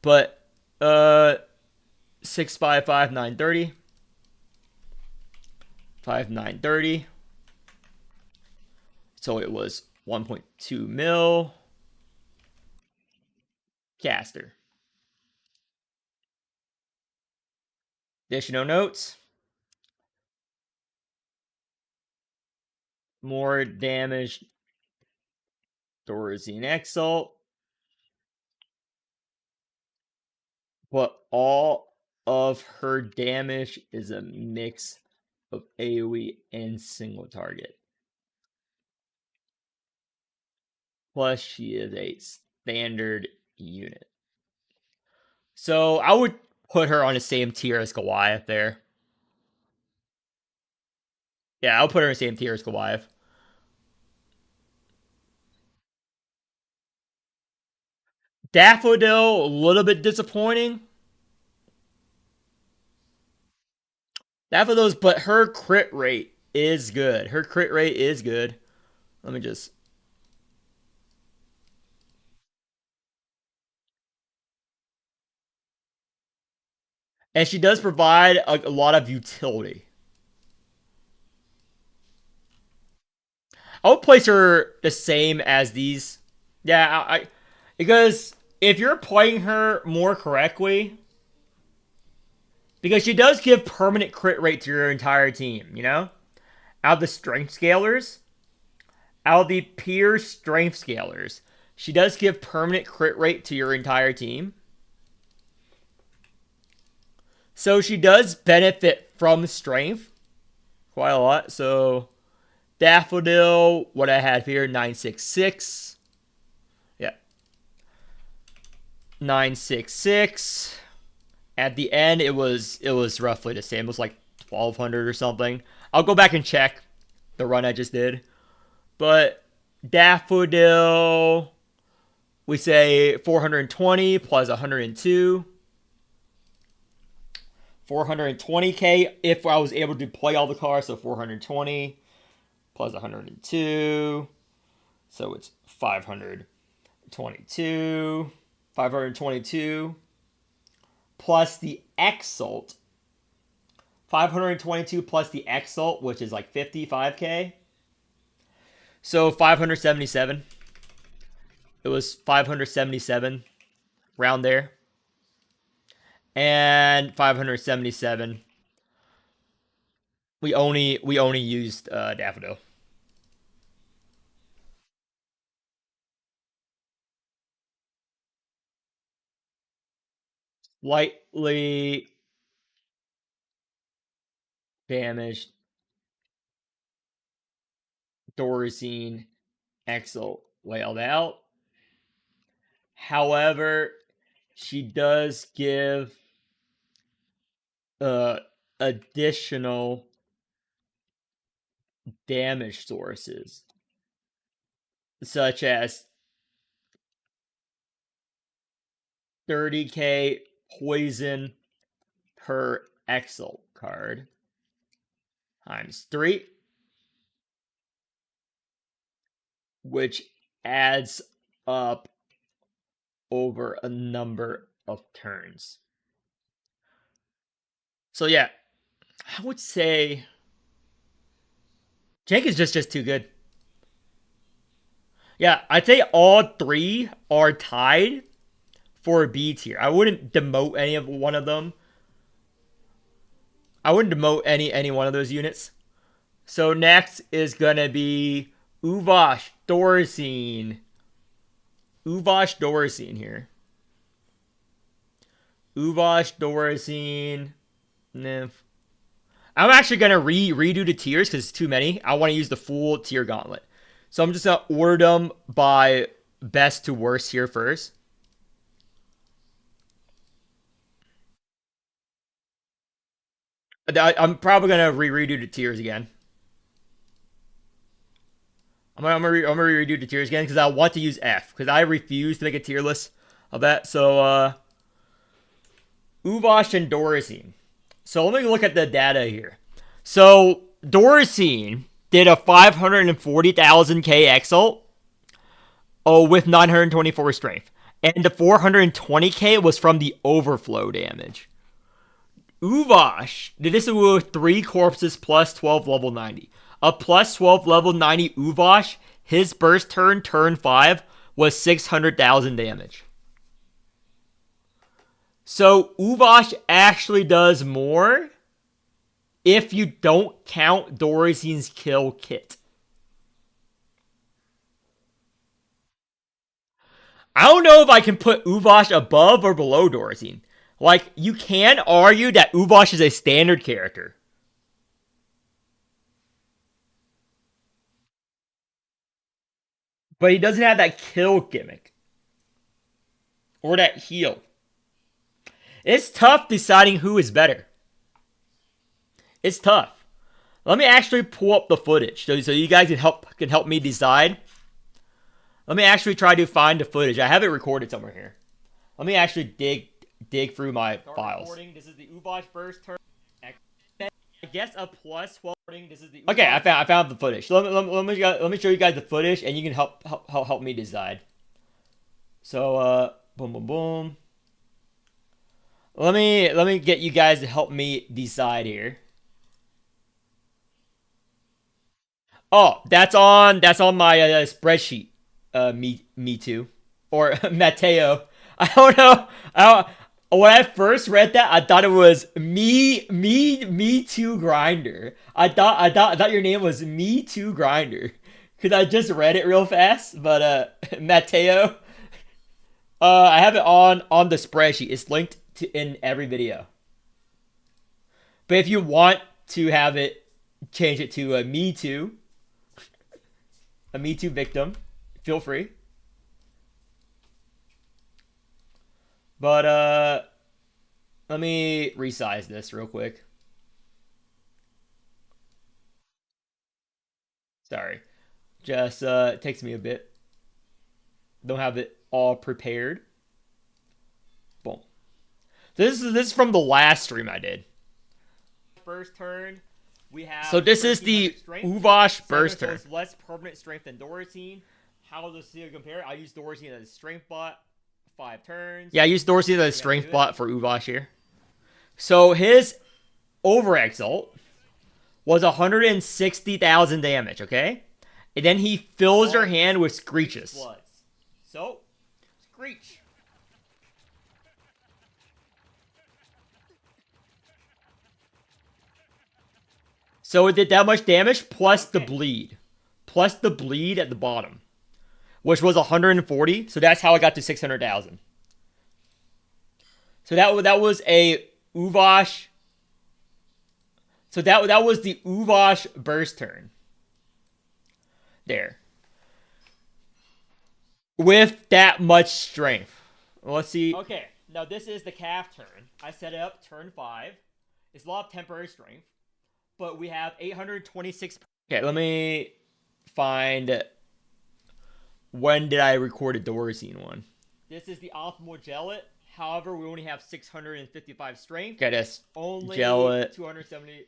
Speaker 1: But, 655, 930. 5930. So it was 1.2 mil. Caster. Additional notes. More damage. Doracine Exalt. But all of her damage is a mix of AoE and single target. Plus, she is a standard unit. So I would put her on the same tier as Goliath there. Yeah, I'll put her in the same tier as Goliath. Daffodil, a little bit disappointing. Daffodil's, but her crit rate is good. Her crit rate is good. Let me just... And she does provide a lot of utility. I would place her the same as these. Yeah, because if you're playing her more correctly, because she does give permanent crit rate to your entire team, you know? Out of the strength scalers, out of the peer strength scalers, she does give permanent crit rate to your entire team. So she does benefit from strength quite a lot. So Daffodil, what I had here, 966. Yeah. 966. At the end, it was roughly the same. It was like 1200 or something. I'll go back and check the run I just did. But Daffodil, we say 420 plus 102. 420k if I was able to play all the cards, so 420 plus 102. So it's 522. 522 plus the Exalt. 522 plus the Exalt, which is like 55k. So 577. It was 577 round there. And 577. We only used Daffodil. Slightly damaged Thorazine Exalt layout out. However, she does give uh, additional damage sources, such as 30k poison per Exalt card times 3, which adds up over a number of turns. So yeah, I would say Jake is just too good. Yeah, I'd say all three are tied for a B tier. I wouldn't demote any of one of them. I wouldn't demote any one of those units. So next is gonna be Uvash Thorazine. Uvash Thorazine here. Uvash Thorazine. Nymph. I'm actually gonna redo the tiers because it's too many. I want to use the full tier gauntlet. So I'm just gonna order them by best to worst here first. I'm probably gonna redo the tiers again. I'm gonna redo the tiers again because I want to use F because I refuse to make a tier list of that. So Uvash and Thorazine. So let me look at the data here. So Thorazine did a 540,000k exalt, oh, with 924 strength, and the 420k was from the overflow damage. Uvash did this with 3 corpses plus 12 level 90. A plus 12 level 90 Uvash, his burst turn 5, was 600,000 damage. So Uvash actually does more if you don't count Thorazine's kill kit. I don't know if I can put Uvash above or below Thorazine. Like, you can argue that Uvash is a standard character. But he doesn't have that kill gimmick. Or that heal. It's tough deciding who is better. It's tough. Let me actually pull up the footage so you guys can help me decide. Let me actually try to find the footage. I have it recorded somewhere here. Let me actually dig through my files. This is the Uvash first turn. I guess a plus 12. This is the okay. I found the footage. So let me show you guys the footage, and you can help me decide. So boom boom boom. Let me get you guys to help me decide here. Oh, that's on my spreadsheet. Me too, or Mateo. I don't know. When I first read that, I thought it was me too grinder. I thought your name was me too grinder, because I just read it real fast. But Mateo, I have it on the spreadsheet. It's linked to in every video. But if you want to have it, change it to me too, a Me Too victim, feel free. But let me resize this real quick. Sorry, just it takes me a bit. Don't have it all prepared. Boom. This is from the last stream I did. First turn, we have. So this is the Uvash burst turn. So less permanent strength than Dorotine. How does it compare? I use Dorotine as a strength bot. 5 turns. Yeah, I use Dorotine as a strength bot for Uvash here. So his over exalt was 160,000 damage, okay? And then he fills your hand with screeches. So, screech. So it did that much damage plus the bleed. Plus the bleed at the bottom, which was 140. So that's how I got to 600,000. So that was a Uvash. So that was the Uvash burst turn. There. With that much strength. Let's see. Okay, now this is the calf turn. I set it up turn 5. It's a lot of temporary strength. But we have 826. Okay, let me find. When did I record a Dorotine one? This is the optimal Gellet. However, we only have 655 strength. Okay, that's only Gellet. 270.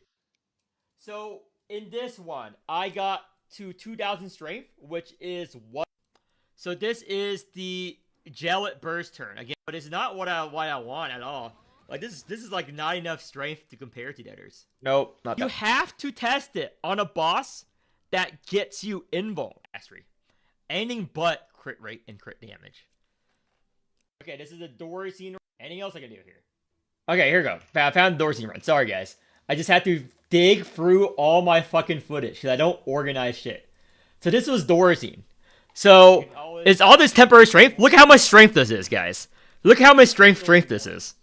Speaker 1: So in this one, I got to 2,000 strength, which is what. So this is the Gellet burst turn again, but it's not what I want at all. Like this is like not enough strength to compare to debtors. Nope, not that. You have to test it on a boss that gets you invuln mastery. Anything but crit rate and crit damage. Okay, this is a Dorotine. Anything else I can do here? Okay, here we go. I found the Dorotine run. Sorry, guys. I just had to dig through all my fucking footage because I don't organize shit. So this was Dorotine. So it's all this temporary strength. Look at how much strength this is, guys. Look how much strength this is.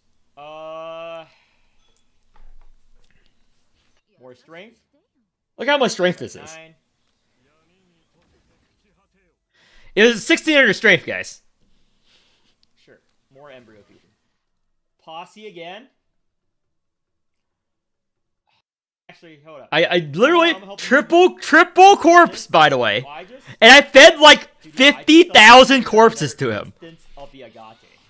Speaker 1: More strength. Look how much strength this is. It was 1600 strength, guys. Sure. More embryo fusion. Posse again. Actually, hold up. I literally triple corpse, by the way. And I fed like 50,000 corpses to him.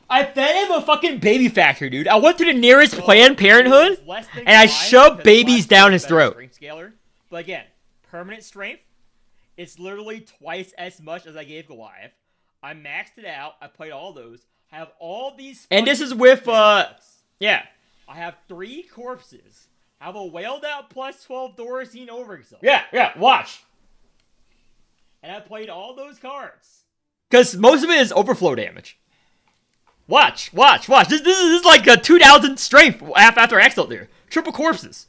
Speaker 1: I fed him a fucking baby factory, dude. I went to the nearest Planned Parenthood and I shoved babies down his throat. But again, permanent strength. It's literally twice as much as I gave Goliath. I maxed it out. I played all those. I have all these. And this is with, yeah. I have 3 corpses. I have a wailed out plus 12 Dorotine overexalt. Yeah, watch. And I played all those cards. Because most of it is overflow damage. Watch. This is like a 2,000 strength after exalt there. Triple corpses.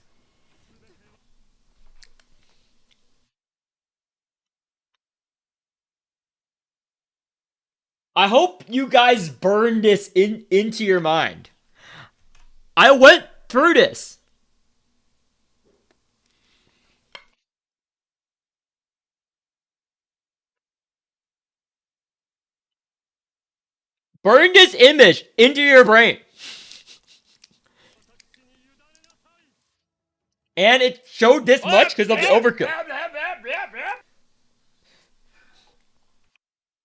Speaker 1: I hope you guys burn this into your mind. I went through this. Burn this image into your brain. And it showed this much because of the overkill.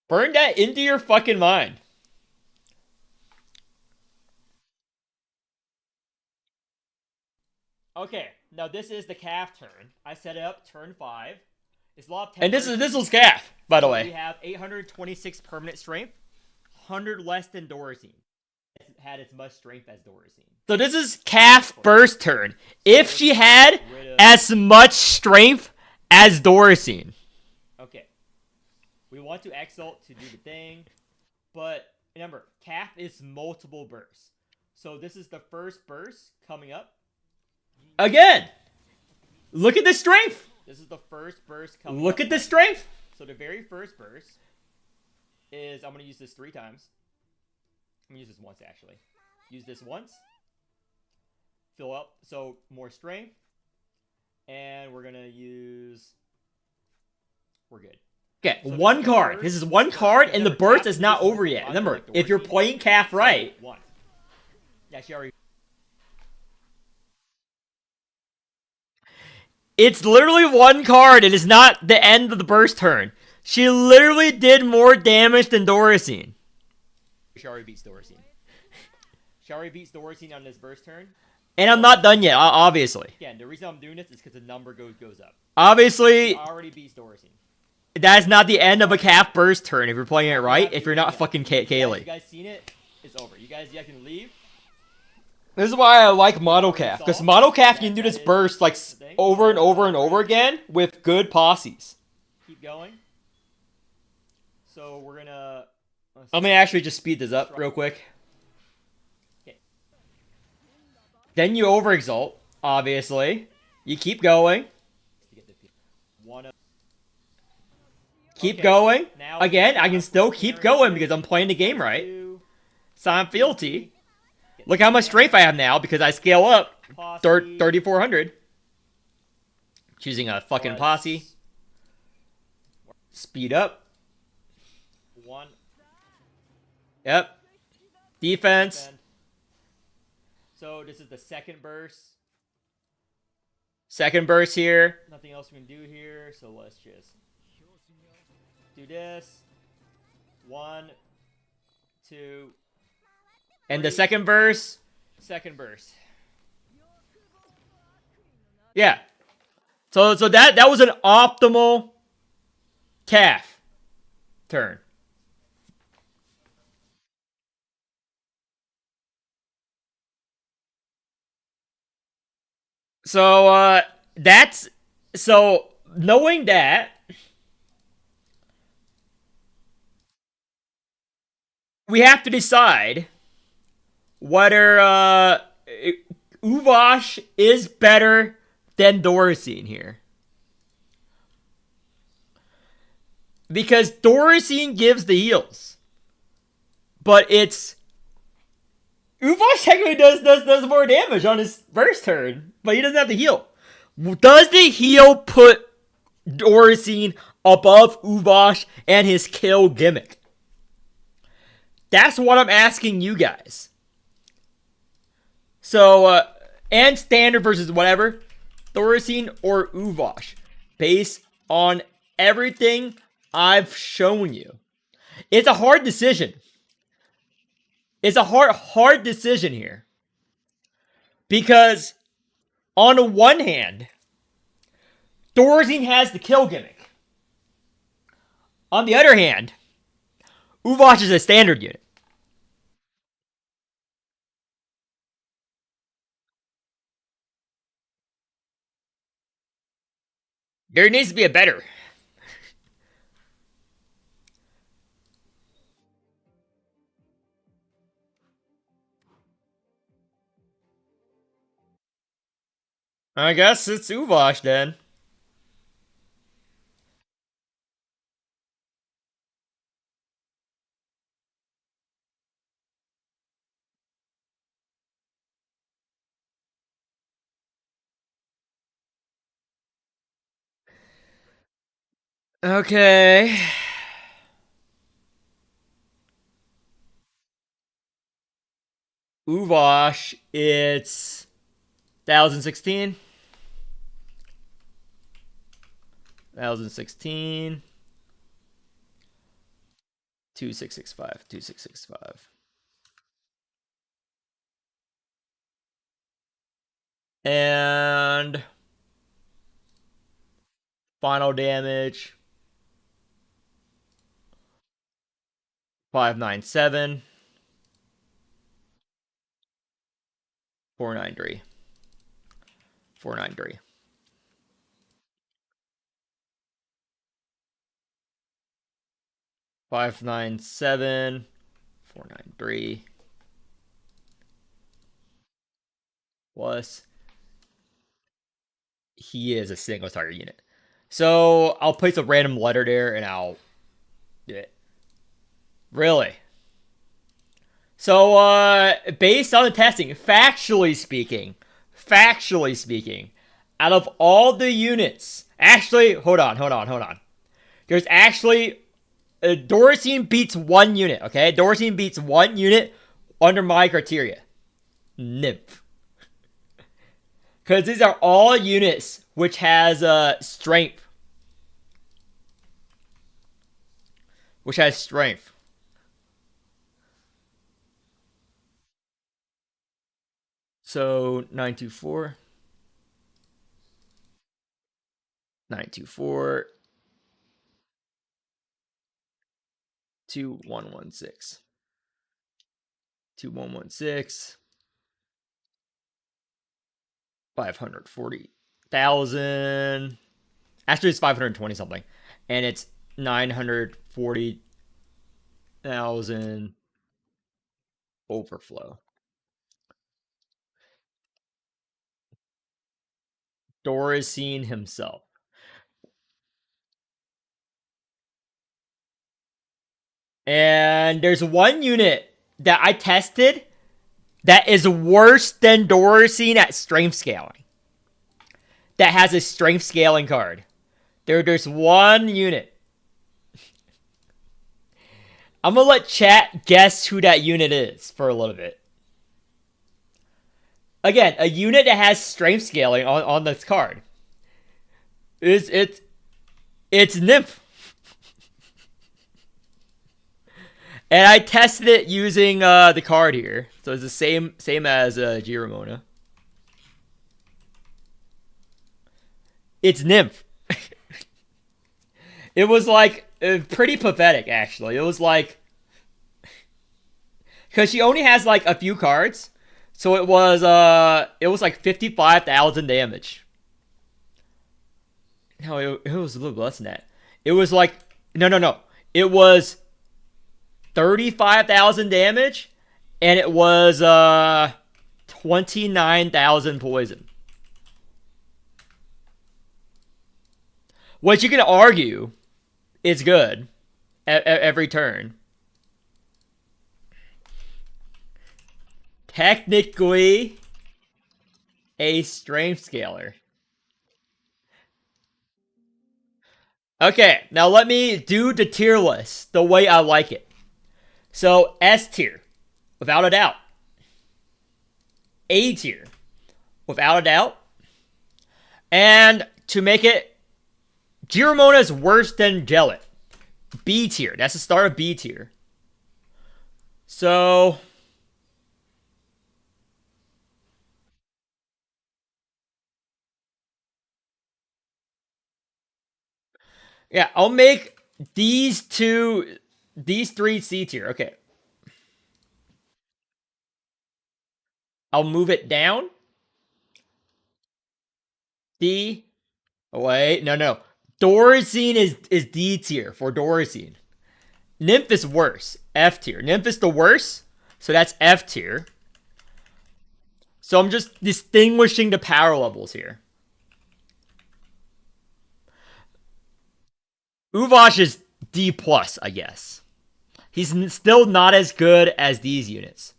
Speaker 1: Burn that into your fucking mind. Okay, now this is the calf turn. I set it up turn 5. It's a lot of and this was calf, by the way. We have 826 permanent strength, 100 less than Dorotine. had as much strength as Dorothy. So this is Calf Burst turn. If she had as much strength as Dorothy. Okay. We want to Exalt to do the thing. But remember, Calf is multiple bursts. So this is the first burst coming up. Again! Look at the strength! This is the first burst coming up. Look at the strength! So the very first burst is, I'm going to use this 3 times. I'm going to use this once, actually. Use this once. Fill up, so more strength. And we're going to use... We're good. Okay, so one card. Burst. This is one card, and the burst is not over yet. Remember, if you're playing Calf right... Yeah, she already... It's literally one card. It is not the end of the burst turn. She literally did more damage than Dorothy. She already beats Dorothy. She already beats Dorothy on this burst turn. And I'm not done yet, obviously. Again, the reason I'm doing this is because the number goes up. Obviously... She already beats Dorothy. That's not the end of a Calf burst turn if you're playing it right, if you're not fucking Kaylee. You guys seen it? It's over. You guys can leave. This is why I like Model Calf, because Model Calf can do this burst like over and over and over again with good posses. Keep going. So we're gonna... I'm gonna actually just speed this up real quick. Okay. Then you overexalt, obviously. You keep going. Keep going. Again, I can still keep going because I'm playing the game right. Sign fealty. Look how much strength I have now because I scale up 3,400. Choosing a fucking posse. Speed up. Yep. Defense. So this is the second burst. Second burst here. Nothing else we can do here, so let's just do this. 1, 2. And the second burst. Second burst. Yeah. So that was an optimal Calf turn. So that's so knowing that we have to decide whether Uvosh is better than Dorothy here. Because Dorothy gives the heals. But it's... Uvosh technically does more damage on his first turn. But he doesn't have the heal. Does the heal put Dorothy above Uvosh and his kill gimmick? That's what I'm asking you guys. So, and standard versus whatever, Dorothy or Uvosh, based on everything I've shown you. It's a hard decision. It's a hard decision here. Because, on the one hand, Dorothy has the kill gimmick. On the other hand, Uvosh is a standard unit. There needs to be a better. I guess it's Uvosh then. Okay. Uvosh, it's 2016. 2016. 2665. 2665. And final damage 597. 493. 493. 597. 493 plus he is a single target unit. So I'll place a random letter there and I'll do it. Really? So based on the testing, factually speaking, out of all the units, actually, hold on. There's actually Doricine beats one unit. Okay, Doricine beats one unit under my criteria. Nymph. Because these are all units which has strength. Which has strength. So 924. 924. 2116. 2116. 540,000. Actually, it's 520 something. And it's 940,000 overflow. Doricine himself. And there's one unit that I tested that is worse than Doricine at strength scaling. That has a strength scaling card. There's one unit. I'm gonna let chat guess who that unit is for a little bit. Again, a unit that has strength scaling on this card. It's Nymph. And I tested it using the card here. So it's the same as Giramona. It's Nymph. It was like pretty pathetic, actually. It was like, because she only has like a few cards, so it was like 55,000 damage. No, it was a little less than that. It was like no. It was 35,000 damage, and it was 29,000 poison. Which you can argue is good every turn. Technically, a strength scaler. Okay, now let me do the tier list the way I like it. So, S tier, without a doubt. A tier, without a doubt. And to make it, Giramona is worse than Jellet. B tier. That's the start of B tier. So, yeah, I'll make these three C tier. Okay. I'll move it down. D. Oh, wait, no. Doricine is D tier for Doricine. Nymph is worse. F tier. Nymph is the worst. So that's F tier. So I'm just distinguishing the power levels here. Uvash is D plus, I guess. He's still not as good as these units.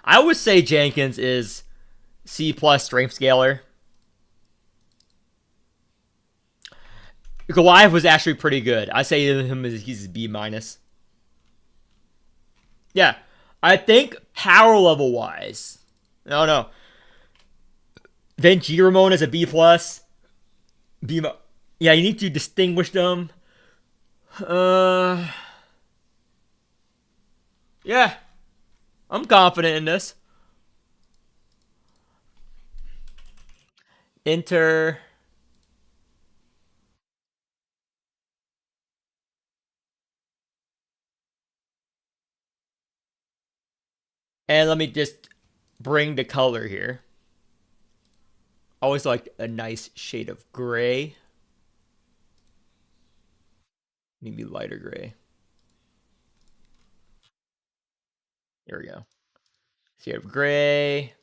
Speaker 1: I would say Jenkins is C plus strength scaler. Goliath was actually pretty good. I say him he's B minus. Yeah, I think power level wise. No. Then Giramon is a B plus. Yeah, you need to distinguish them. Yeah, I'm confident in this. Enter. And let me just bring the color here. Always like a nice shade of gray. Maybe lighter gray. There we go. Shade of gray.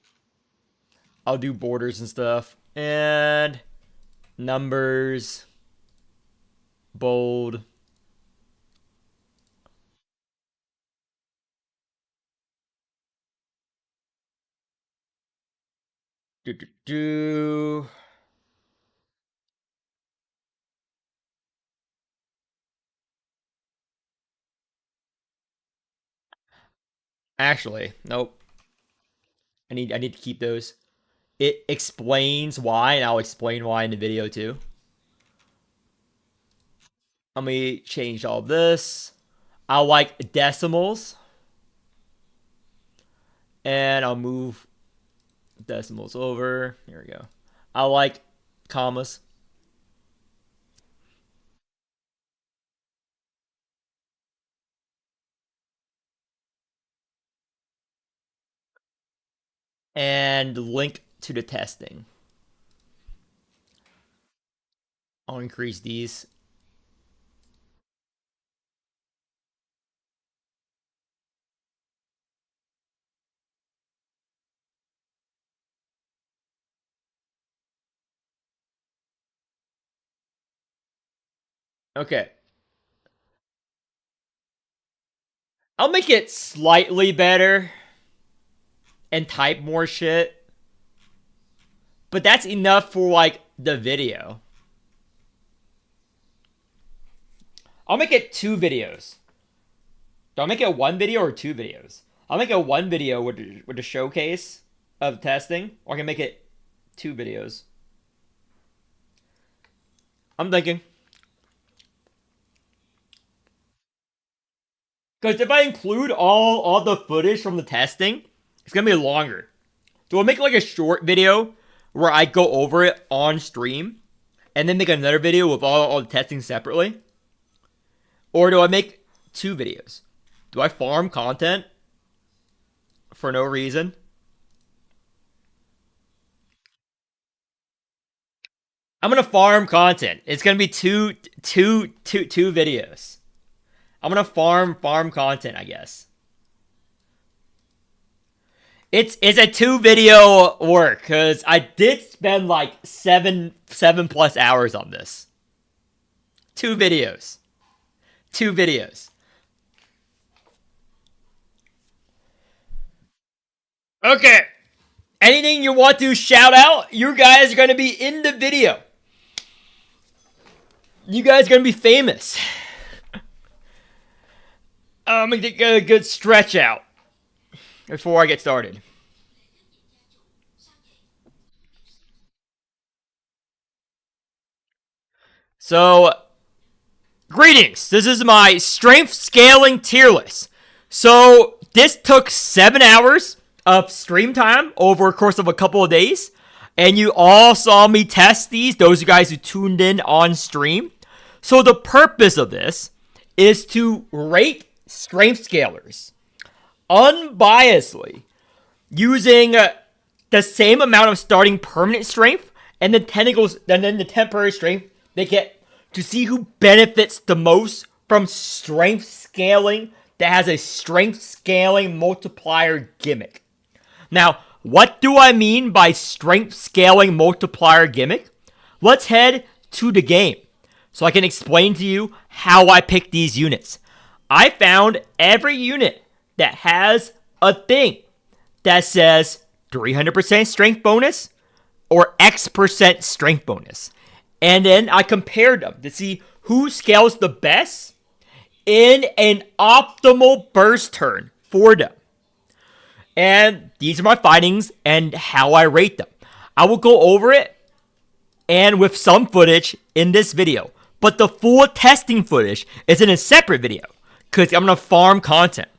Speaker 1: I'll do borders and stuff. And numbers. Bold. Do, do, do. Actually, nope. I need to keep those. It explains why, and I'll explain why in the video too. Let me change all this. I like decimals. And I'll move decimals over. Here we go. I like commas. And link to the testing. I'll increase these. Okay. I'll make it slightly better and type more shit. But that's enough for like the video. I'll make it 2 videos. Do I make it 1 video or 2 videos? I'll make it 1 video with a showcase of testing, or I can make it 2 videos. I'm thinking. Because if I include all the footage from the testing, it's going to be longer. Do I make like a short video where I go over it on stream and then make another video with all the testing separately? Or do I make 2 videos? Do I farm content for no reason? I'm going to farm content. It's going to be two videos. I'm gonna farm content, I guess. It's a 2 video work because I did spend like seven plus hours on this. 2 videos. 2 videos. Okay. Anything you want to shout out? You guys are gonna be in the video. You guys are gonna be famous. I'm gonna get a good stretch out before I get started. So, greetings. This is my strength scaling tier list. So, this took 7 hours of stream time over a course of a couple of days. And you all saw me test these, those of you guys who tuned in on stream. So, the purpose of this is to rate strength scalers unbiasedly using the same amount of starting permanent strength and the tentacles and then the temporary strength they get to see who benefits the most from strength scaling that has a strength scaling multiplier gimmick. Now, what do I mean by strength scaling multiplier gimmick? Let's head to the game so I can explain to you how I pick these units. I found every unit that has a thing that says 300% strength bonus or X% strength bonus. And then I compared them to see who scales the best in an optimal burst turn for them. And these are my findings and how I rate them. I will go over it and with some footage in this video. But the full testing footage is in a separate video because I'm going to farm content.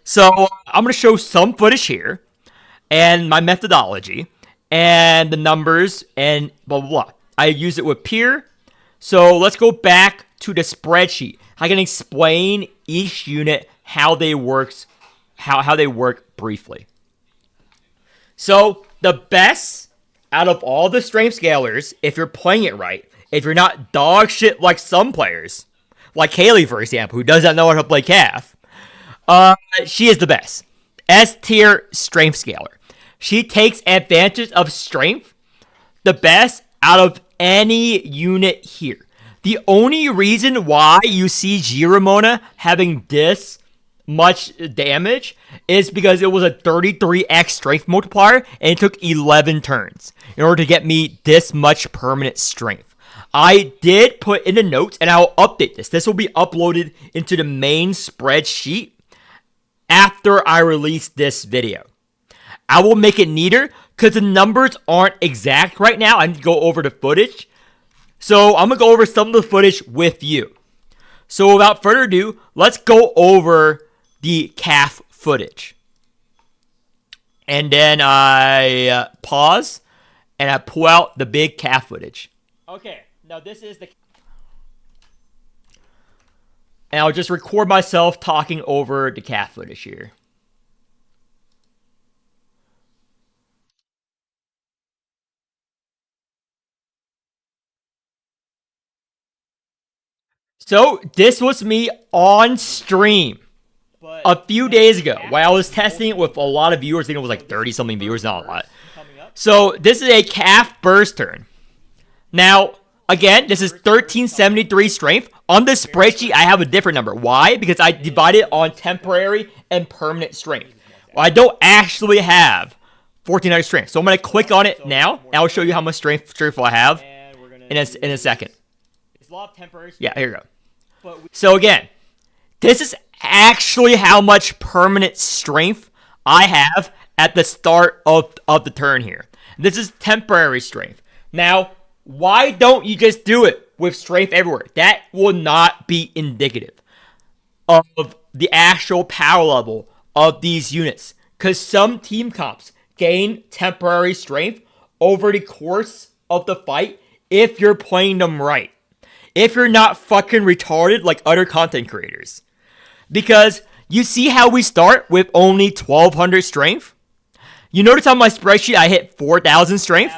Speaker 1: So I'm going to show some footage here and my methodology and the numbers and blah, blah, blah. I use it with peer. So let's go back to the spreadsheet. I can explain each unit, how they work briefly. So the best out of all the strength scalers, if you're playing it right, if you're not dog shit like some players, like Haley, for example, who doesn't know how to play calf, she is the best. S tier strength scaler. She takes advantage of strength the best out of any unit here. The only reason why you see Giramona having this much damage is because it was a 33x strength multiplier and it took 11 turns in order to get me this much permanent strength. I did put in the notes, and I'll update this. This will be uploaded into the main spreadsheet after I release this video. I will make it neater because the numbers aren't exact right now. I need to go over the footage. So I'm going to go over some of the footage with you. So without further ado, let's go over the calf footage. And then I pause and I pull out the big calf footage. Okay, now this is the... And I'll just record myself talking over the calf footage here. So this was me on stream a few days ago while I was testing it with a lot of viewers. I think it was like 30 something viewers, not a lot. So this is a calf burst turn. Now, again, this is 1373 strength. On this spreadsheet, I have a different number. Why? Because I divided on temporary and permanent strength. Well, I don't actually have 1400 strength. So I'm going to click on it now, and I'll show you how much strength I have in a second. Yeah, here we go. So again, this is actually how much permanent strength I have at the start of the turn here. This is temporary strength. Now, why don't you just do it with strength everywhere? That will not be indicative of the actual power level of these units. Because some team comps gain temporary strength over the course of the fight if you're playing them right. If you're not fucking retarded like other content creators. Because you see how we start with only 1200 strength? You notice on my spreadsheet I hit 4000 strength?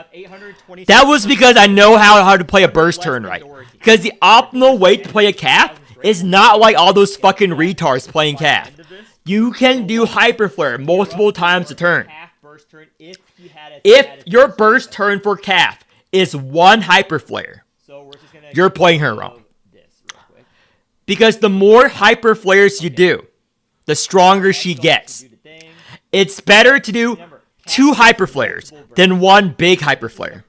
Speaker 1: That was because I know how to play a burst turn right. Because the optimal way to play a calf is not like all those fucking retards playing calf. You can do hyper flare multiple times a turn. If your burst turn for calf is one hyper flare, you're playing her wrong. Because the more hyper flares you do, the stronger she gets. It's better to do 2 hyper flares than 1 big hyper flare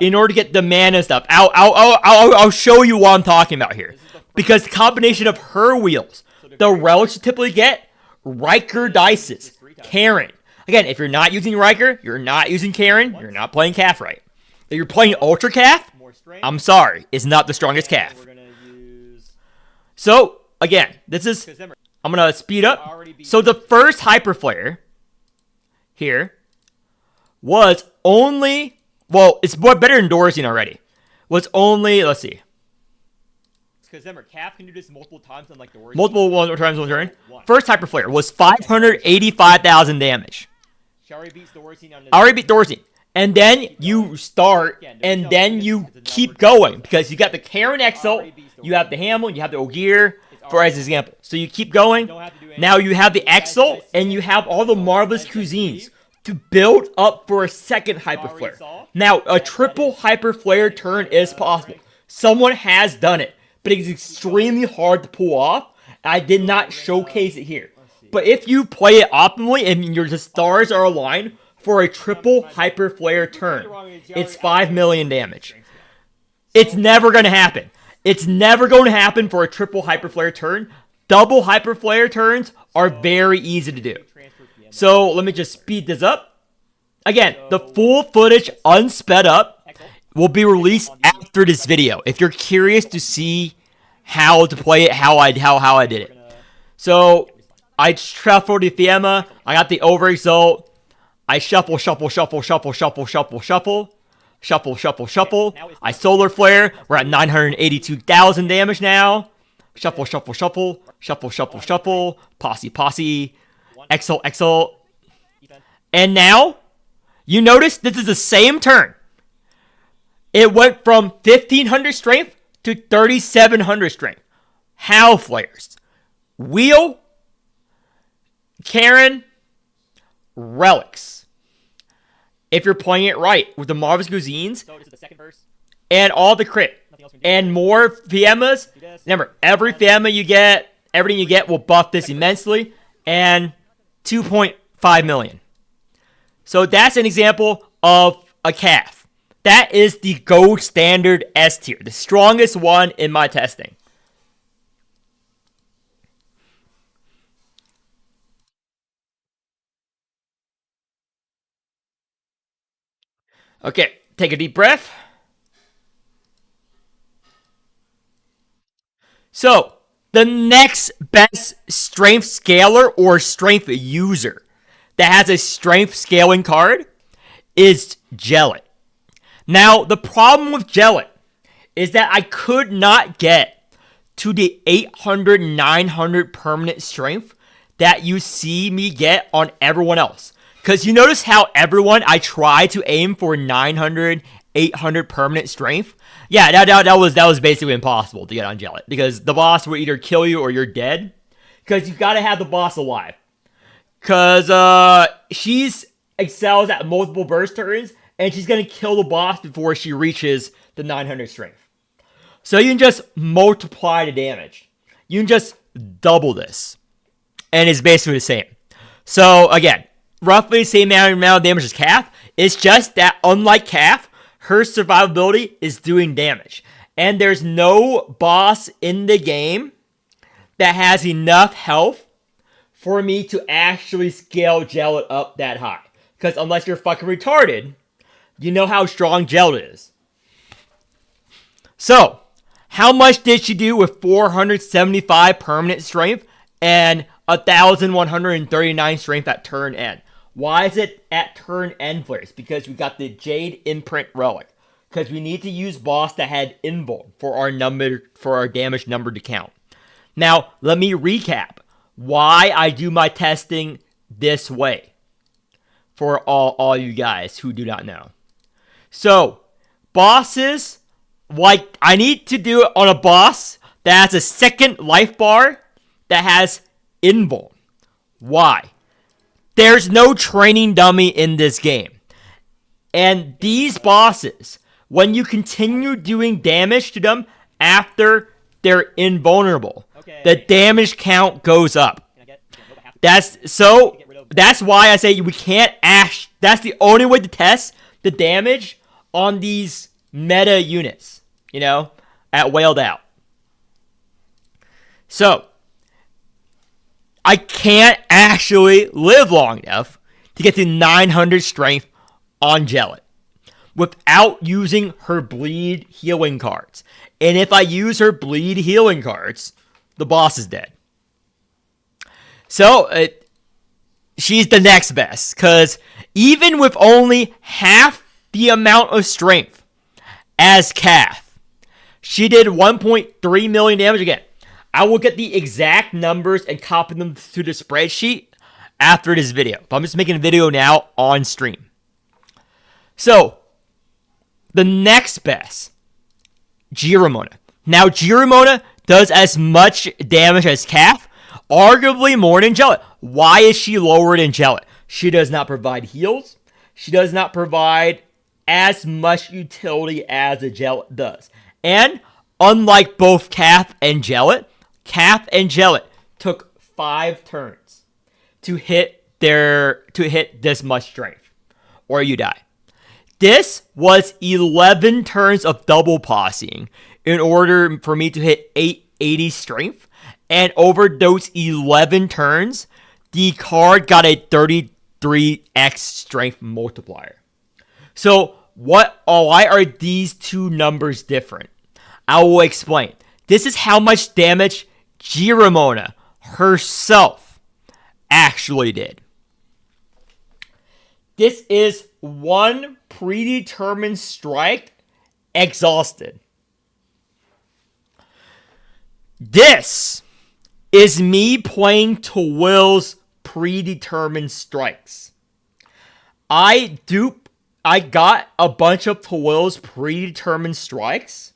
Speaker 1: in order to get the mana stuff. I'll show you what I'm talking about here. Because the combination of her wheels, the relics you typically get, Riker dices, Karen. Again, if you're not using Riker, you're not using Karen, you're not playing calf right. If you're playing Ultra Calf, I'm sorry, it's not the strongest calf. So, again, this is... I'm going to speed up. So the first hyper flare here was only... Well, it's better than Dorsey already. Was only... Let's see. Because remember, calf can do this multiple times on like Dorsey. Multiple times on turn. First hyper flare was 585,000 damage. She already beats Dorsey. Already beat Dorsey. And then you start, and then you keep going. Because you got the Karen Exalt, you have the Hamel, you have the Ogier, for as an example. So you keep going. Now you have the Exalt, and you have all the Marvelous Cuisines to build up for a second Hyper Flare. Now, a triple Hyper Flare turn is possible. Someone has done it, but it's extremely hard to pull off. I did not showcase it here. But if you play it optimally, and your stars are aligned, for a triple hyper flare turn, it's 5 million damage. It's never going to happen. It's never going to happen for a triple hyper flare turn. Double hyper flare turns are very easy to do. So let me just speed this up. Again, the full footage unsped up will be released after this video. If you're curious to see how to play it, how I did it. So I shuffled the Fiamma. I got the Overexalt. I shuffle. I Solar Flare. We're at 982,000 damage now. Shuffle. Posse. Exalt. And now, you notice this is the same turn. It went from 1500 strength to 3700 strength. How flares? Wheel, Karen, relics. If you're playing it right with the Marvelous Cuisines and all the crit and more Fiammas, remember, every Fiamma you get, everything you get will buff this immensely, and 2.5 million. So that's an example of a calf. That is the gold standard S tier, the strongest one in my testing. Okay, take a deep breath. So, the next best strength scaler or strength user that has a strength scaling card is Jellet. Now, the problem with Jellet is that I could not get to the 800, 900 permanent strength that you see me get on everyone else. Because you notice how everyone I try to aim for 900, 800 permanent strength. Yeah, that was basically impossible to get on Jellet. Because the boss will either kill you or you're dead. Because you gotta have the boss alive. Because she's excels at multiple burst turns. And she's gonna kill the boss before she reaches the 900 strength. So you can just multiply the damage. You can just double this. And it's basically the same. So again, roughly the same amount of damage as Calf. It's just that unlike Calf, her survivability is doing damage. And there's no boss in the game that has enough health for me to actually scale Jellet up that high. Because unless you're fucking retarded, you know how strong Jellet is. So, how much did she do with 475 permanent strength and 1,139 strength at turn end? Why is it at turn end flares? Because we got the Jade Imprint Relic. Because we need to use boss that had invuln for our damage number to count. Now, let me recap why I do my testing this way. For all you guys who do not know. So, bosses, like, I need to do it on a boss that has a second life bar that has invuln. Why? There's no training dummy in this game. And these bosses, when you continue doing damage to them after they're invulnerable, the damage count goes up. That's why I say we can't ash. That's the only way to test the damage on these meta units, at Wailed Out. So, I can't actually live long enough to get to 900 strength on Jellet without using her bleed healing cards. And if I use her bleed healing cards, the boss is dead. So, she's the next best, because even with only half the amount of strength as Kath, she did 1.3 million damage. Again, I will get the exact numbers and copy them to the spreadsheet after this video. But I'm just making a video now on stream. So, the next best, Giramona. Now, Giramona does as much damage as Kath, arguably more than Jellet. Why is she lower than Jellet? She does not provide heals. She does not provide as much utility as a Jellet does. And unlike both Kath and Jellet took 5 turns to hit this much strength, or you die. This was 11 turns of double posseing in order for me to hit 880 strength. And over those 11 turns, the card got a 33x strength multiplier. So, why are these two numbers different? I will explain. This is how much damage Giramona herself actually did. This is one predetermined strike exhausted. This is me playing to Will's predetermined strikes. I got a bunch of Toil's predetermined strikes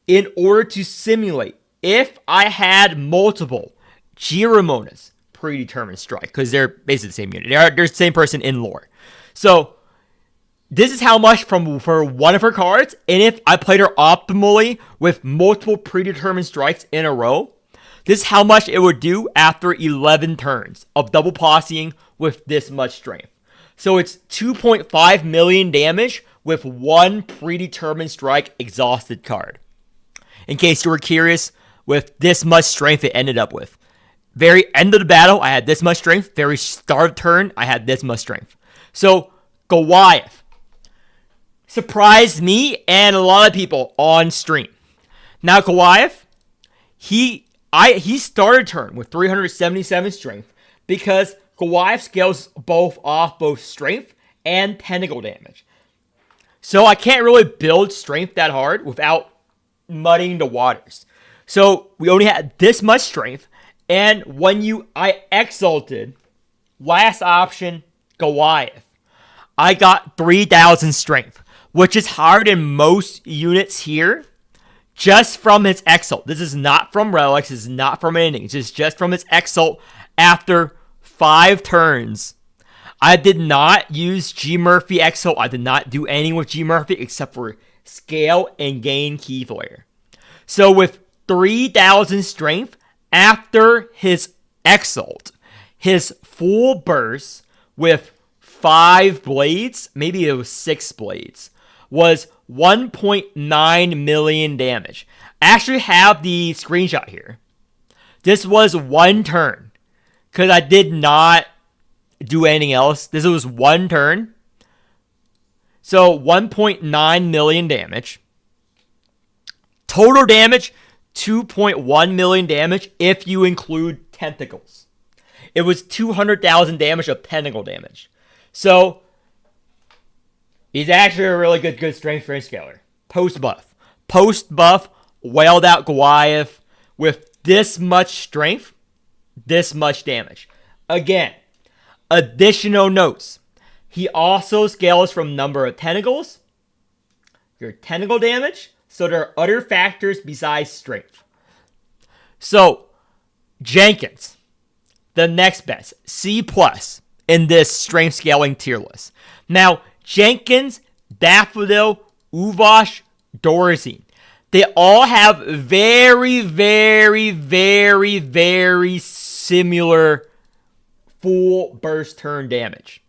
Speaker 1: in order to simulate if I had multiple Giramona's predetermined strike, because they're basically the same unit. They're the same person in lore. So this is how much for one of her cards, and if I played her optimally with multiple predetermined strikes in a row, this is how much it would do after 11 turns of double posseing with this much strength. So it's 2.5 million damage with one predetermined strike exhausted card. In case you were curious, with this much strength it ended up with. Very end of the battle, I had this much strength. Very start of turn, I had this much strength. So Goliath surprised me and a lot of people on stream. Now Goliath, he started turn with 377 strength because Goliath scales both off both strength and tentacle damage. So I can't really build strength that hard without muddying the waters. So we only had this much strength, and when I exalted last option Goliath, I got 3,000 strength, which is higher than most units here, just from its exalt. This is not from relics, this is not from anything, it's just from its exalt after 5 turns. I did not use G Murphy exalt. I did not do anything with G Murphy except for scale and gain key flare. So with 3,000 strength after his exalt, his full burst with 5 blades, maybe it was 6 blades, was 1.9 million damage. I actually have the screenshot here. This was one turn, because I did not do anything else. This was one turn. So 1.9 million damage. Total damage, 2.1 million damage if you include tentacles. It was 200,000 damage of tentacle damage. So he's actually a really good strength for a scaler. Post buff. Post buff, wailed out Goliath with this much strength, this much damage. Again, additional notes. He also scales from number of tentacles, your tentacle damage, so there are other factors besides strength. So, Jenkins, the next best, C+ in this strength scaling tier list. Now, Jenkins, Daffodil, Uvosh, Dorazine, they all have very, very, very, very similar full burst turn damage.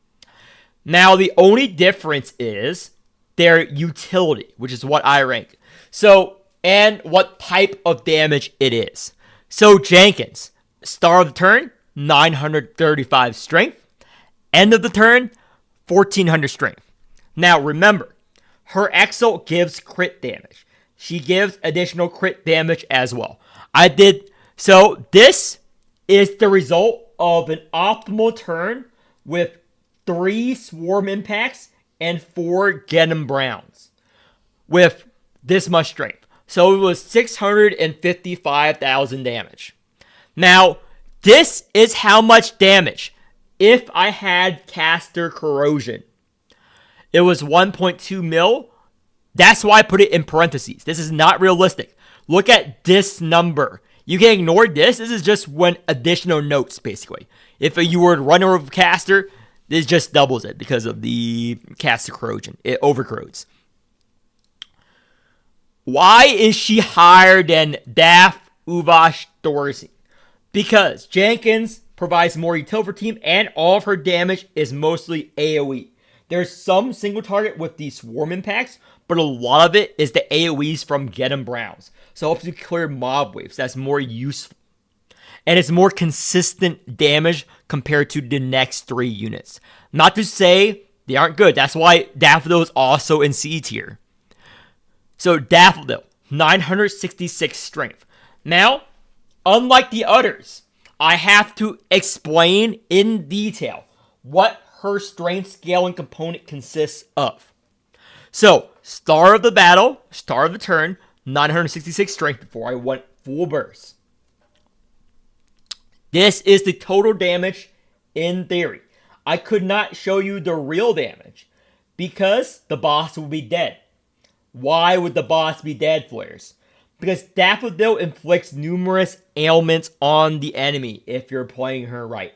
Speaker 1: Now, the only difference is their utility, which is what I rank. So, and what type of damage it is. So, Jenkins, start of the turn, 935 strength. End of the turn, 1400 strength. Now, remember, her exalt gives crit damage. She gives additional crit damage as well. So this is the result of an optimal turn with 3 swarm impacts and 4 Get 'em Browns with this much strength. So it was 655,000 damage. Now, this is how much damage if I had caster corrosion. It was 1.2 mil. That's why I put it in parentheses. This is not realistic. Look at this number. You can ignore this. This is just one additional notes, basically. If you were to run over a caster, this just doubles it because of the caster corrosion. It overcorrodes. Why is she higher than Daff, Uvosh, Dorsey? Because Jenkins provides more utility for team and all of her damage is mostly AoE. There's some single target with the swarm impacts, but a lot of it is the AoEs from Get 'em Browns. So it helps you clear mob waves. That's more useful. And it's more consistent damage compared to the next 3 units. Not to say they aren't good. That's why Daffodil is also in C tier. So Daffodil, 966 strength. Now, unlike the others, I have to explain in detail what her strength scaling component consists of. So, start of the battle, start of the turn, 966 strength before I went full burst. This is the total damage in theory. I could not show you the real damage because the boss will be dead. Why would the boss be dead, Flares? Because Daffodil inflicts numerous ailments on the enemy if you're playing her right.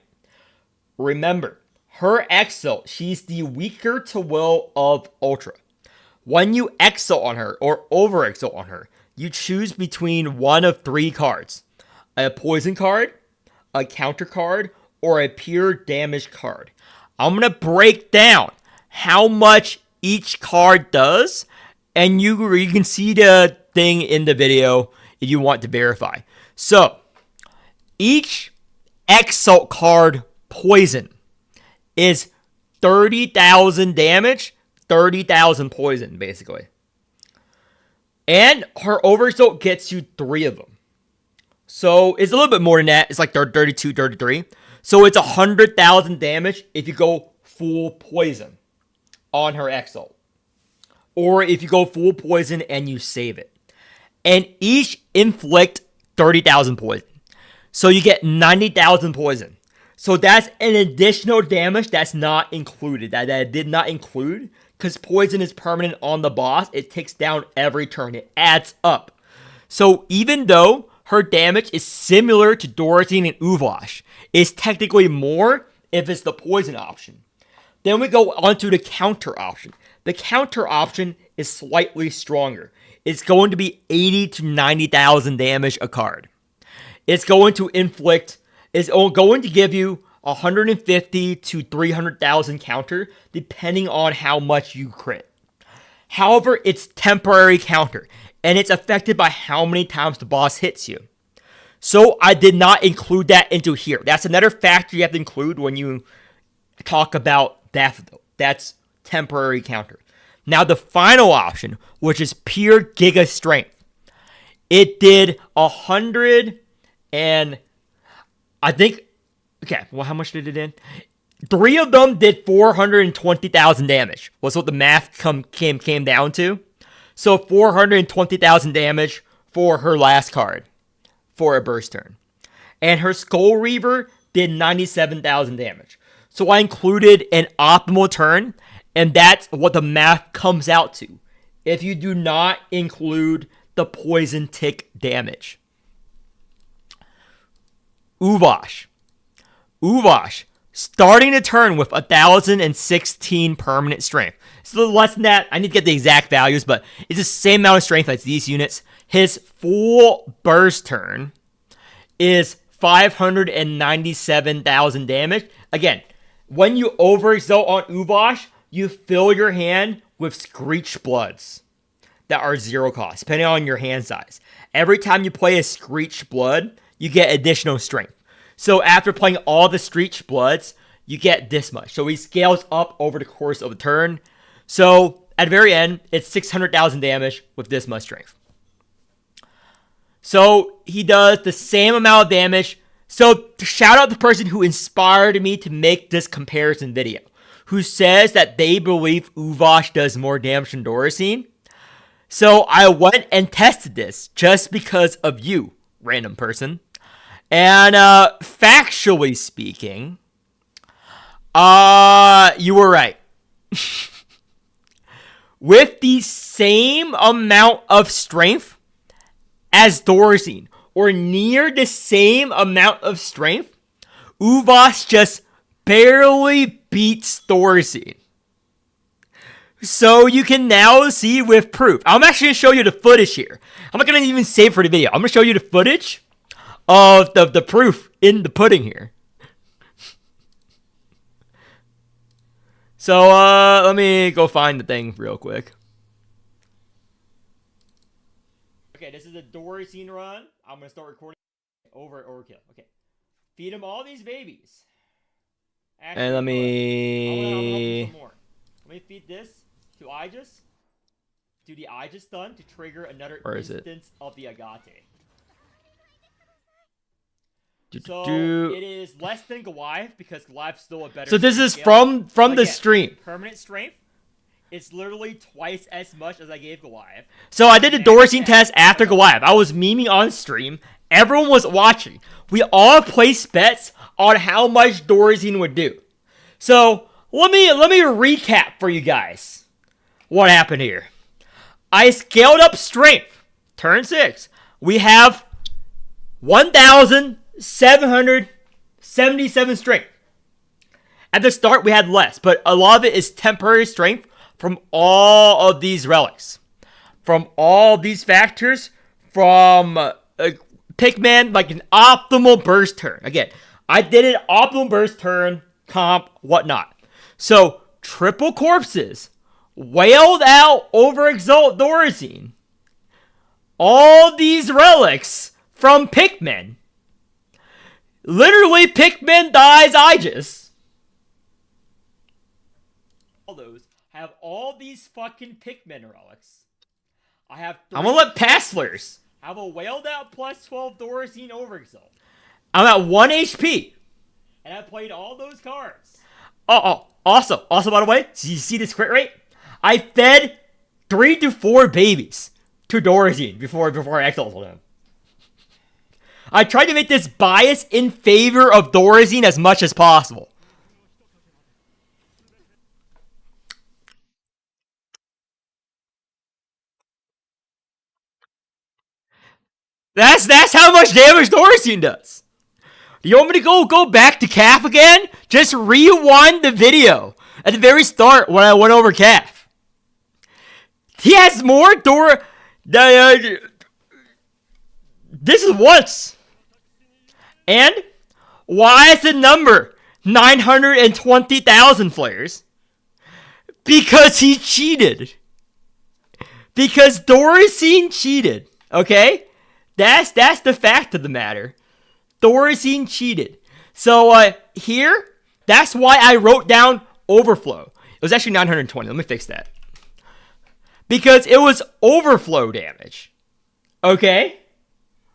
Speaker 1: Remember, her Exalt, she's the weaker to will of Ultra. When you Exalt on her or over Exalt on her, you choose between one of 3 cards. A poison card, a counter card, or a pure damage card. I'm going to break down how much each card does, and you can see the thing in the video if you want to verify. So, each Exalt card poison is 30,000 damage, 30,000 poison, basically. And her Overexalt gets you 3 of them. So, it's a little bit more than that. It's like 32, 33. So, it's 100,000 damage if you go full poison on her Exalt. Or if you go full poison and you save it. And each inflict 30,000 poison. So, you get 90,000 poison. So, that's an additional damage that's not included. That I did not include. Because poison is permanent on the boss. It ticks down every turn. It adds up. So, even though her damage is similar to Dorothy and Uvash, it's technically more if it's the poison option. Then we go on to the counter option. The counter option is slightly stronger. It's going to be 80 to 90,000 damage a card. It's going to inflict, it's going to give you 150 to 300,000 counter, depending on how much you crit. However, it's temporary counter, and it's affected by how many times the boss hits you. So I did not include that into here. That's another factor you have to include when you talk about Daffodil. That's temporary counter. Now the final option, which is pure Giga Strength. It did 100 and I think, okay, well, how much did it in? 3 of them did 420,000 damage. Was what the math came down to. So 420,000 damage for her last card for a burst turn. And her Skull Reaver did 97,000 damage. So I included an optimal turn, and that's what the math comes out to if you do not include the poison tick damage. Uvash. Starting the turn with 1,016 permanent strength. It's a little less than that. I need to get the exact values, but it's the same amount of strength as these units. His full burst turn is 597,000 damage. Again, when you overexalt on Uvash, you fill your hand with Screech Bloods that are 0 cost, depending on your hand size. Every time you play a Screech Blood, you get additional strength. So after playing all the Screech Bloods, you get this much. So he scales up over the course of a turn. So at the very end, it's 600,000 damage with this much strength. So he does the same amount of damage. So shout out the person who inspired me to make this comparison video, who says that they believe Uvash does more damage than Doricine. So I went and tested this just because of you, random person. And factually speaking, you were right. With the same amount of strength as Doricine, or near the same amount of strength, Uvash just barely beats Doricine. So you can now see with proof. I'm actually going to show you the footage here. I'm not going to even save for the video. I'm going to show you the footage of the proof in the pudding here. So, let me go find the thing real quick. Okay, this is a Doricine run. I'm going to start recording over at Overkill. Okay. Feed him all these babies. Actually, and let me feed this to Aegis. Do the Aegis stun to trigger another instance of the Agate. So it is less than Goliath because Goliath's still a better. So this is from the stream. Permanent strength. It's literally twice as much as I gave Goliath. So I did the Doricine test after Goliath. I was memeing on stream. Everyone was watching. We all placed bets on how much Doricine would do. So let me recap for you guys what happened here. I scaled up strength. Turn 6. We have 1,777 strength. At the start, we had less, but a lot of it is temporary strength from all of these relics. From all these factors, from Pikmin, like an optimal burst turn. Again, I did an optimal burst turn, comp, whatnot. So, triple corpses, wailed out over Exalt Thorazine. All these relics from Pikmin. Literally, Pikmin dies Aegis. All those have all these fucking Pikmin relics. I'm gonna let Passtlers have a wailed out plus 12 Thorazine Overexalt. I'm at 1 HP. And I played all those cards. Oh, awesome. Also, by the way, so you see this crit rate? I fed 3 to 4 babies to Thorazine before I exalted him. I tried to make this bias in favor of Thorazine as much as possible. That's how much damage Thorazine does. You want me to go back to Calf again? Just rewind the video at the very start when I went over Calf. He has more this is once. And why is the number 920,000 flares? Because he cheated. Because Thorazine cheated. Okay? That's the fact of the matter. Thorazine cheated. So here, that's why I wrote down overflow. It was actually 920. Let me fix that. Because it was overflow damage. Okay?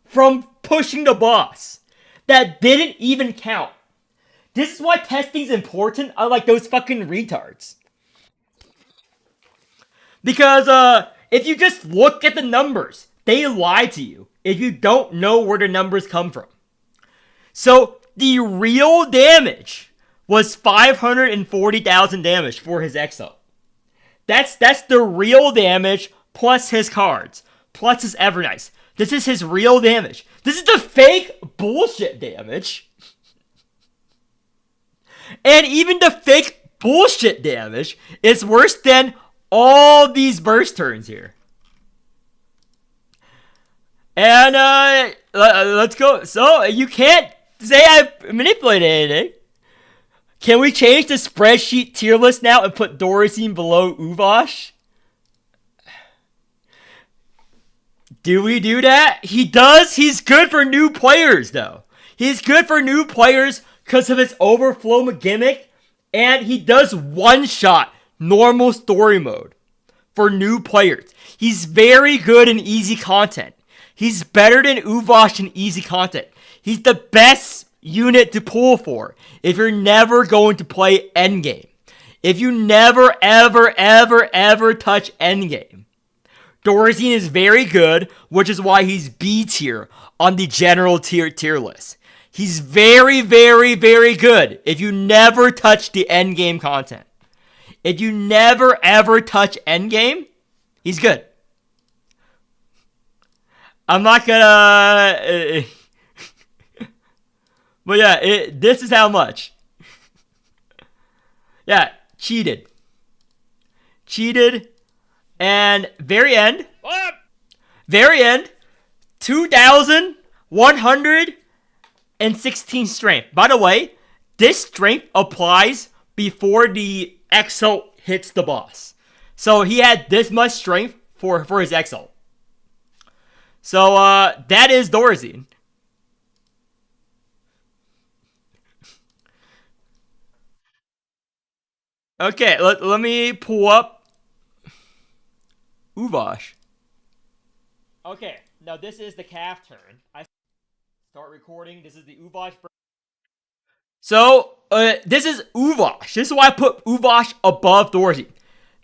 Speaker 1: From pushing the boss. That didn't even count. This is why testing's important, unlike those fucking retards. Because if you just look at the numbers, they lie to you if you don't know where the numbers come from. So the real damage was 540,000 damage for his Exo. That's the real damage plus his cards, plus his Evernice. This is his real damage. This is the fake bullshit damage. And even the fake bullshit damage is worse than all these burst turns here. And let's go. So you can't say I've manipulated anything. Can we change the spreadsheet tier list now and put Thorazine below Uvosh? Do we do that? He does. He's good for new players, though. He's good for new players because of his overflow gimmick. And he does one-shot normal story mode for new players. He's very good in easy content. He's better than Uvosh in easy content. He's the best unit to pull for if you're never going to play endgame. If you never, ever, ever, ever touch endgame. Thorazine is very good, which is why he's B tier on the general tier list. He's very, very, very good if you never touch the endgame content. If you never, ever touch endgame, he's good. I'm not gonna... but yeah, this is how much. Yeah, cheated. Cheated. And very end. 2,116 strength. By the way, this strength applies before the Exalt hits the boss. So he had this much strength for his Exalt. So that is Thorazine. Okay, let me pull up Uvosh. Okay, now this is the calf turn. I start recording. This is the Uvosh. So, this is Uvosh. This is why I put Uvosh above Thorazine.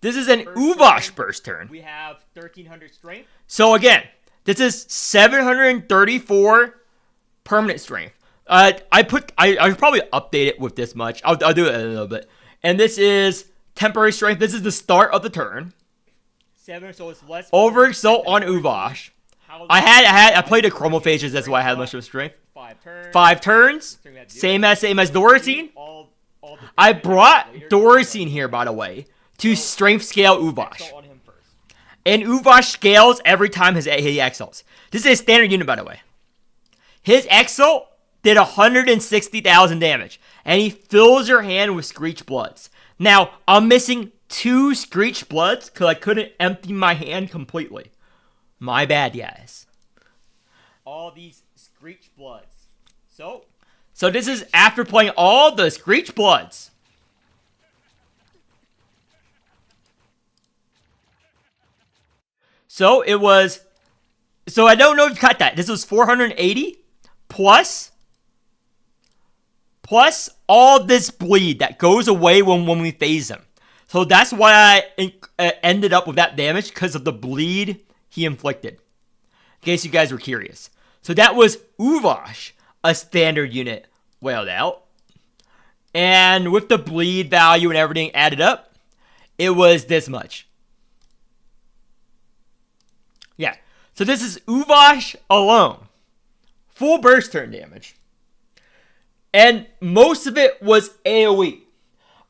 Speaker 1: This is an Uvosh burst turn. We have 1,300 strength. So again, this is 734 permanent strength. I probably update it with this much. I'll do it in a little bit. And this is temporary strength. This is the start of the turn.
Speaker 2: 7, so it's less.
Speaker 1: Overexalt on Uvash. I played the Chromophages, that's why I had much of strength.
Speaker 2: 5 turns.
Speaker 1: 5 turns. Same as Doricine. I brought Doricine here, by the way, to strength scale Uvash. And Uvash scales every time he exalts. This is a standard unit, by the way. His exalt did 160,000 damage. And he fills your hand with Screech Bloods. Now, I'm missing 2 Screech Bloods because I couldn't empty my hand completely. My bad, guys.
Speaker 2: All these Screech Bloods. So
Speaker 1: this is after playing all the Screech Bloods. So it was... So I don't know if you cut that. This was 480 plus all this bleed that goes away when we phase him. So that's why I ended up with that damage, because of the bleed he inflicted. In case you guys were curious. So that was Uvash, a standard unit, wailed out. And with the bleed value and everything added up, it was this much. Yeah. So this is Uvash alone. Full burst turn damage. And most of it was AoE.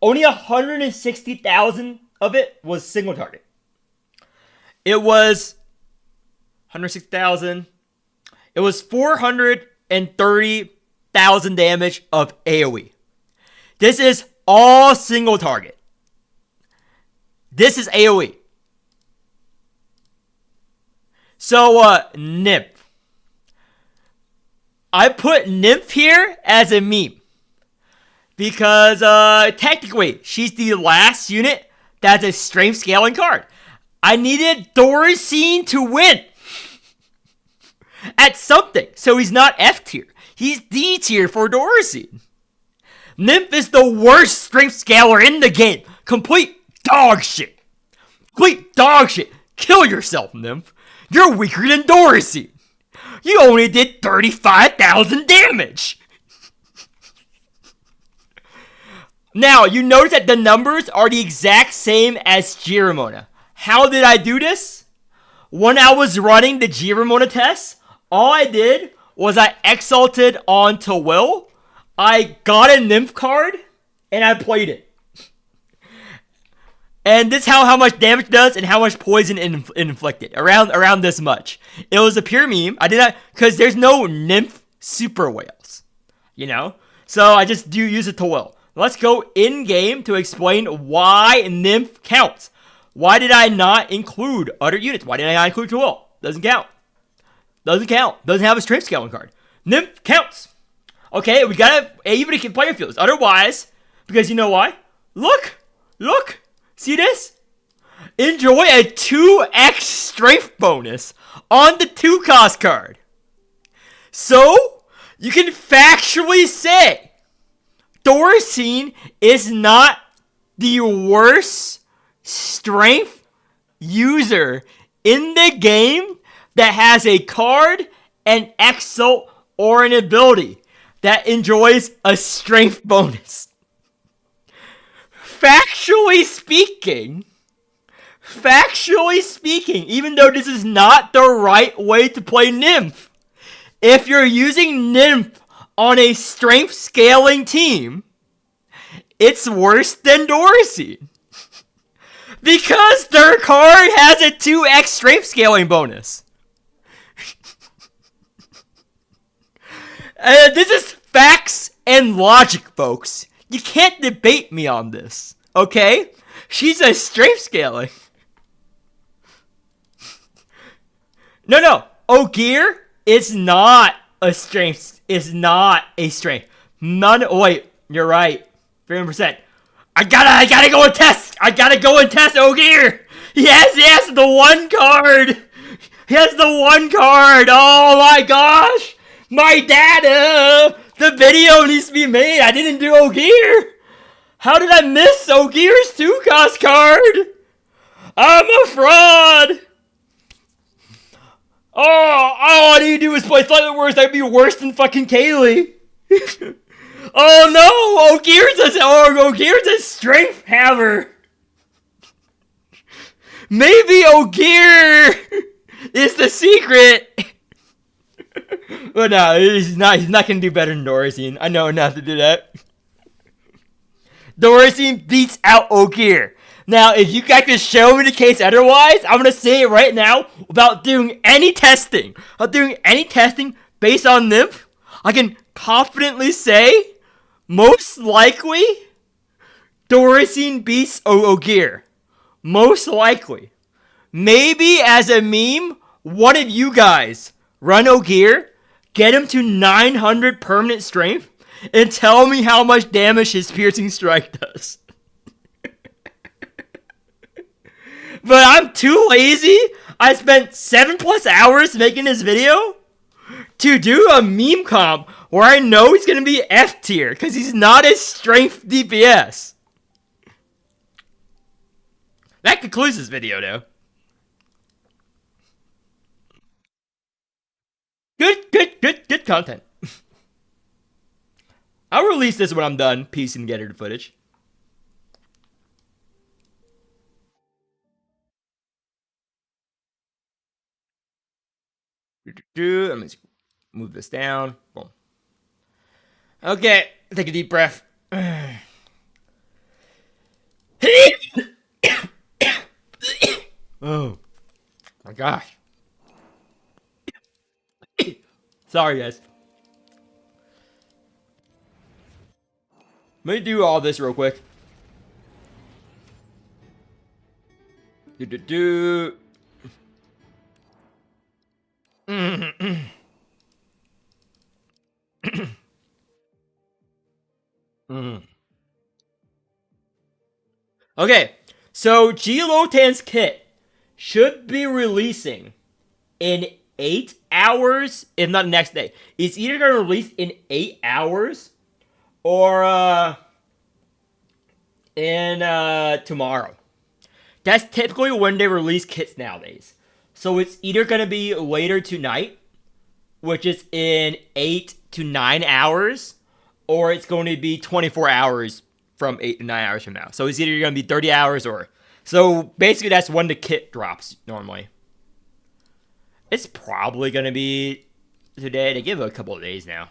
Speaker 1: Only 160,000 of it was single target. It was 160,000. It was 430,000 damage of AoE. This is all single target. This is AoE. So, Nymph. I put Nymph here as a meme. Because, technically, she's the last unit that's a strength scaling card. I needed Doricine to win. At something. So he's not F tier. He's D tier for Doricine. Nymph is the worst strength scaler in the game. Complete dog shit. Complete dog shit. Kill yourself, Nymph. You're weaker than Doricine. You only did 35,000 damage. Now, you notice that the numbers are the exact same as Giramona. How did I do this? When I was running the Giramona test, all I did was I exalted onto Will, I got a Nymph card, and I played it. And this is how much damage it does and how much poison it inflicted. Around this much. It was a pure meme. I did not, because there's no Nymph super whales. You know? So I just use it to Will. Let's go in-game to explain why Nymph counts. Why did I not include other units? Why did I not include Will? Doesn't count. Doesn't count. Doesn't have a strength scaling card. Nymph counts. Okay, we gotta even can player fields. Otherwise, because you know why? Look! See this? Enjoy a 2x strength bonus on the 2-cost card. So, you can factually say Doricine is not the worst strength user in the game that has a card, an exalt, or an ability that enjoys a strength bonus. Factually speaking, even though this is not the right way to play Nymph, if you're using Nymph on a strength scaling team, it's worse than Doricine. Because their card has a 2x strength scaling bonus. This is facts and logic, folks. You can't debate me on this, okay? She's a strength scaling. No. Ogier is not a strength. Wait, you're right. 300%. I gotta go and test. Ogier. He has the one card. Oh my gosh. My data. The video needs to be made. I didn't do Ogier. How did I miss Ogier's 2-cost card? I'm a fraud. All I need to do is play slightly worse. That'd be worse than fucking Kaylee. Oh no! Ogier's a strength hammer. Maybe Ogier is the secret. But no, he's not. He's not gonna do better than Dorothy. I know not to do that. Dorothy beats out Ogier. Now, if you guys can show me the case otherwise, I'm gonna say it right now without doing any testing. Without doing any testing based on nymph, I can confidently say, most likely, Dorothy beats Ogier. Most likely. Maybe as a meme, one of you guys run Ogier, get him to 900 permanent strength, and tell me how much damage his piercing strike does. But I'm too lazy. I spent 7+ hours making this video to do a meme comp where I know he's gonna be F tier because he's not a strength DPS. That concludes this video, though. Good content. I'll release this when I'm done piecing together the footage. Let me move this down. Boom. Okay, take a deep breath. Oh my gosh. Sorry, guys. Let me do all this real quick. Do. Okay, so Geolotan's kit should be releasing in 8 hours, if not next day. It's either going to release in 8 hours or in tomorrow. That's typically when they release kits nowadays. So it's either going to be later tonight, which is in 8 to 9 hours, or it's going to be 24 hours from 8 to 9 hours from now. So it's either going to be 30 hours or... So basically that's when the kit drops normally. It's probably going to be today. They give it a couple of days now.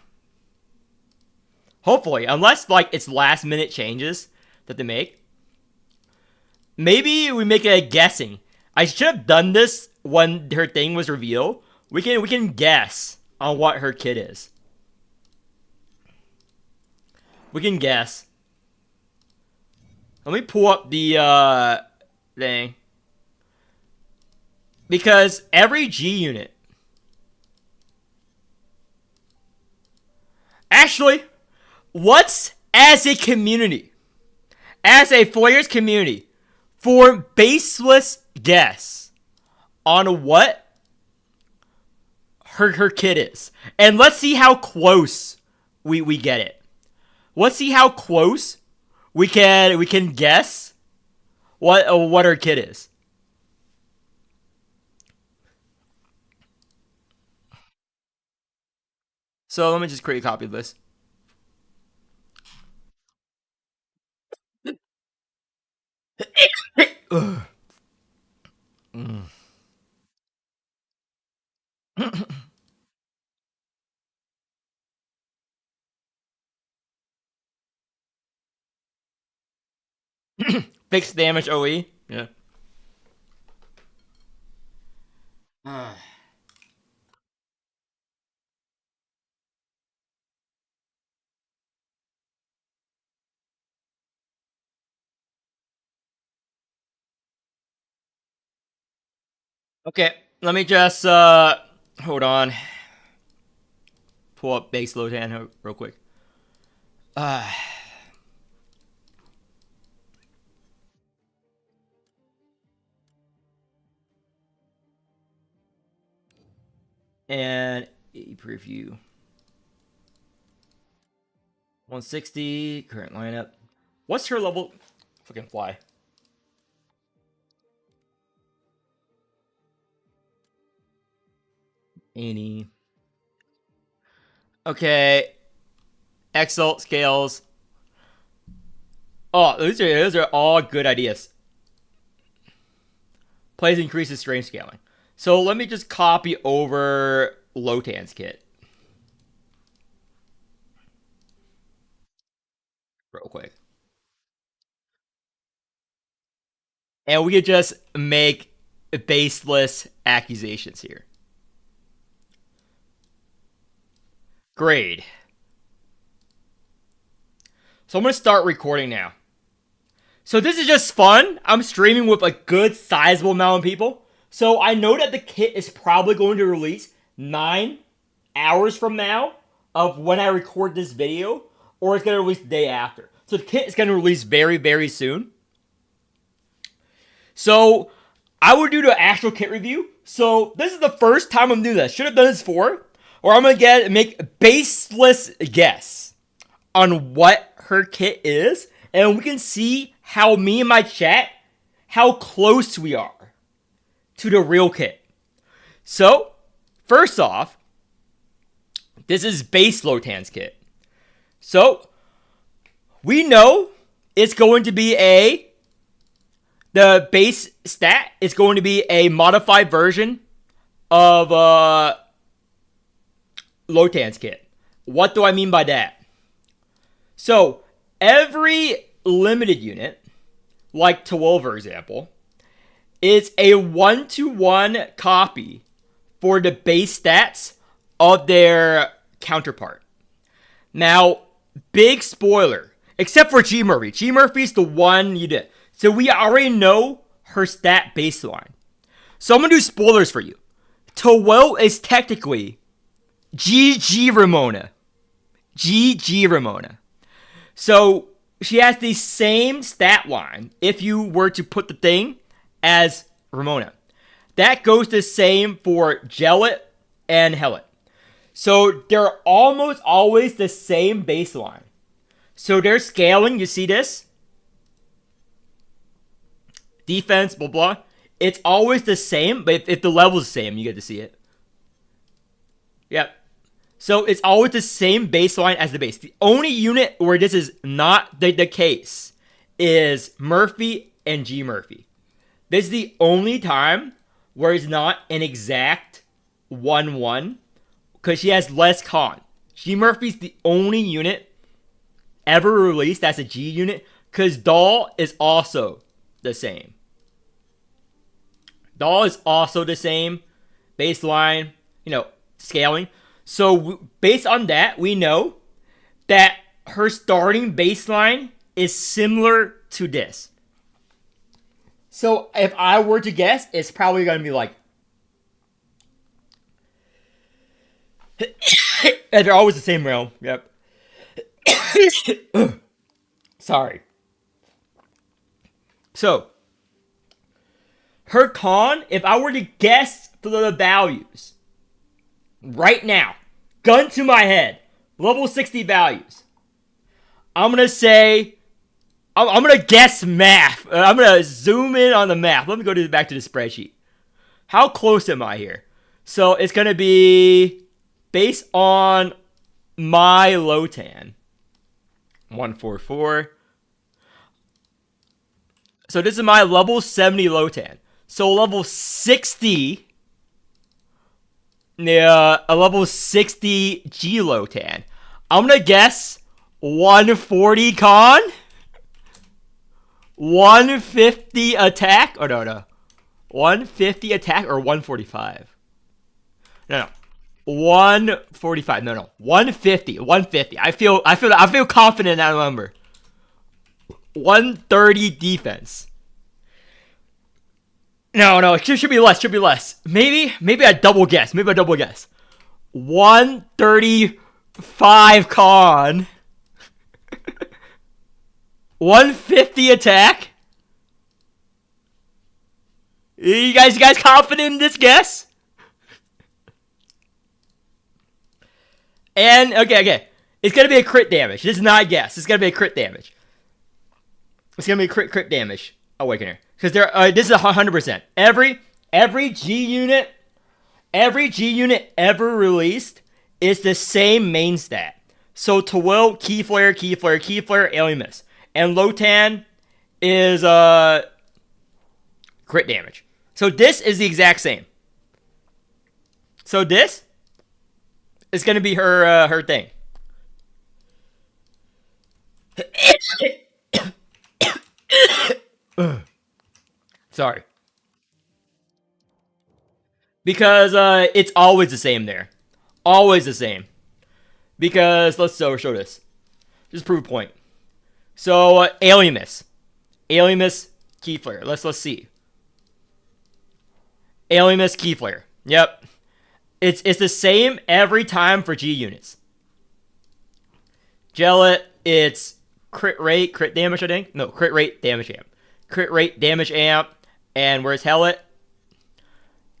Speaker 1: Hopefully, unless like it's last minute changes that they make. Maybe we make a guessing. I should have done this when her thing was revealed. We can guess on what her kit is. We can guess. Let me pull up the thing. Because every G unit... Actually, what's as a community? As a Flares community, for baseless guess on what her kit is. And let's see how close we get it. Let's see how close we can guess what her kit is. So let me just create a copy of this. Fixed damage OE. Yeah. Okay, let me just hold on. Pull up base Lotan real quick. And a preview. 160 current lineup. What's her level? Fucking fly. Annie. Okay. Excel scales. Oh, those are all good ideas. Plays increases strength scaling. So let me just copy over Lotan's kit real quick. And we could just make baseless accusations here. Grade. So I'm going to start recording now. So this is just fun. I'm streaming with a good sizable amount of people. So I know that the kit is probably going to release 9 hours from now of when I record this video, or it's going to release the day after. So the kit is going to release very, very soon. So I will do the actual kit review. So this is the first time I'm doing this. Should have done this before, or I'm going to make a baseless guess on what her kit is, and we can see how me and my chat, how close we are to the real kit. So, first off, this is base Lotan's kit. So, we know it's going to be the base stat is going to be a modified version of Lotan's kit. What do I mean by that? So, every limited unit, like Tawil, for example, is a 1-to-1 copy for the base stats of their counterpart. Now, big spoiler, except for G Murphy. G Murphy's the one you did. So we already know her stat baseline. So I'm going to do spoilers for you. Tawil is technically GG Ramona. GG Ramona. So she has the same stat line if you were to put the thing as Ramona. That goes the same for Jellet and Hellet. So they're almost always the same baseline. So they're scaling, you see this? Defense, blah, blah. It's always the same, but if the level's the same, you get to see it. Yep. So it's always the same baseline as the base. The only unit where this is not the case is Murphy and G Murphy. This is the only time where it's not an exact 1-1 because she has less con. G Murphy's the only unit ever released that's a G unit because Doll is also the same. Doll is also the same baseline, scaling. So based on that, we know that her starting baseline is similar to this. So if I were to guess, it's probably going to be like... They're always the same realm. Yep. Sorry. So, her con, if I were to guess the values, right now, gun to my head, level 60 values, I'm going to say, I'm going to guess math. I'm going to zoom in on the math. Let me go back to the spreadsheet. How close am I here? So it's going to be based on my Lotan. 144. So this is my level 70 Lotan. So level 60... Yeah, a level 60 G Lotan. I'm gonna guess 140 con, 150 attack. Oh no, 150 attack or 145. No, 145. No, 150. 150. I feel confident in that number. 130 defense. No, it should be less. Maybe I double guess. 135 con. 150 attack. You guys confident in this guess? And okay. It's gonna be a crit damage. This is not a guess. It's gonna be a crit damage. It's gonna be crit damage. Awakener. Because this is 100%. Every G unit ever released is the same main stat. So Tawil, Key Flare, Key Flare, Key Flare, Alien Miss. And Lotan is crit damage. So this is the exact same. So this is going to be her thing. Sorry. Because it's always the same there. Always the same. Because let's show this. Just prove a point. So Alien Miss. Alien Miss Key Flare. Let's see. Alien Miss Key Flare. Yep. It's the same every time for G units. Gellet, it's crit rate, crit damage, I think. No, crit rate, damage amp. Crit rate, damage amp. And where's Hellet?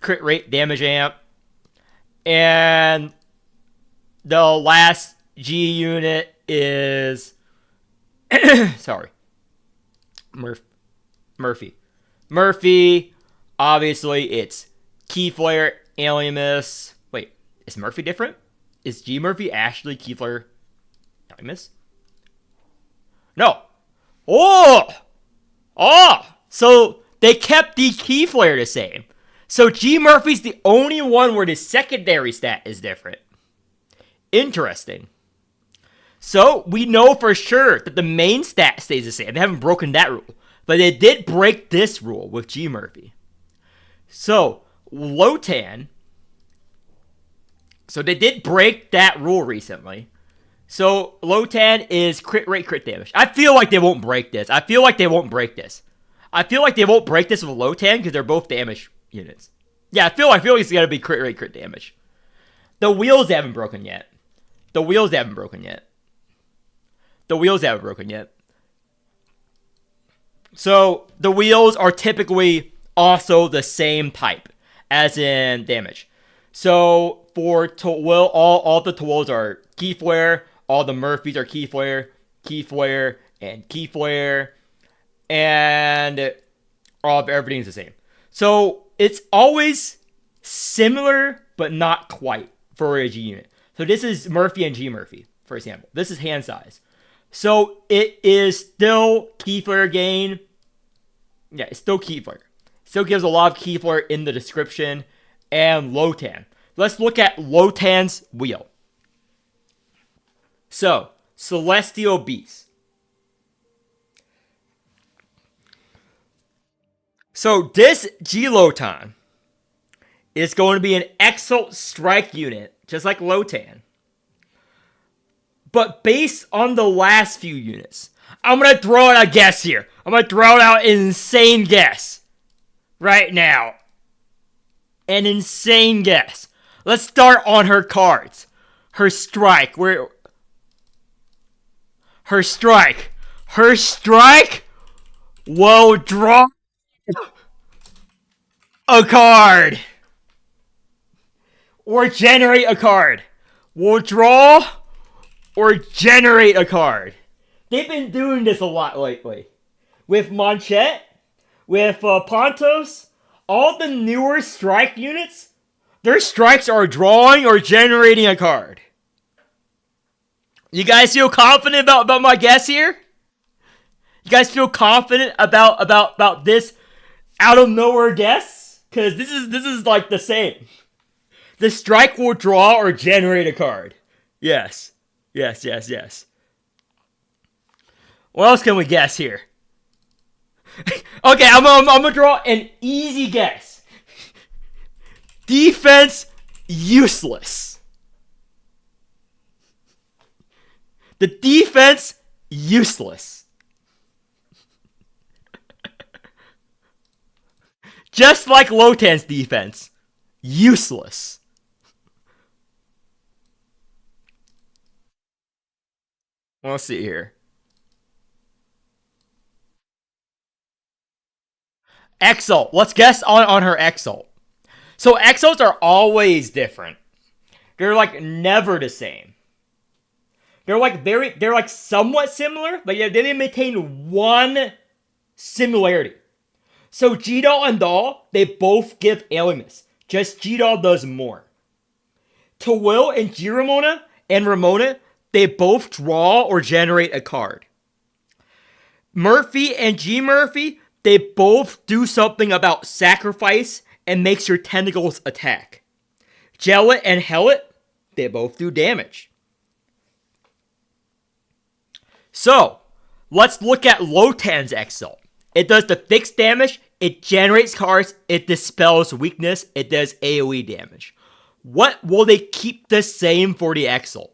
Speaker 1: Crit rate, damage amp. And the last G unit is sorry. Murphy. Murphy, obviously it's Key Flare, Alien Miss. Wait, is Murphy different? Is G Murphy actually Key Flare, Alien Miss? No. Oh! So they kept the Key Flare the same. So G Murphy's the only one where the secondary stat is different. Interesting. So we know for sure that the main stat stays the same. They haven't broken that rule. But they did break this rule with G Murphy. So Lotan. So they did break that rule recently. So Lotan is crit rate, crit damage. I feel like they won't break this. I feel like they won't break this with Lotan because they're both damage units. Yeah, I feel like it's gotta be crit rate, crit damage. The wheels haven't broken yet. So the wheels are typically also the same type as in damage. So for Tawil, all the Tawils are Key Flare. All the Murphys are Key Flare, and Key Flare. And everything's the same. So it's always similar, but not quite for a G unit. So this is Murphy and G Murphy, for example. This is hand size. So it is still Key Flare gain. Yeah, it's still Key Flare. Still gives a lot of Key Flare in the description. And Lotan. Let's look at Lotan's wheel. So, Celestial Beast. So this G-Lotan is going to be an Exalt Strike unit, just like Lotan. But based on the last few units, I'm going to throw out a guess here. I'm going to throw out an insane guess. Right now. An insane guess. Let's start on her cards. Her strike. Her strike will draw a card. Or generate a card. Will draw or generate a card. They've been doing this a lot lately. With Manchette, with Pontos, all the newer strike units, their strikes are drawing or generating a card. You guys feel confident about my guess here? You guys feel confident about this out of nowhere guess? Because this is like the same. The strike will draw or generate a card. Yes. What else can we guess here? Okay, I'm gonna draw an easy guess. Defense useless. The defense useless. Just like Lotan's defense, useless. Let's see here. Exalt. Let's guess on her Exalt. So Exalts are always different. They're like never the same. They're like somewhat similar, but yeah, they didn't maintain one similarity. So G-Doll and Doll, they both give Alimus. Just G-Doll does more. Tawil and G-Ramona and Ramona, they both draw or generate a card. Murphy and G Murphy, they both do something about sacrifice and makes your tentacles attack. Jellet and Hellet, they both do damage. So, let's look at Lotan's Exalt. It does the fixed damage, it generates cards, it dispels weakness, it does AoE damage. What will they keep the same for the Exalt?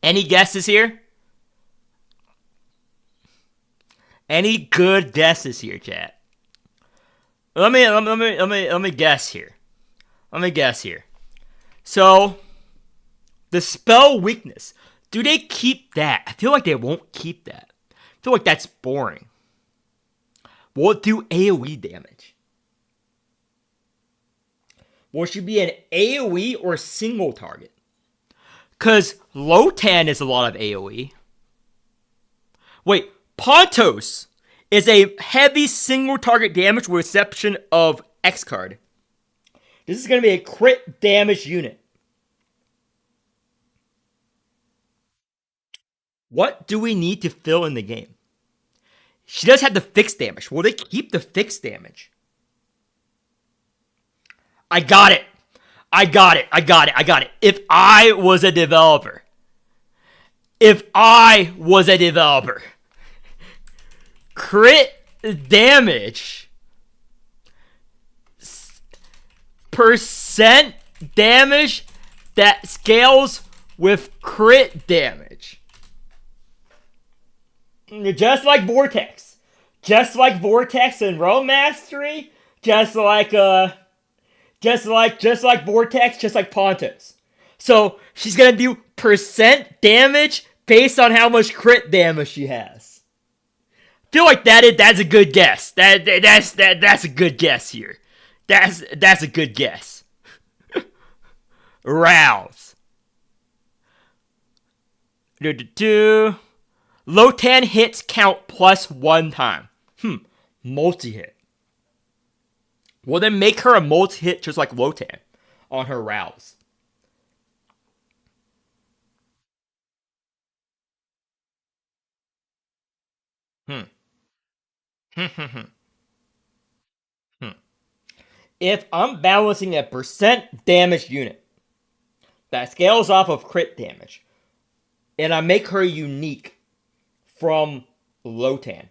Speaker 1: Any guesses here? Any good guesses here, chat? Let me guess here. Let me guess here. So, the spell weakness. Do they keep that? I feel like they won't keep that. I feel like that's boring. Will it do AoE damage? Will it be an AoE or single target? Because Lotan is a lot of AoE. Wait, Pontos is a heavy single target damage with exception of X card. This is going to be a crit damage unit. What do we need to fill in the game? She does have the fixed damage. Will they keep the fixed damage? I got it. If I was a developer. Crit damage. Percent damage that scales with crit damage. Just like Vortex. Just like Vortex and Realm Mastery. Just like Vortex, just like Pontos. So she's gonna do percent damage based on how much crit damage she has. Feel like that's a good guess. That's a good guess here. That's a good guess. Rouse. Lotan hits count +1 time. Multi-hit. Well, then make her a multi-hit just like Lotan on her Rouse. If I'm balancing a percent damage unit that scales off of crit damage, and I make her unique from Lotan,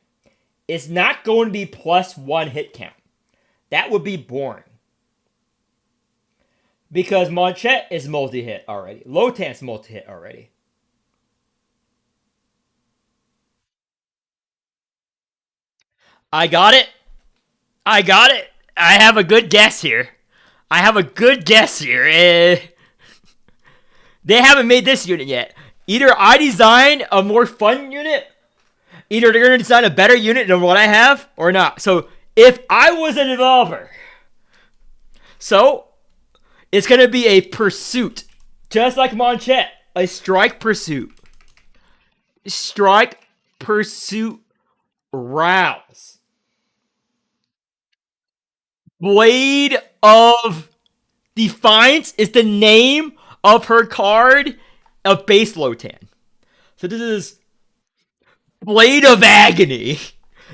Speaker 1: it's not going to be +1 hit count. That would be boring. Because Monchette is multi-hit already. Lotan's multi-hit already. I got it. I have a good guess here. They haven't made this unit yet. Either I design a more fun unit, either they're going to design a better unit than what I have, or not. So, if I was a developer, so it's going to be a pursuit, just like Monchette, a strike pursuit. Strike pursuit Rouse. Blade of Defiance is the name of her card of base Lotan. So this is Blade of Agony.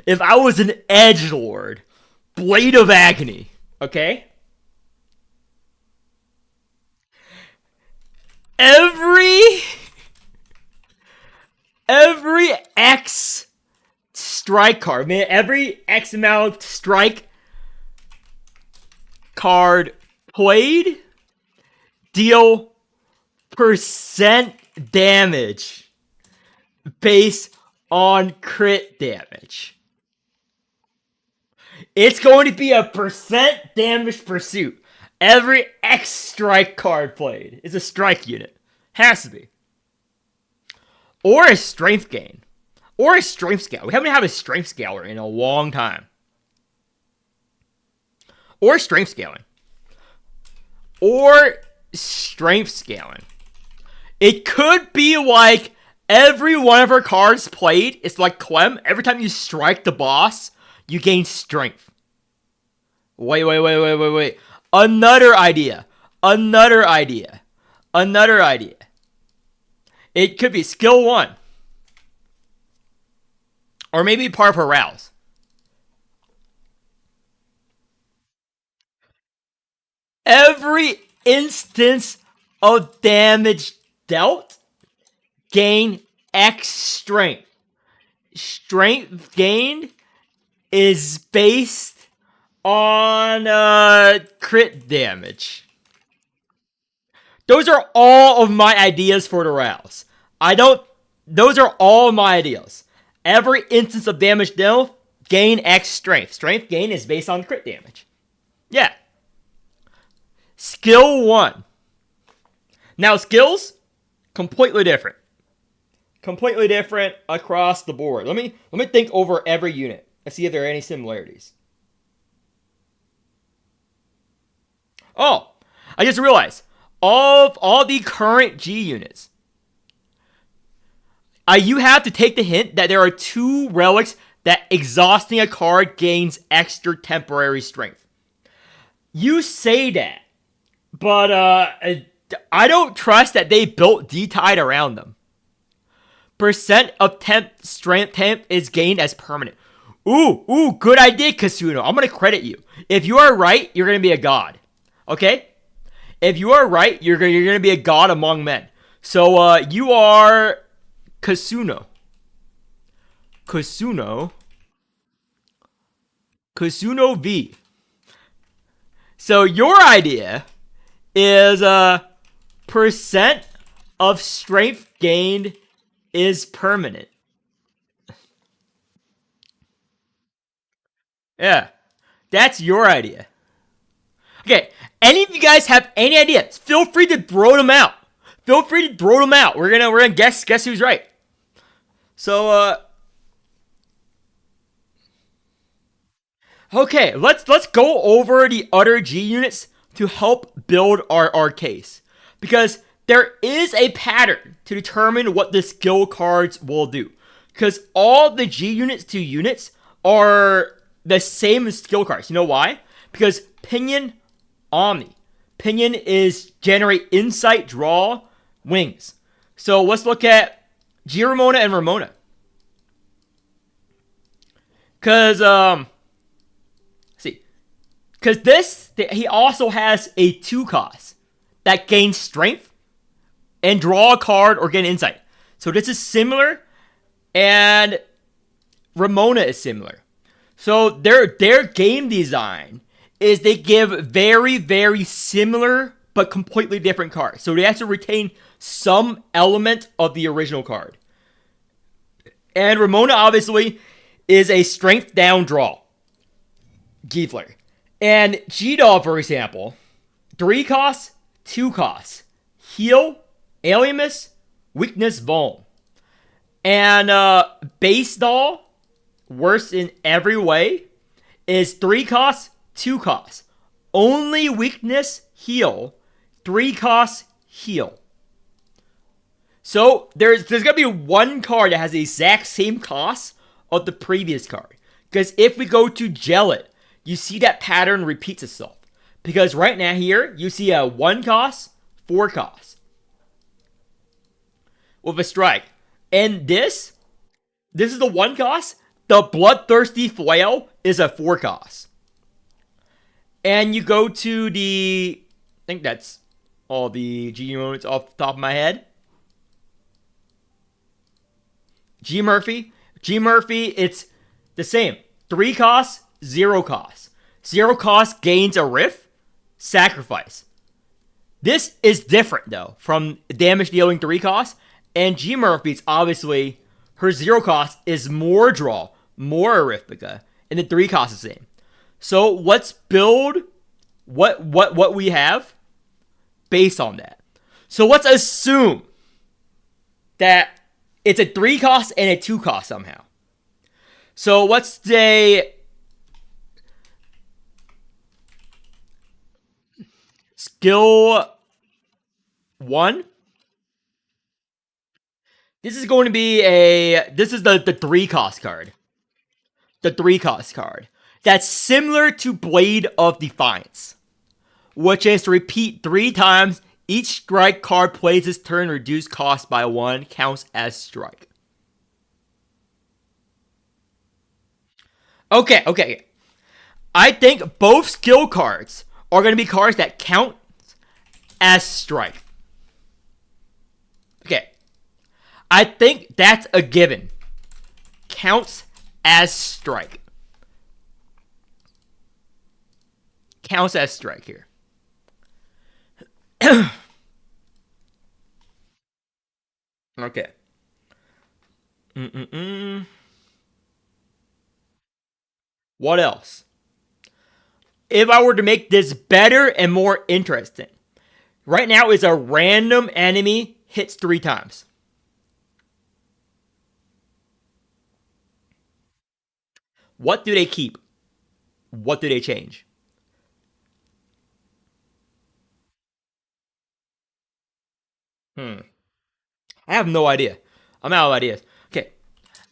Speaker 1: If I was an edgelord, Blade of Agony. Okay? Every X strike card, man, every X amount of strike card played deal percent damage based on crit damage. It's going to be a percent damage pursuit. Every X strike card played is a strike unit. Has to be. Or a strength gain. Or a strength scale. We haven't had a strength scaler in a long time. Or strength scaling. It could be like every one of her cards played. It's like Clem. Every time you strike the boss, you gain strength. Wait. Another idea. It could be skill 1. Or maybe part of her rouse. Every instance of damage dealt, gain X strength. Strength gained is based on crit damage. Those are all of my ideas for the rouse. I don't. Those are all my ideas. Every instance of damage dealt, gain X strength. Strength gain is based on crit damage. Yeah. Skill 1. Now skills, completely different. Completely different across the board. Let me think over every unit and see if there are any similarities. Oh, I just realized of all the current G units, you have to take the hint that there are 2 relics that exhausting a card gains extra temporary strength. You say that, but I don't trust that they built D-Tide around them. Percent of temp is gained as permanent. Ooh, good idea, Kasuno. I'm going to credit you. If you are right, you're going to be a god. Okay? If you are right, you're going to be a god among men. So, you are Kasuno. Kasuno V. So, your idea is percent of strength gained is permanent. Yeah, that's your idea. Okay, any of you guys have any ideas? Feel free to throw them out. We're gonna guess who's right. So okay, let's go over the other G units to help build our case, because there is a pattern to determine what the skill cards will do. Because all the G units to units are the same as skill cards. You know why? Because Pinion, Omni. Pinion is generate insight, draw, wings. So let's look at G Ramona and Ramona. Because, he also has a 2 cost that gains strength and draw a card or get insight. So this is similar, and Ramona is similar. So their game design is they give very, very similar but completely different cards. So they have to retain some element of the original card. And Ramona obviously is a strength down draw. Giefler. And G-Doll, for example, 3 costs, 2 costs. Heal, Alienus, Weakness, Vuln. And Base Doll, worse in every way, is 3 costs, 2 costs. Only Weakness, Heal. 3 costs, Heal. So there's going to be 1 card that has the exact same cost of the previous card. Because if we go to Gel It, you see that pattern repeats itself. Because right now here, you see a 1 cost, 4 costs. With a strike. And this is the 1 cost. The Bloodthirsty Flail is a 4 cost. And you go to the, I think that's all the G units off the top of my head. G Murphy, it's the same. 3 costs, 0 costs. 0 costs gains a riff, sacrifice. This is different though from damage dealing 3 costs. And G Murphy's obviously her 0 cost is more draw, more Arithmetica, and the 3 cost is the same. So let's build what we have based on that. So let's assume that it's a 3 cost and a 2 cost somehow. So let's say skill 1. This is going to be this is the 3 cost card. The 3 cost card. That's similar to Blade of Defiance, which is to repeat 3 times Each strike card plays this turn reduced cost by 1 counts as strike. Okay. I think both skill cards are going to be cards that count as strike. Okay. I think that's a given. Counts as strike. Counts as strike here. Okay. What else? If I were to make this better and more interesting, right now is a random enemy hits 3 times. What do they keep? What do they change? I have no idea. I'm out of ideas. Okay.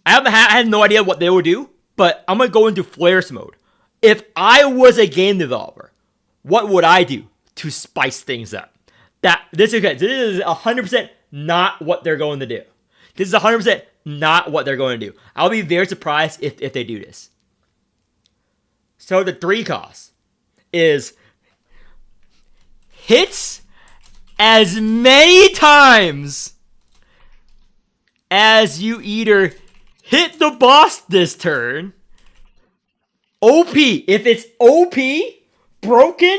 Speaker 1: I had no idea what they would do, but I'm going to go into flares mode. If I was a game developer, what would I do to spice things up? This is 100% not what they're going to do. This is 100% not what they're going to do. I'll be very surprised if they do this. So the 3 cost is hits as many times as you either hit the boss this turn, OP, if it's OP, broken,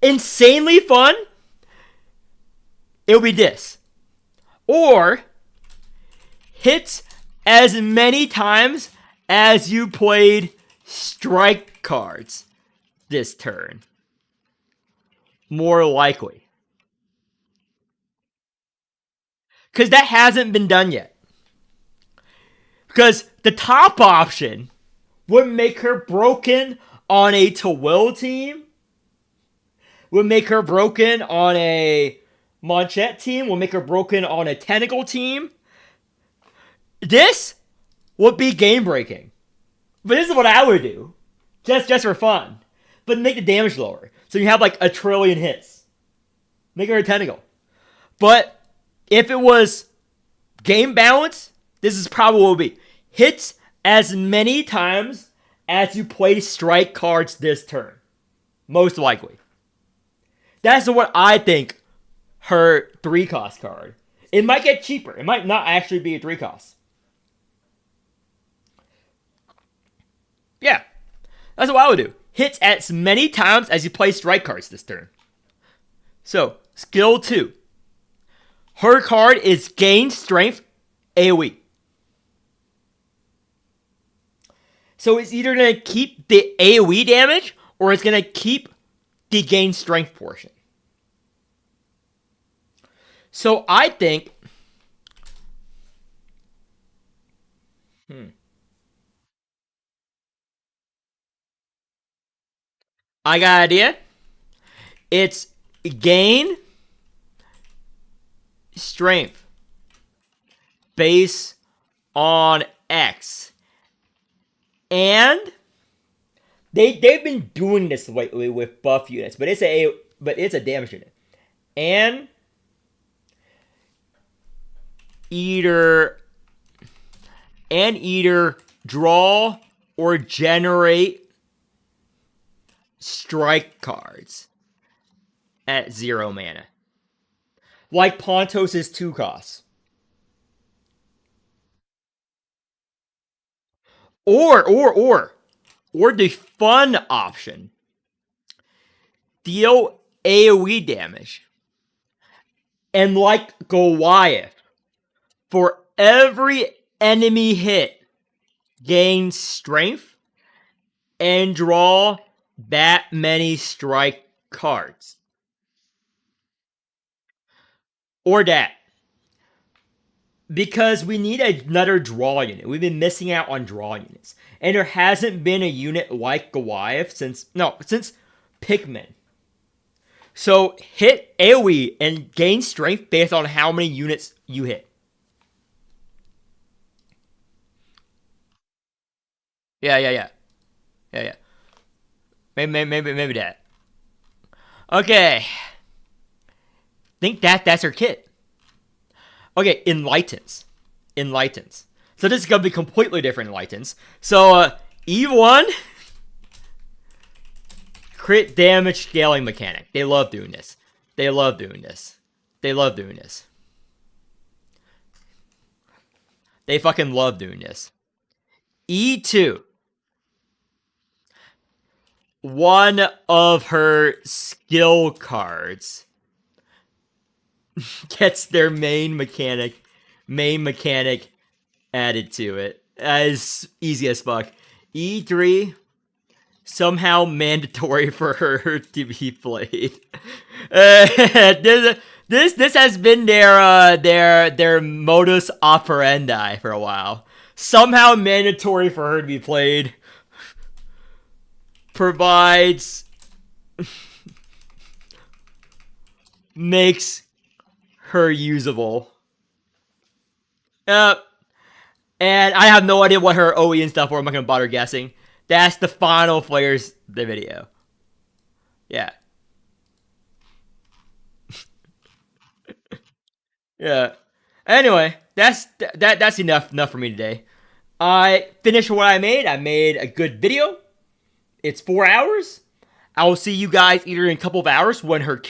Speaker 1: insanely fun, it'll be this. Or hits as many times as you played strike cards this turn. More likely. Because that hasn't been done yet. Because the top option would make her broken on a Twill team, would make her broken on a Manchette team, would make her broken on a Tentacle team. This would be game breaking. But this is what I would do. Just for fun. But make the damage lower. So you have like a trillion hits. Make her a Tentacle. But if it was game balance, this is probably what it would be. Hits as many times as you play strike cards this turn. Most likely. That's what I think her 3 cost card. It might get cheaper. It might not actually be a 3 cost. Yeah. That's what I would do. Hits as many times as you play strike cards this turn. So, skill 2. Her card is gain strength AoE. So it's either going to keep the AoE damage or it's going to keep the gain strength portion. So I think... I got an idea. It's gain strength base on X. And they've been doing this lately with buff units, but it's a damage unit. And either draw or generate strike cards at 0 mana. Like Pontos' 2 costs. Or the fun option. Deal AoE damage. And like Goliath, for every enemy hit, gain strength and draw that many strike cards. Or that. Because we need another draw unit. We've been missing out on draw units. And there hasn't been a unit like Goliath since Pikmin. So hit AoE and gain strength based on how many units you hit. Yeah. Maybe that. Okay. Think that's her kit. Okay, enlightens. Enlightens. So this is gonna be completely different enlightens. So E1 crit damage scaling mechanic. They love doing this. They love doing this. They love doing this. They fucking love doing this. E2. One of her skill cards gets their main mechanic added to it. As easy as fuck. E3 somehow mandatory for her to be played. This has been their modus operandi for a while. Somehow mandatory for her to be played. Provides makes her usable. And I have no idea what her OE and stuff were. I'm not gonna bother guessing. That's the final players the video. Yeah. Yeah. Anyway, that's enough for me today. I finished what I made. I made a good video. It's 4 hours. I will see you guys either in a couple of hours when her